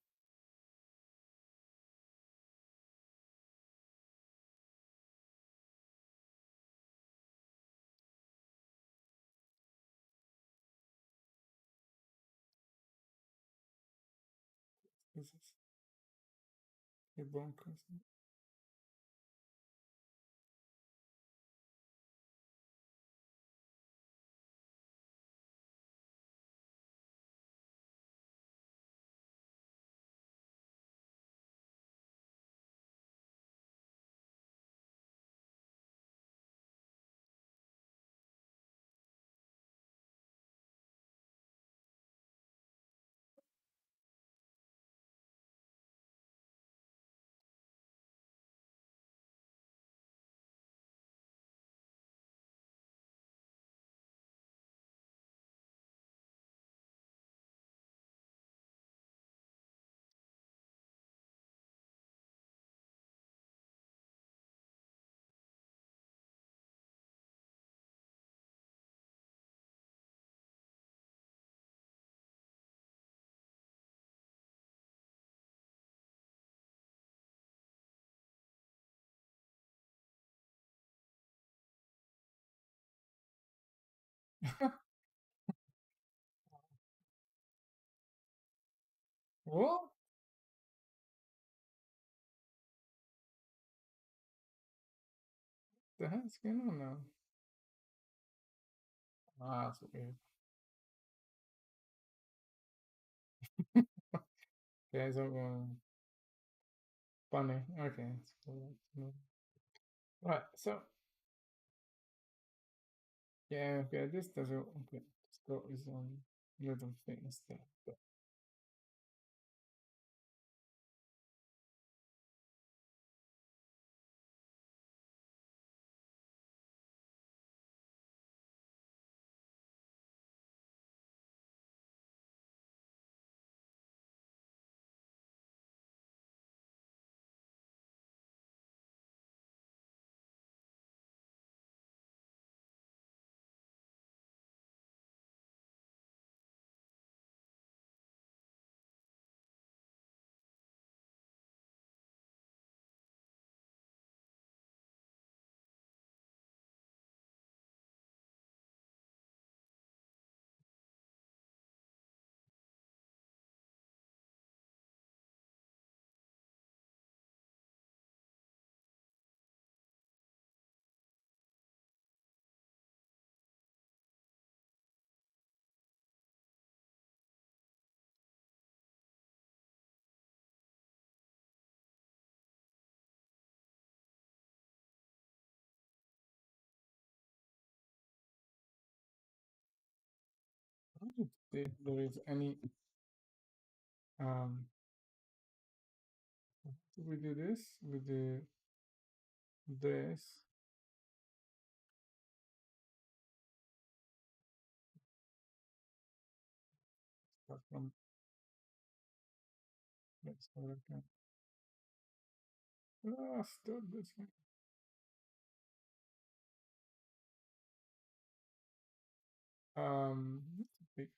This is a bonkers. What the hell's going on now? Ah, that's weird. Okay, so funny. Okay, so, right. So yeah, okay. This doesn't. Okay, let's go with some little things there. But, I don't think there is any. Do we do this with the this? Start from let's go again. Ah, still this one. That's a big.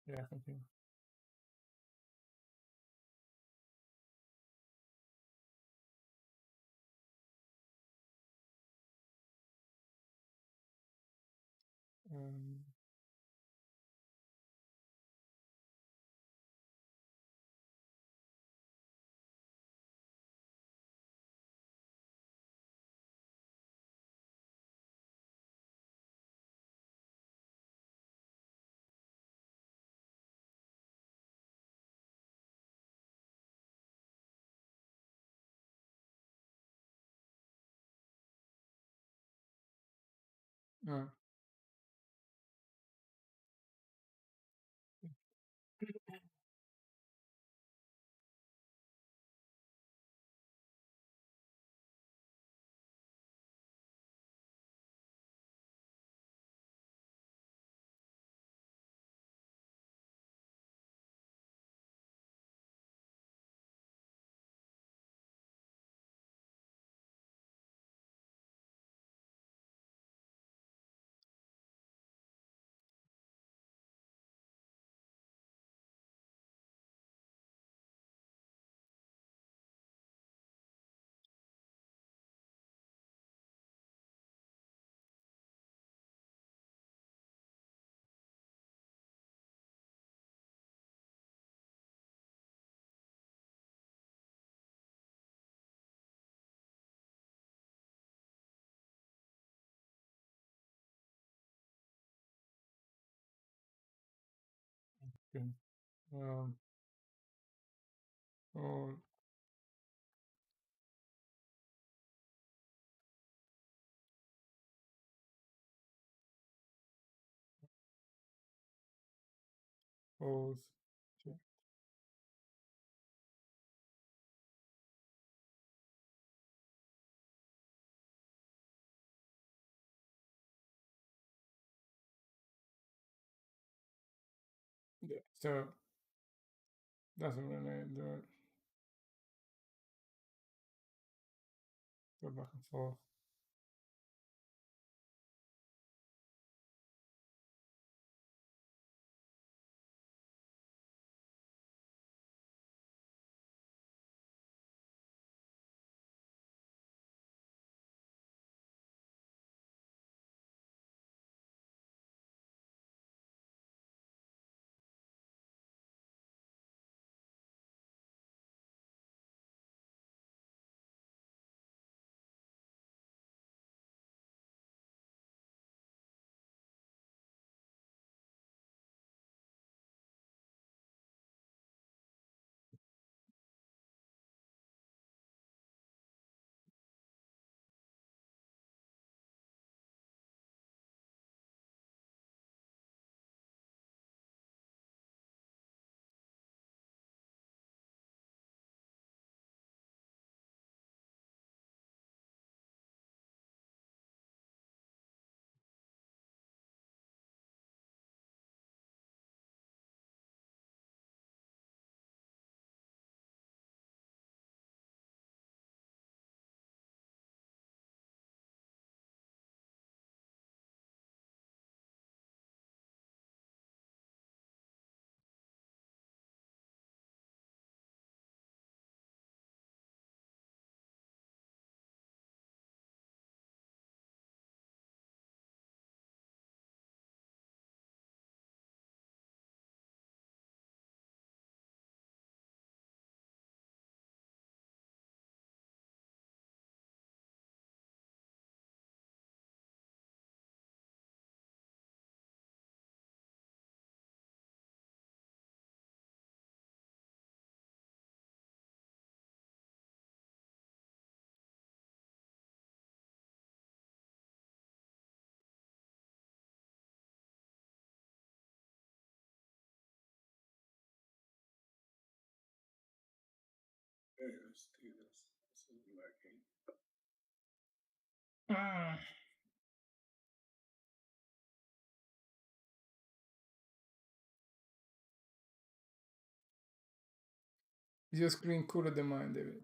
Yeah, thank you. Um, no. Okay. Um, or pose. Check. Yeah. So doesn't really do it. Go back and forth. Okay, let's do this. This isn't working. Ah. Is your screen cooler than mine, David?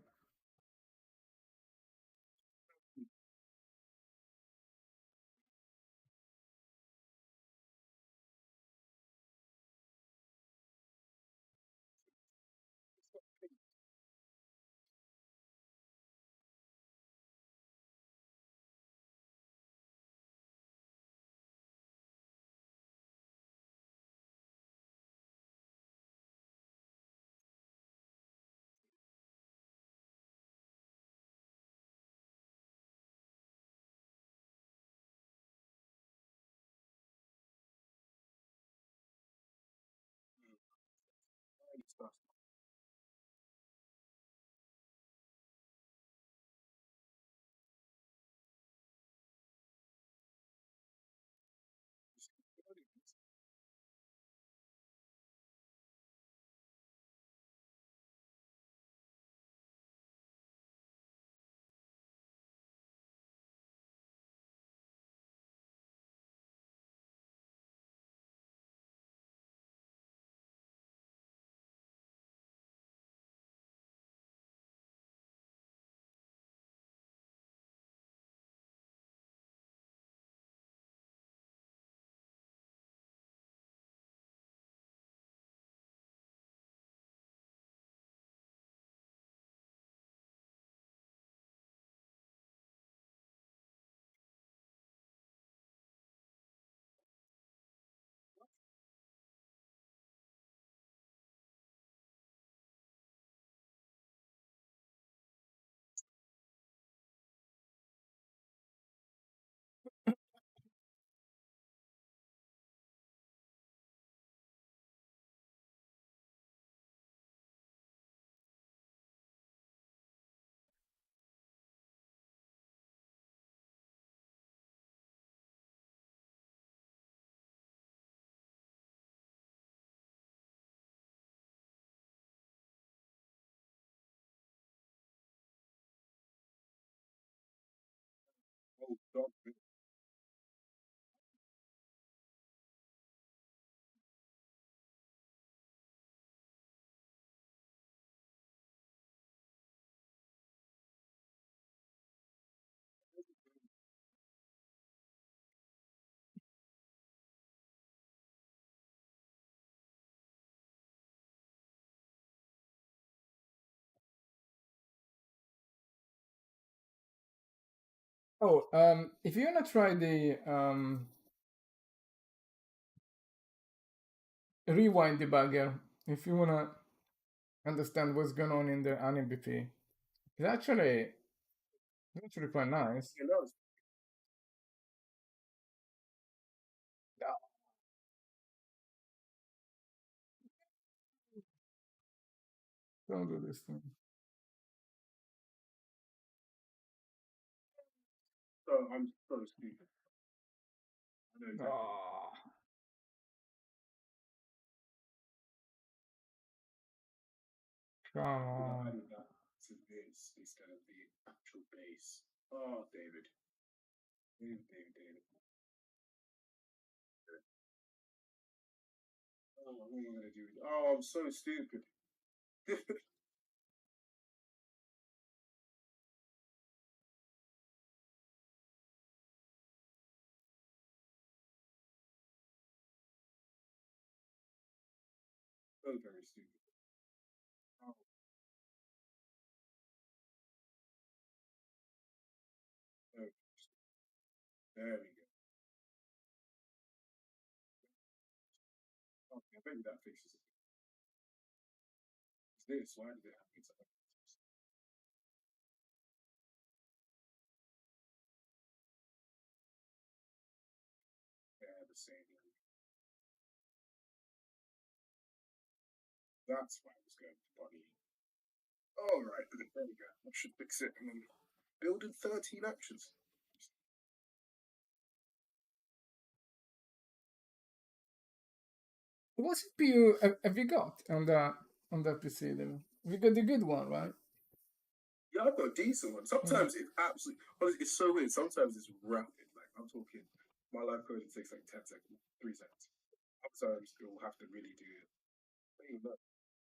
Stuff. Oh, dog. Oh, if you wanna try the rewind debugger, if you wanna understand what's going on in the AniBP, it's actually quite nice. You know, Yeah, don't do this thing. so I'm so stupid. I know exactly. Oh, come I on. added that to this instead of the actual base. Oh, David. David. Oh, what am I going to do? Oh, I'm so stupid. So very stupid. Oh, no. There we go. Okay, maybe that fixes it. It's this. Why did it happen to me? Yeah, the same. That's why I was going to body. All right, there we go. I should fix it and then build in 13 actions. What CPU have you got on that PC then? You got the good one, right? Yeah, I've got a decent one. Sometimes it's absolutely, honestly, it's so weird. Sometimes it's rapid. Like I'm talking, my life code takes like 10 seconds, 3 seconds. Sometimes you'll have to really do it.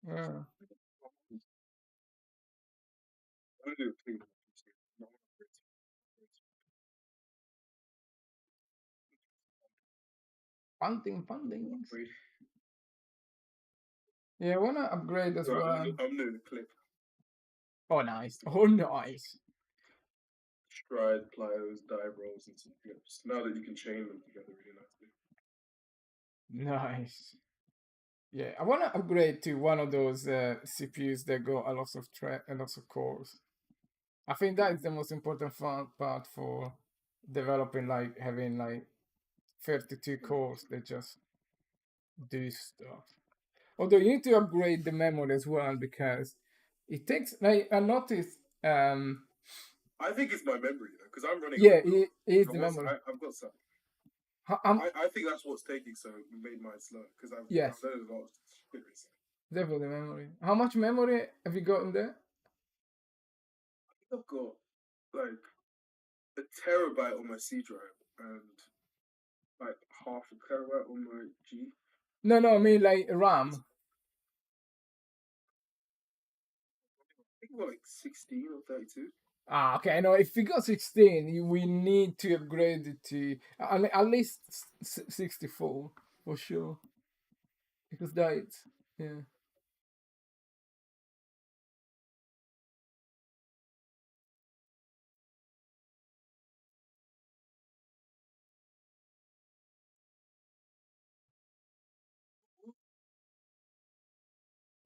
Yeah. I do it. Funding. Yeah, I wanna upgrade as Right, well. I'm doing a clip. Oh, nice. Oh, nice. Stride, pliers, dive rolls, and some flips. Now that you can chain them together really nicely. Nice. Yeah, I wanna upgrade to one of those CPUs that got a lot of cores. I think that is the most important part for developing, like having like 32 cores that just do stuff. Although you need to upgrade the memory as well because it takes like I noticed I think it's my memory though, because I'm running a yeah, lot. it is the memory. I've got some. I'm, I think that's what's taking so made mine slow because I've yes, learned a lot of shit recently. definitely memory. How much memory have you got in there? I think I've got like a terabyte on my C drive and like half a terabyte on my G. No, I mean like RAM. I think I've got like 16 or 32. Ah, okay. I know if you got 16, we need to upgrade it to at least 64 for sure. Because that's yeah.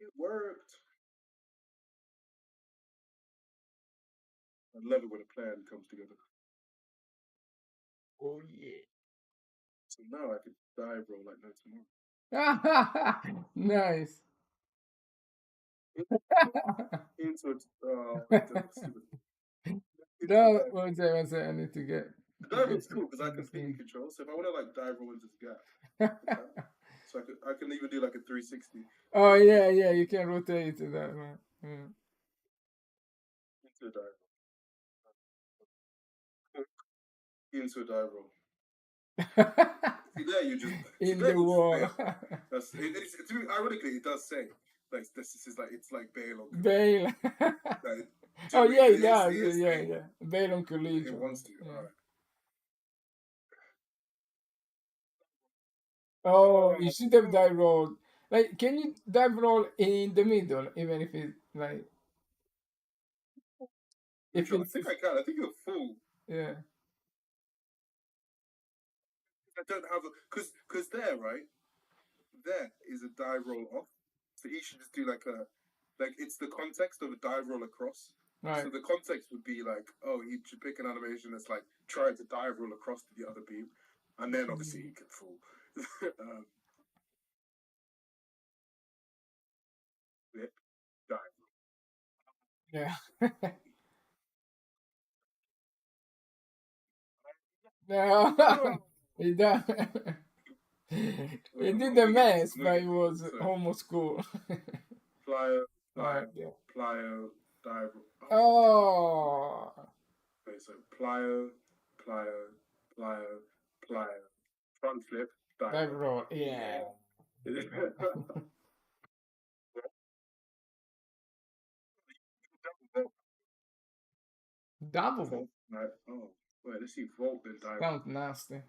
It worked. I love it when a plan comes together. Oh yeah. So now I could dive roll like no tomorrow. Nice. Into it. Stupid. Into the No, dive. one second. I need The to dive get roll's cool because I the can finger thing. control. So if I want to like dive roll into the gap, I can. So I can even do like a 360 Oh into yeah, you can rotate it that way. Yeah. a dive roll. Into a dive roll. See there, you just see In there, the you just wall. bail. Ironically, it does say like this is like it's like bail on collision. Bail. Like, Oh yeah, it it is does. Yeah, saying Bail on it collision. wants to. All Yeah. right. Oh, you should have dive rolled. Like, can you dive roll in the middle, even if it like if I it's think I can. I think you're full. yeah. I don't have a because there right there is a dive roll off. So he should just do like it's the context of a dive roll across. Right. So the context would be like, oh, he should pick an animation that's like trying to dive roll across to the other beam, and then obviously he can fall. um, flip, dive. Yeah. No. Oh, He done. wait, He I'm did the gonna get this. mess, I'm gonna but get it this. was So almost cool. plier, Right, plier, yeah. plier, dive. Oh, Oh, okay, so plier, plier, plier, plier, front flip, dive dive roll. roll. Yeah. Double. Vault, right? Oh, wait, let's see. Vault then dive. Sounds nasty.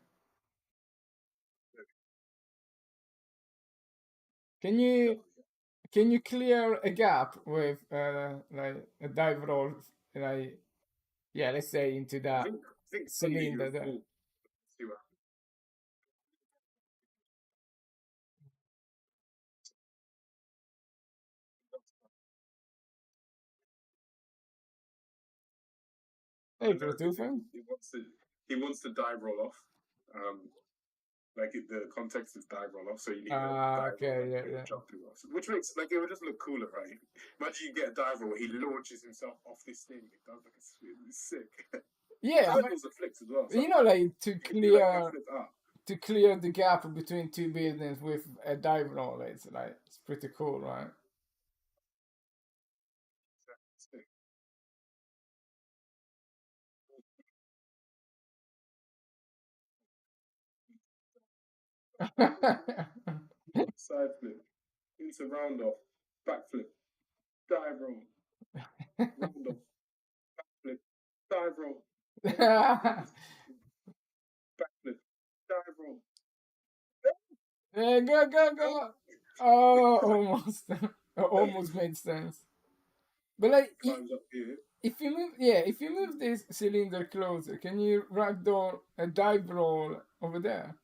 Can you can you clear a gap with like a dive roll like yeah, let's say into that I think only cylinder you're there. full. Let's see what Hey, I know because Bluetooth thing? he wants to dive roll off. Um, the context is dive roll off, so you need a Ah, dive roll okay, like yeah, with a yeah. jump through us, which makes like it would just look cooler, right? Imagine you get a dive roll, he launches himself off this thing. It does like it's sick. Yeah, Dive rolls are flips as well. So you know, like you can do like backflip up. to clear the gap between two buildings with a dive roll, it's pretty cool, right? Sick. side flip, into round off, back flip, dive roll, round off, flip, dive roll, back flip, dive roll. Yeah, go, go, go. Oh, almost. Almost made sense. But like, Climbs up here. if you move, yeah, if you move this cylinder closer, can you ragdoll a dive roll over there?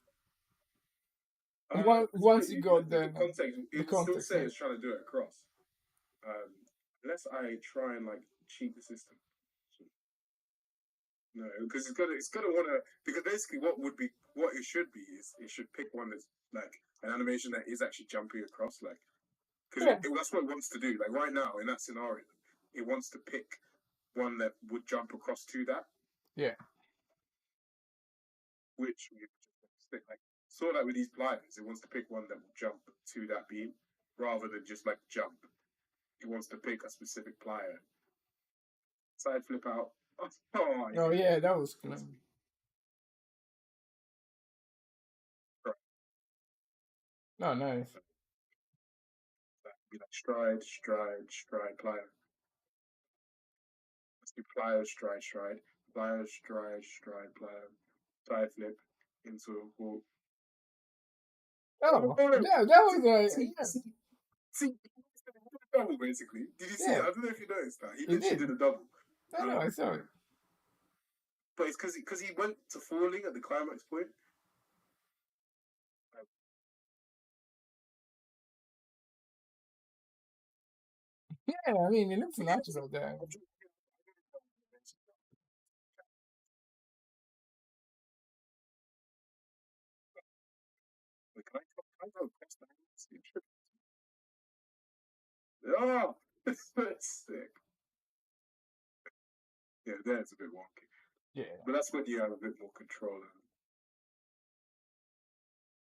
So Once you if you got look at the context, the it would still context, say yeah. it's trying to do it across. Um, unless I try and like cheat the system. So, no, because it's gonna wanna because basically what it should be is it should pick one that's like an animation that is actually jumping across, like because Yeah, that's what it wants to do. Like right now in that scenario, it wants to pick one that would jump across to that, yeah. which we just stick like sort of like with these pliers, it wants to pick one that will jump to that beam rather than just like jump. It wants to pick a specific plier. Side flip out. Oh Oh yeah. yeah, that was cool. Right. Oh, nice. Be like stride, stride, stride, plier. Let's do plier, stride, stride, plier, stride, stride, plier, side flip into a walk. Oh, Oh, yeah, that was see, yeah, see, see, double basically. Did you see it? yeah. I don't know if you noticed that. He He literally did. did a double. I know, I saw it. But it's because he went to falling at the climax point. Yeah, I mean, it looks natural there. Can I go across the house? Oh, that's sick. Yeah, that's a bit wonky. Yeah. But that's when you have a bit more control.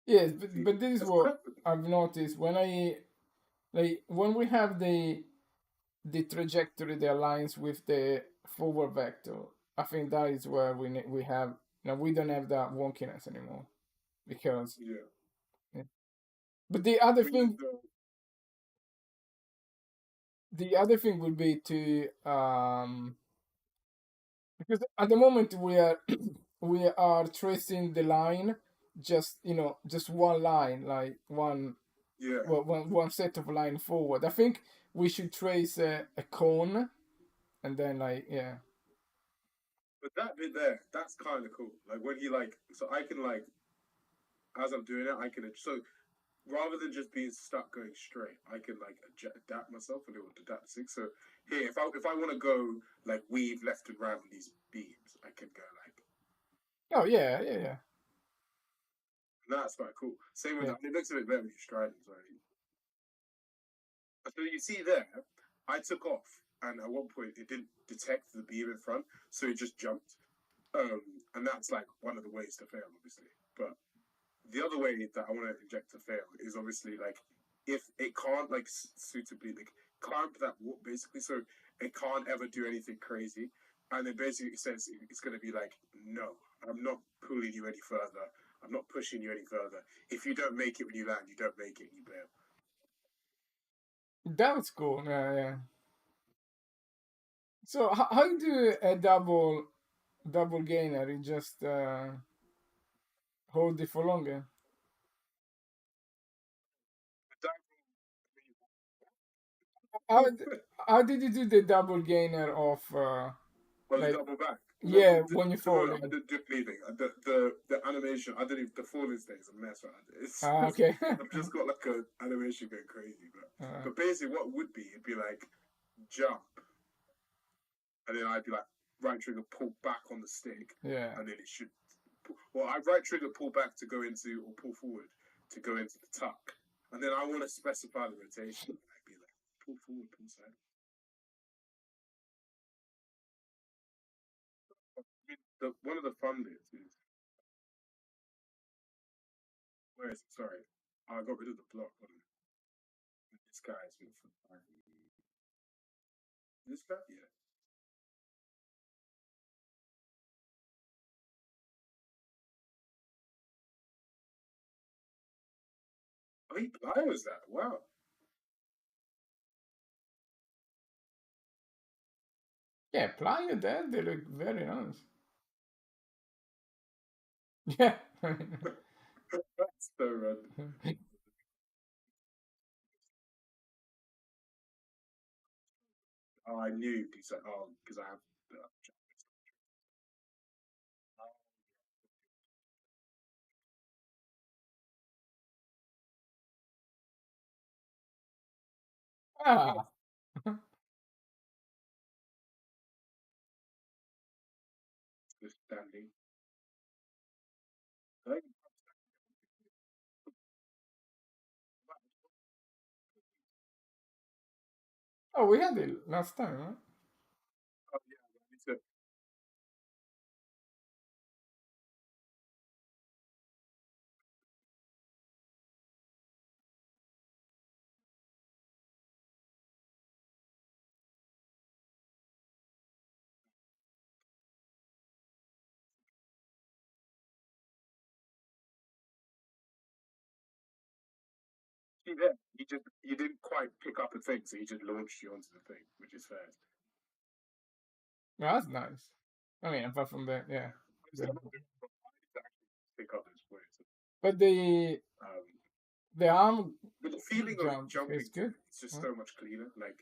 Yes, See, but this is that's what crap. I've noticed when I like when we have the trajectory that aligns with the forward vector. I think that is where we have we don't have that wonkiness anymore because. Yeah. Yeah. But the other I mean, thing, the other thing would be to because at the moment we are we are tracing the line just just one line like yeah. one set of line forward. I think we should trace a cone and then like yeah. But that bit there, that's kind of cool. Like when he like, so I can like, as I'm doing it, I can so rather than just being stuck going straight, I can like adapt myself a little to adapt the thing. So here, if I want to go like weave left and right on these beams, I can go like Oh yeah, yeah, yeah, that's quite cool. Same with yeah. that. It looks a bit better when you're striding. So you see there, I took off, and at one point it didn't detect the beam in front, so it just jumped. And that's like one of the ways to fail, obviously. But the other way that I want to inject to fail is obviously like if it can't like suitably like clamp that warp basically, so it can't ever do anything crazy, and then basically it says it's going to be like, no, I'm not pulling you any further. I'm not pushing you any further. If you don't make it when you land, you don't make it. You bail. That was cool. Yeah, yeah. So how you do a double gainer? You just hold it for longer. How how did you do the double gainer of Well, the like double back. Well, yeah when you to be fall? honest, I Yeah. didn't do anything. The animation, I didn't even, the falling state is a mess. Right? Ah, okay. I've just got like a animation going crazy. But uh, but basically, what would be it'd be like jump, and then I'd be like right trigger pull back on the stick, yeah. and then it should. Well, I right trigger pull back to go into or pull forward to go into the tuck, and then I want to specify the rotation. I'd be like pull forward, pull side. I mean, one of the fun bits is where is it? Sorry, I got rid of the block. This guy's been fun. This guy, yeah. Wait, pliers that? Wow. Yeah, plier there, they look very nice. Yeah. That's so random. Oh, I knew because because I have. Ah. Standing. Like, Oh, we had it last time, right? oh yeah, it's a, see there. You didn't quite pick up a thing, so he just launched you onto the thing, which is fair. Yeah, that's nice. I mean, apart from that, yeah. Obviously, The- I'm not doing it, but I need to actually pick up this way. So, But the um, the arm but the feeling of jump jumping is to good. it, it's just Huh? so much cleaner. Like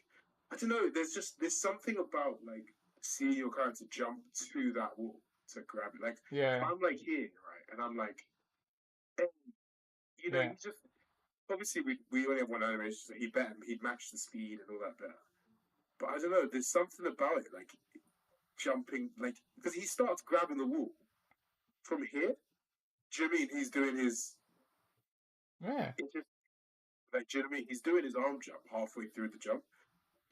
I don't know, there's something about like seeing your character jump to that wall to grab it. Like if Yeah, I'm like here, right, and I'm like, hey, you know, yeah, he's just obviously we only have one animation, so he'd match the speed and all that better. But I don't know, there's something about it, like jumping, like because he starts grabbing the wall from here. Do you know what I mean he's doing his? yeah. It's just like do you know what I mean? He's doing his arm jump halfway through the jump.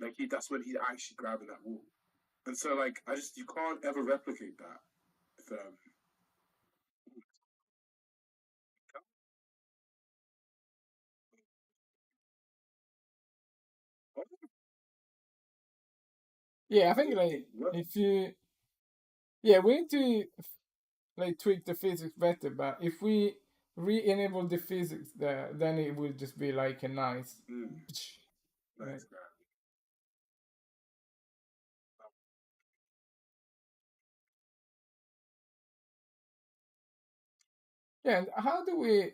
Like that's when he's actually grabbing that wall. And so like I just you can't ever replicate that. With, Yeah, I think like well, if you yeah, we need to like tweak the physics better, but if we re-enable the physics there, then it will just be like a nice like nice grab. yeah, and how do we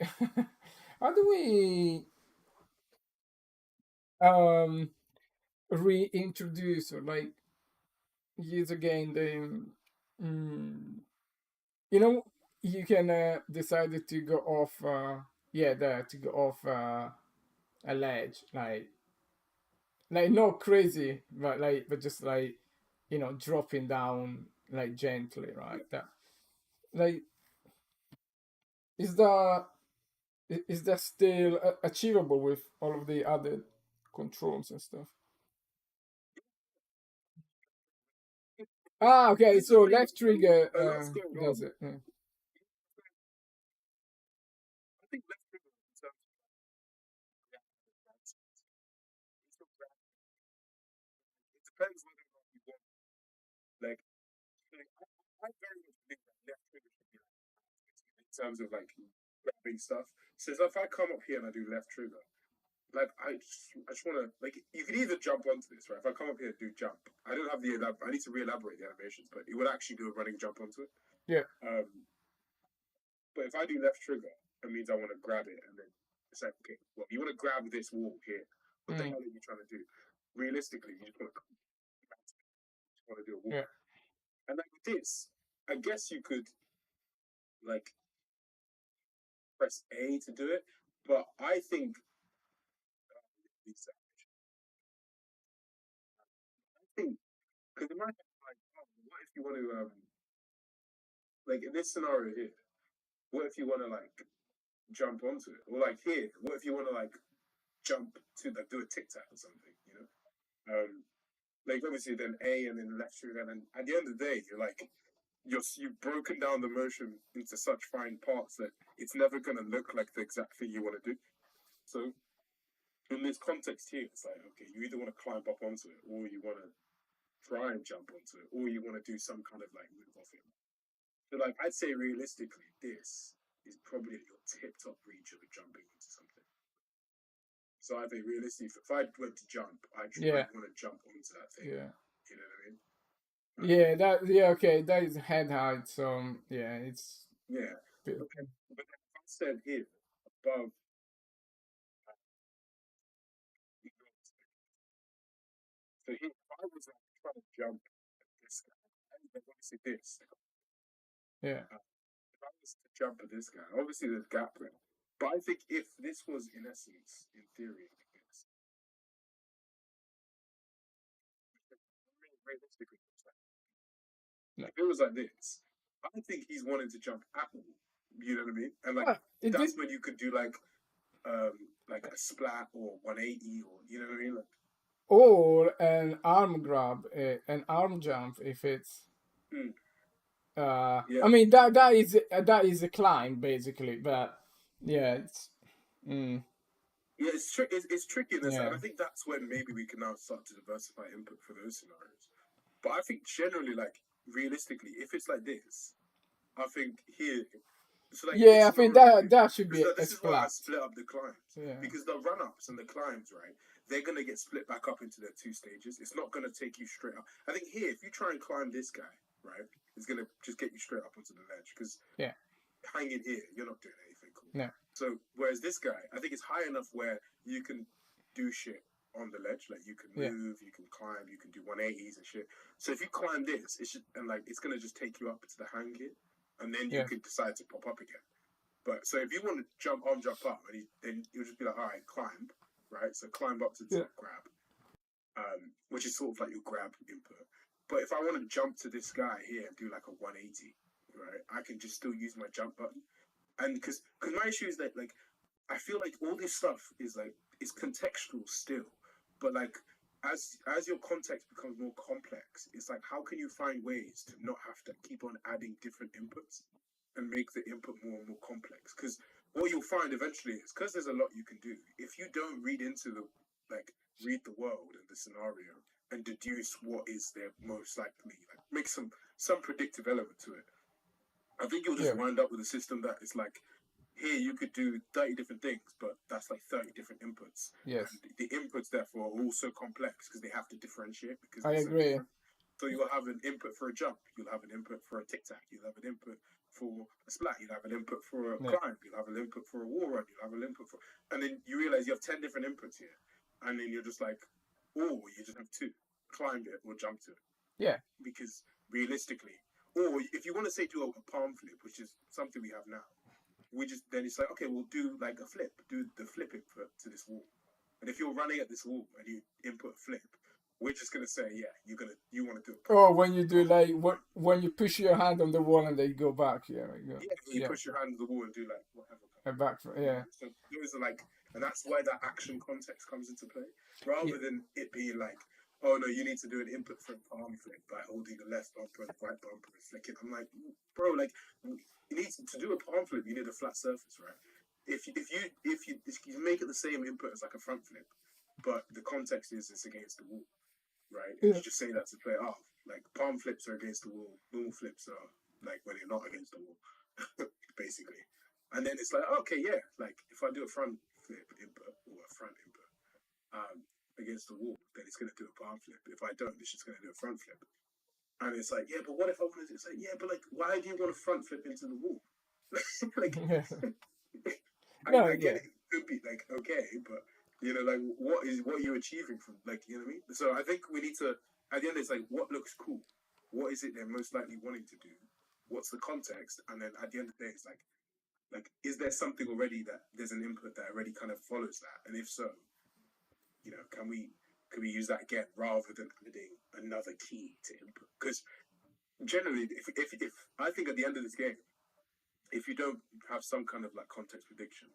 how do we um reintroduce or like use again the mm, you know you can decide to go off yeah there to go off a ledge like not crazy but just like dropping down like gently right that like is that is that still achievable with all of the other controls and stuff. Ah, okay, This is so the thing. left trigger A lot's going on. does it. Yeah. I think left trigger in terms of it depends whether or not you want like I very much believe that left trigger should be like in terms of like grabbing stuff. So if I come up here and I do left trigger, like I just want to like you could either jump onto this right. If I come up here and do jump, I don't have the I need to re-elaborate the animations, but it would actually do a running jump onto it. Yeah. Um, but if I do left trigger, it means I want to grab it, and then it's like okay, well you want to grab this wall here. What the Mm, hell are you trying to do? Realistically, you just want to do a wall, yeah. and like with this, I guess you could like press A to do it, but I think because in my head, like, oh, what if you want to like in this scenario here? What if you want to like jump onto it, or like here? What if you want to like jump to like do a tic tac or something? You know, like obviously then A and then left trigger, and then at the end of the day, you've broken down the motion into such fine parts that it's never gonna look like the exact thing you want to do. So in this context here, it's like okay, you either want to climb up onto it, or you want to try and jump onto it, or you want to do some kind of like move off it. So like I'd say realistically, this is probably at your tip top reach of jumping into something. So I think realistically, if I went to jump, Yeah, I'd want to jump onto that thing. yeah. You know what I mean? Yeah, okay, that is head height, so yeah, it's Yeah. But then if I said here above, so here, if I was like trying to jump at this guy, like obviously this, yeah. if I was to jump at this guy, obviously there's gap there. But I think if this was in essence, in theory, like this, realistically, No. if it was like this, I think he's wanting to jump at all. You know what I mean? And like Well, it did. that's when you could do like a splat or 180 or you know what I mean? Like, Or an arm grab, an arm jump if it's mm, I yeah, mean that is a climb basically, but yeah, it's mm, yeah, it's tricky in this, and yeah, I think that's when maybe we can now start to diversify input for those scenarios. But I think generally, like realistically, if it's like this, I think here, so like in this yeah. I think scenario that here, that should be because a this is why I splat. split up the climbs Yeah, because the run ups and the climbs, right? They're gonna get split back up into their two stages. It's not gonna take you straight up. I think here, if you try and climb this guy, right, it's gonna just get you straight up onto the ledge because yeah, hanging here, you're not doing anything cool. no, So whereas this guy, I think it's high enough where you can do shit on the ledge, like you can yeah, move, you can climb, you can do 180s and shit. So if you climb this, it's just, and like it's gonna just take you up to the hang here, and then you yeah, could decide to pop up again. But so if you want to jump on, jump up, and then you'll just be like, all right, climb, right? So climb up to the yeah, top, grab, which is sort of like your grab input. But if I want to jump to this guy here and do like a 180, right, I can just still use my jump button. And because my issue is that like I feel like all this stuff is like it's contextual still, but like as your context becomes more complex, it's like how can you find ways to not have to keep on adding different inputs and make the input more and more complex? Because what you'll find eventually is because there's a lot you can do. If you don't read into the like read the world and the scenario and deduce what is there most likely, like make some predictive element to it, I think you'll just yeah. wind up with a system that is like here you could do 30 different things, but that's like 30 different inputs. Yes, And the inputs, therefore, are also complex because they have to differentiate because I they're so agree. different. So you'll have an input for a jump, you'll have an input for a tic tac, you'll have an input for a splat, you'll have an input for a Yeah, climb, you'll have an input for a wall run, you'll have an input for. And then you realize you have 10 different inputs here. And then you're just like, oh, you just have two climb it or jump to it. yeah, Because realistically, or if you want to say do a palm flip, which is something we have now, we just then it's like okay, we'll do like a flip, do the flip input to this wall, and if you're running at this wall and you input a flip, we're just gonna say yeah, you want to do a palm or flip, when you do palm like flip. when you push your hand on the wall and they go back, yeah, like, Yeah, you yeah, push your hand to the wall and do like whatever. a back, yeah, So those are like, and that's why that action context comes into play, yeah, rather than it being like, oh no, you need to do an input for a palm flip by holding the left bumper and the right bumper and flicking. I'm like, bro, like you need to do a palm flip, you need a flat surface, right? If you make it the same input as like a front flip, but the context is it's against the wall, right? And yeah, you just say that to play off. Like palm flips are against the wall, normal flips are like when you're not against the wall, basically. And then it's like, okay, yeah, like if I do a front flip input or a front input against the wall, then it's gonna do a palm flip. If I don't, it's just gonna do a front flip. And it's like, yeah, but what if I wanted to? It's like, yeah, but like, why do you want to front flip into the wall? Like, yeah. No, I get yeah, it. It could be like okay, but like what are you achieving from like you know what I mean? So I think we need to at the end it's like what looks cool, what is it they're most likely wanting to do, what's the context, and then at the end of the day it's like is there something already that there's an input that already kind of follows that, and if so, can we use that again rather than adding another key to input? Because generally, if I think at the end of this game if you don't have some kind of like context prediction,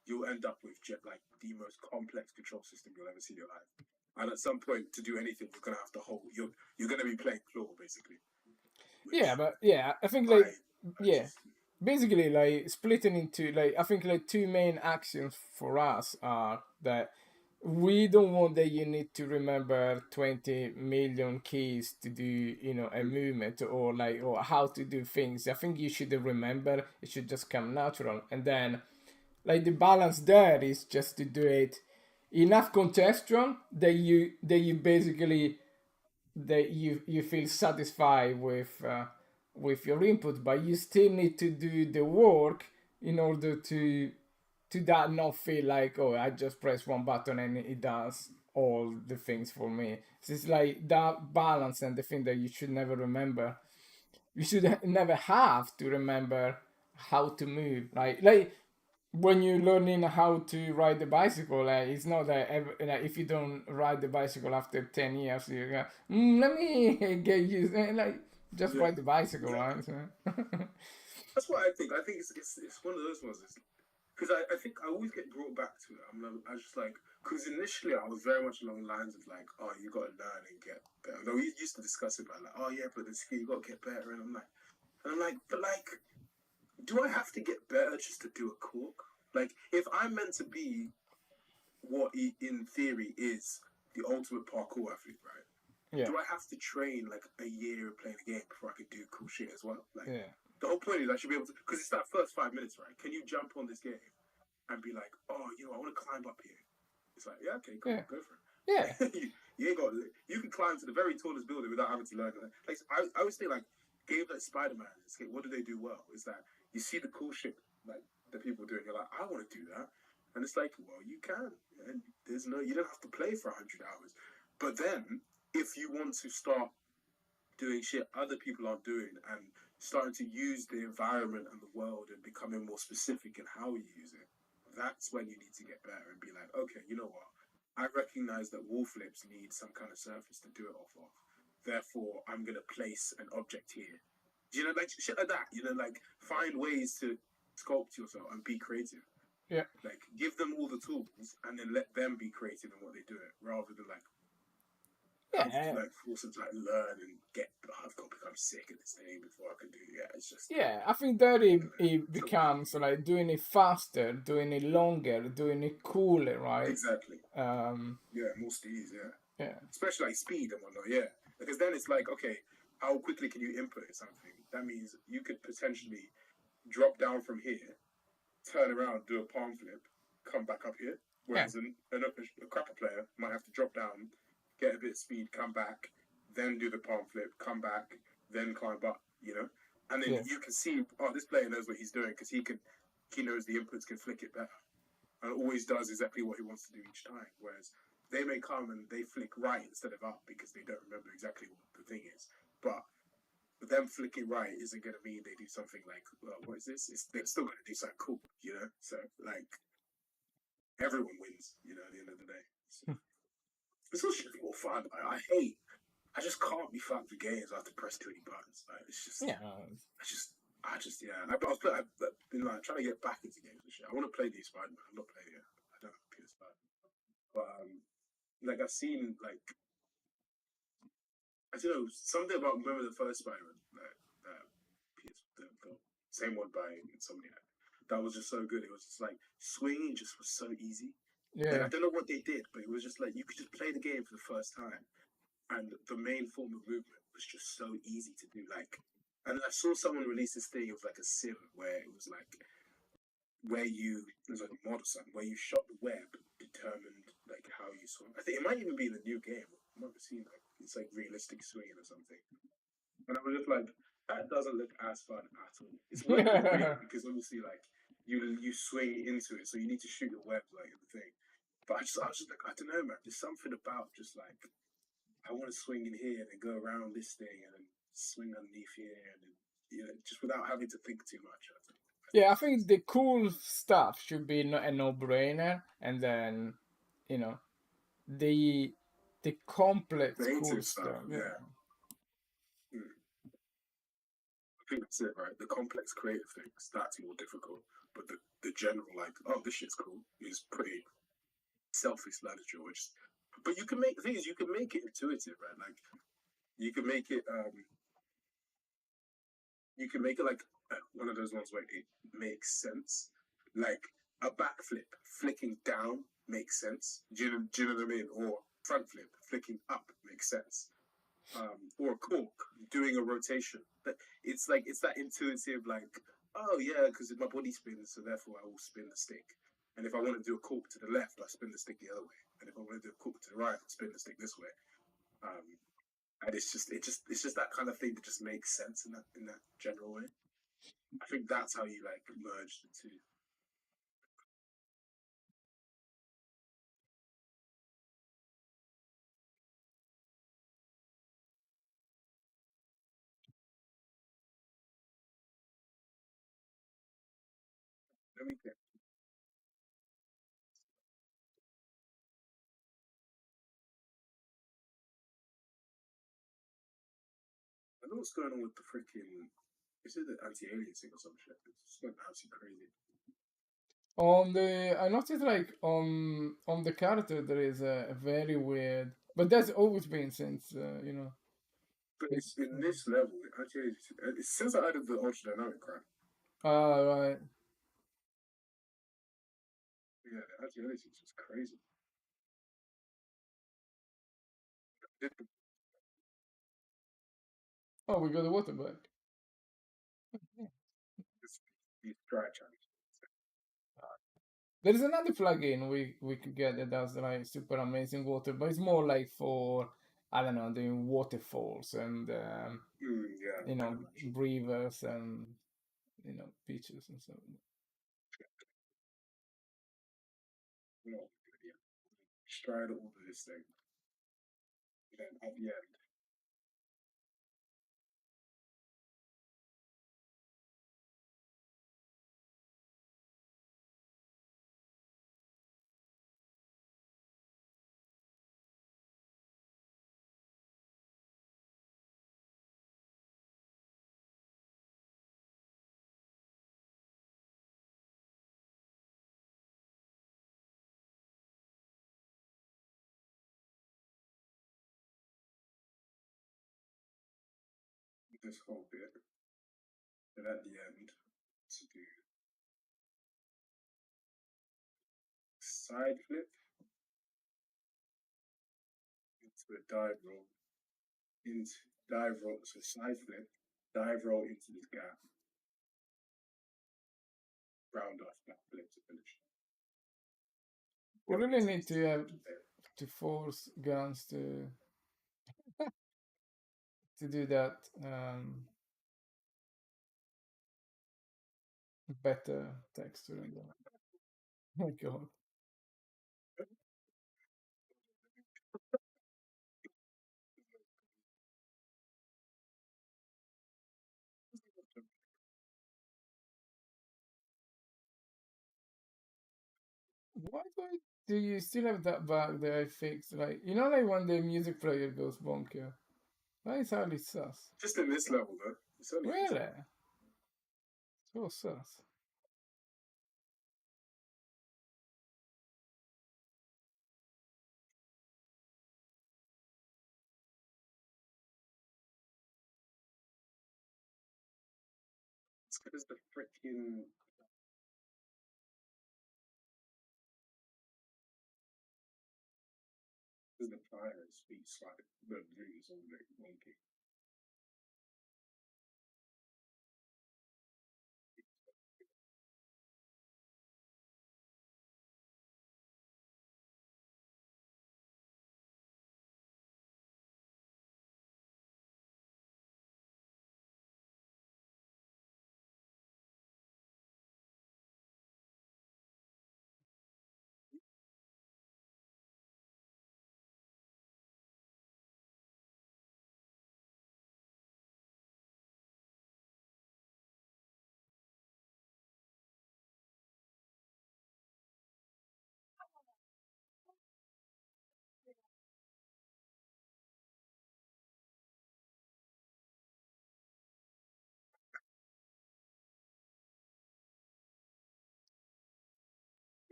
you'll end up with like the most complex control system you'll ever see in your life. And at some point, to do anything, you're gonna have to hold. You're gonna be playing claw basically, yeah, which but yeah, I think like I yeah, just basically like splitting into like I think like two main axioms for us are that we don't want that you need to remember 20 million keys to do a movement or how to do things. I think you should remember, it should just come natural, and then like the balance there is just to do it enough congestion that you basically that you feel satisfied with your input, but you still need to do the work in order to that not feel like, oh, I just press one button and it does all the things for me. So it's like that balance, and the thing that you should never remember. You should never have to remember how to move. Like when you're learning how to ride the bicycle, it's not that like, if you don't ride the bicycle after 10 years, you go, let me get used. Like just Yeah, ride the bicycle, exactly. right? So, That's what I think. I think it's one of those ones. Because I think I always get brought back to it. I was just like, because initially I was very much along the lines of like, oh, you got to learn and get better. Though we used to discuss it about like, oh yeah, but the skill you got to get better, and I'm like, but like, do I have to get better just to do a cork? Like, if I'm meant to be what in theory is the ultimate parkour athlete, right? yeah, Do I have to train like a year playing the game before I can do cool shit as well? Like, yeah, the whole point is I should be able to, because it's that first 5 minutes, right? Can you jump on this game and be like, oh, I want to climb up here? It's like, yeah, okay, cool, yeah, go for it. yeah, You ain't got, you can climb to the very tallest building without having to learn. Like, I always think like games like Spider-Man. It's like, what do they do well? Is that you see the cool shit like that people do, and you're like, I want to do that, and it's like, well, you can, and you don't have to play for 100 hours, but then if you want to start doing shit other people aren't doing and starting to use the environment and the world and becoming more specific in how you use it, that's when you need to get better and be like, okay, you know what? I recognize that wall flips need some kind of surface to do it off of. Therefore, I'm going to place an object here. You know, like shit like that. You know, like find ways to sculpt yourself and be creative. yeah. Like give them all the tools and then let them be creative in what they do it rather than like have to Yeah, like force them to like learn and get. Oh, I've got to become sick at this thing before I can do. Yeah, it's just yeah. I think that it so becomes like doing it faster, doing it longer, doing it cooler, right? exactly. Um, Yeah, more steez. Yeah, yeah, especially like speed and whatnot. Yeah, because then it's like, okay, how quickly can you input something? That means you could potentially drop down from here, turn around, do a palm flip, come back up here. yeah, Whereas a crapper player might have to drop down, get a bit of speed, come back, then do the palm flip, come back, then climb up. You know, and then yeah, you can see, oh, this player knows what he's doing because he knows the inputs can flick it better, and always does exactly what he wants to do each time. Whereas they may come and they flick right instead of up because they don't remember exactly what the thing is, but them flicking right isn't going to mean they do something like, well, what is this? They're still going to do something cool, you know? So, like, everyone wins, you know, at the end of the day. So, it's all should be more fun. I just can't be fucked with games. I have to press too many buttons. Like, it's just, yeah. yeah. I've been like trying to get back into games and shit. I want to play these Spider-Man. I'm not playing it. I don't have PS5. But, like, I've seen, like, I don't know, something about, remember the first Spider-Man? The same one by Insomniac. That was just so good. It was just like swinging just was so easy. Like Yeah, I don't know what they did, but it was just like you could just play the game for the first time, and the main form of movement was just so easy to do. Like, and I saw someone release this thing. It was like a sim where it was like it was like a mod or something where you shot the web determined like how you swung. I think it might even be in the new game. I might have seen like it's like realistic swinging or something. And I was just like, that doesn't look as fun at all. It's working great because obviously like you swing into it, so you need to shoot your webs like in the thing. But I was just like, I don't know, man. There's something about just like I want to swing in here and then go around this thing and then swing underneath here and then just without having to think too much. yeah. I think the cool stuff should be a no-brainer, and then you know the the complex cool Creative stuff, stuff. Yeah, yeah. Mm. I think that's it, right? The complex creative things, that's more difficult. But the general, like, oh, this shit's cool, is pretty self-explanatory. But you can make, the thing is, you can make it intuitive, right? Like, you can make it, like one of those ones where it makes sense. Like, a backflip, flicking down makes sense. Do you know what I mean? Or front flip, flicking up makes sense. Or a cork, doing a rotation. But it's like it's that intuitive, like, oh yeah, because my body spins, so therefore I will spin the stick. And if I want to do a cork to the left, I spin the stick the other way. and if I wanted to cook to the right, I'd spin the stick this way. And it's just that kind of thing that just makes sense in that general way. I think that's how you like merge the two. Let me get. I know what's going on with the freaking. Is it the anti-aliasing or some shit? It's going absolutely crazy. I noticed like on the character there is a very weird, but that's always been since But it's in this level, anti-aliasing. It says I added the ultra dynamic crap. Ah, right. Yeah, the anti-aliasing is just crazy. Oh, we got the water back. These dry challenges. There is another plugin we could get that does like super amazing water, but it's more like for I don't know doing waterfalls and Yeah, rivers and beaches and stuff. no, yeah. Try to order this thing. And then at the end, this whole bit, and at the end, to do side flip into a dive roll, into dive roll, so side flip, dive roll into this gap, round off that flip to finish. We really need to force guns to do that better texture and that. Oh god. Why do you still have that bug that I fixed? Like like when the music player goes bonker. That is hardly sus. Just in this level, though. It's only in this Really? level. So sus. It's because the freaking because the fire speaks like the news on the wonky.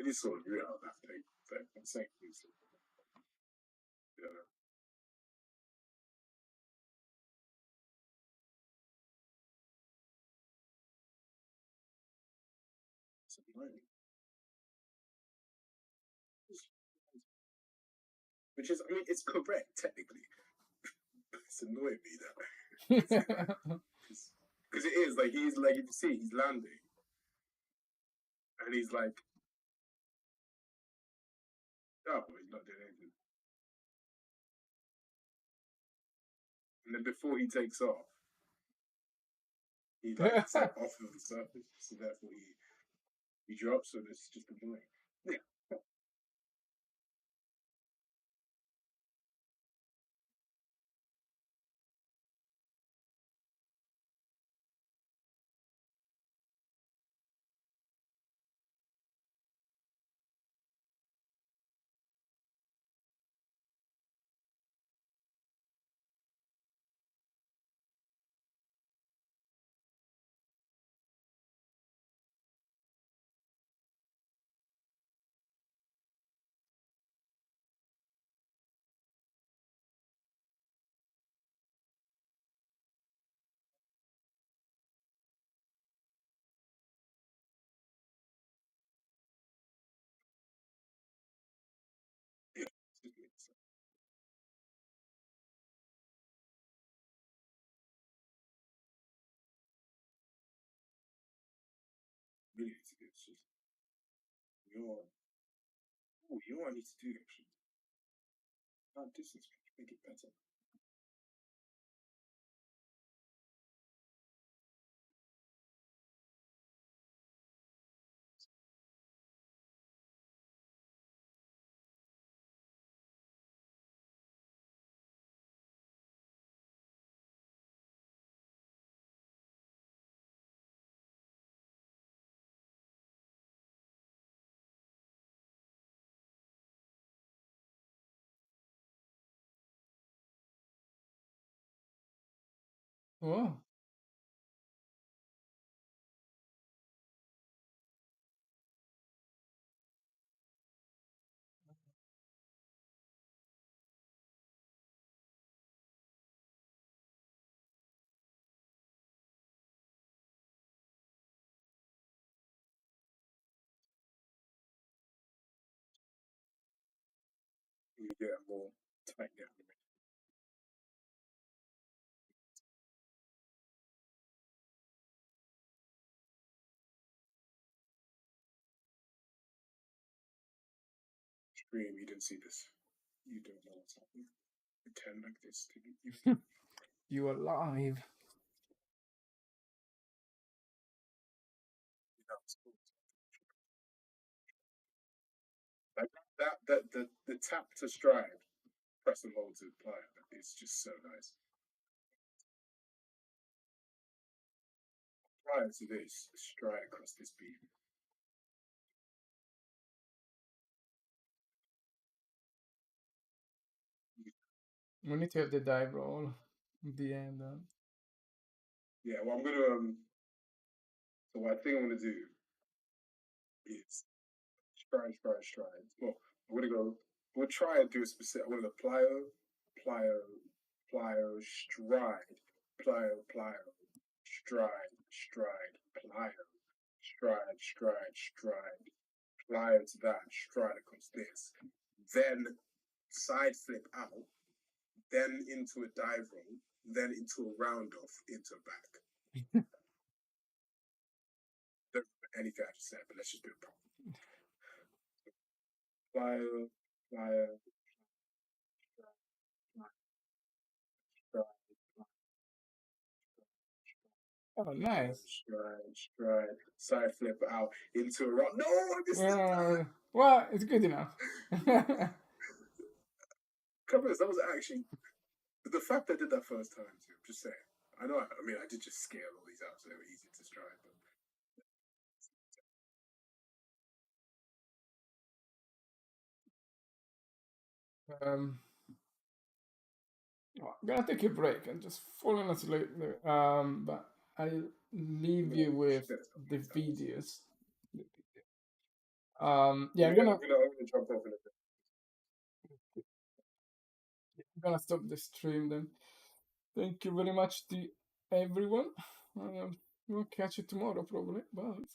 It is sort of real that thing. That saying is, yeah, it's annoying. Which is, I mean, it's correct technically. It's annoying me that because it is like he's like if you see he's landing and he's like, oh, well, he's not doing and then before he takes off, he like it's like off of the surface, so therefore he drops. So it's just annoying. Yeah, yeah. It's really it's good. It's just you're oh you know what I need to do actually. Distance make it better. Oh, You get a more tight animation. Stream, you didn't see this. You don't know what's happening. Pretend like this. you are live. Like the tap to stride, press and hold to apply it. It's just so nice. Prior to this, stride across this beam. We need to have the dive roll at the end. Yeah, well, I'm gonna so what I think I'm gonna do is stride, stride, stride. Well, I'm gonna go. We'll try and do a specific. I'm gonna go plyo, plyo, plyo, stride, plyo, plyo, stride, stride, plyo, stride, stride, stride, plyo to that, stride across this, then side flip out, then into a dive roll, then into a round off, into a back. Don't remember anything I just said, but let's just do it properly. Plyo, plyo, Oh, nice. stride, stride, side flip out into a round. No, I missed it. Well, it's good enough. Covers, that was actually the fact I did that first time too. I'm just saying. I know. I mean, I did just scale all these out, so they were easy to stride. But um, I'm gonna take a break and just falling asleep. But I'll leave you with the videos. Yeah, I'm gonna jump off in a bit. I'm gonna stop the stream then. Thank you very much to everyone. We'll catch you tomorrow probably. Bye.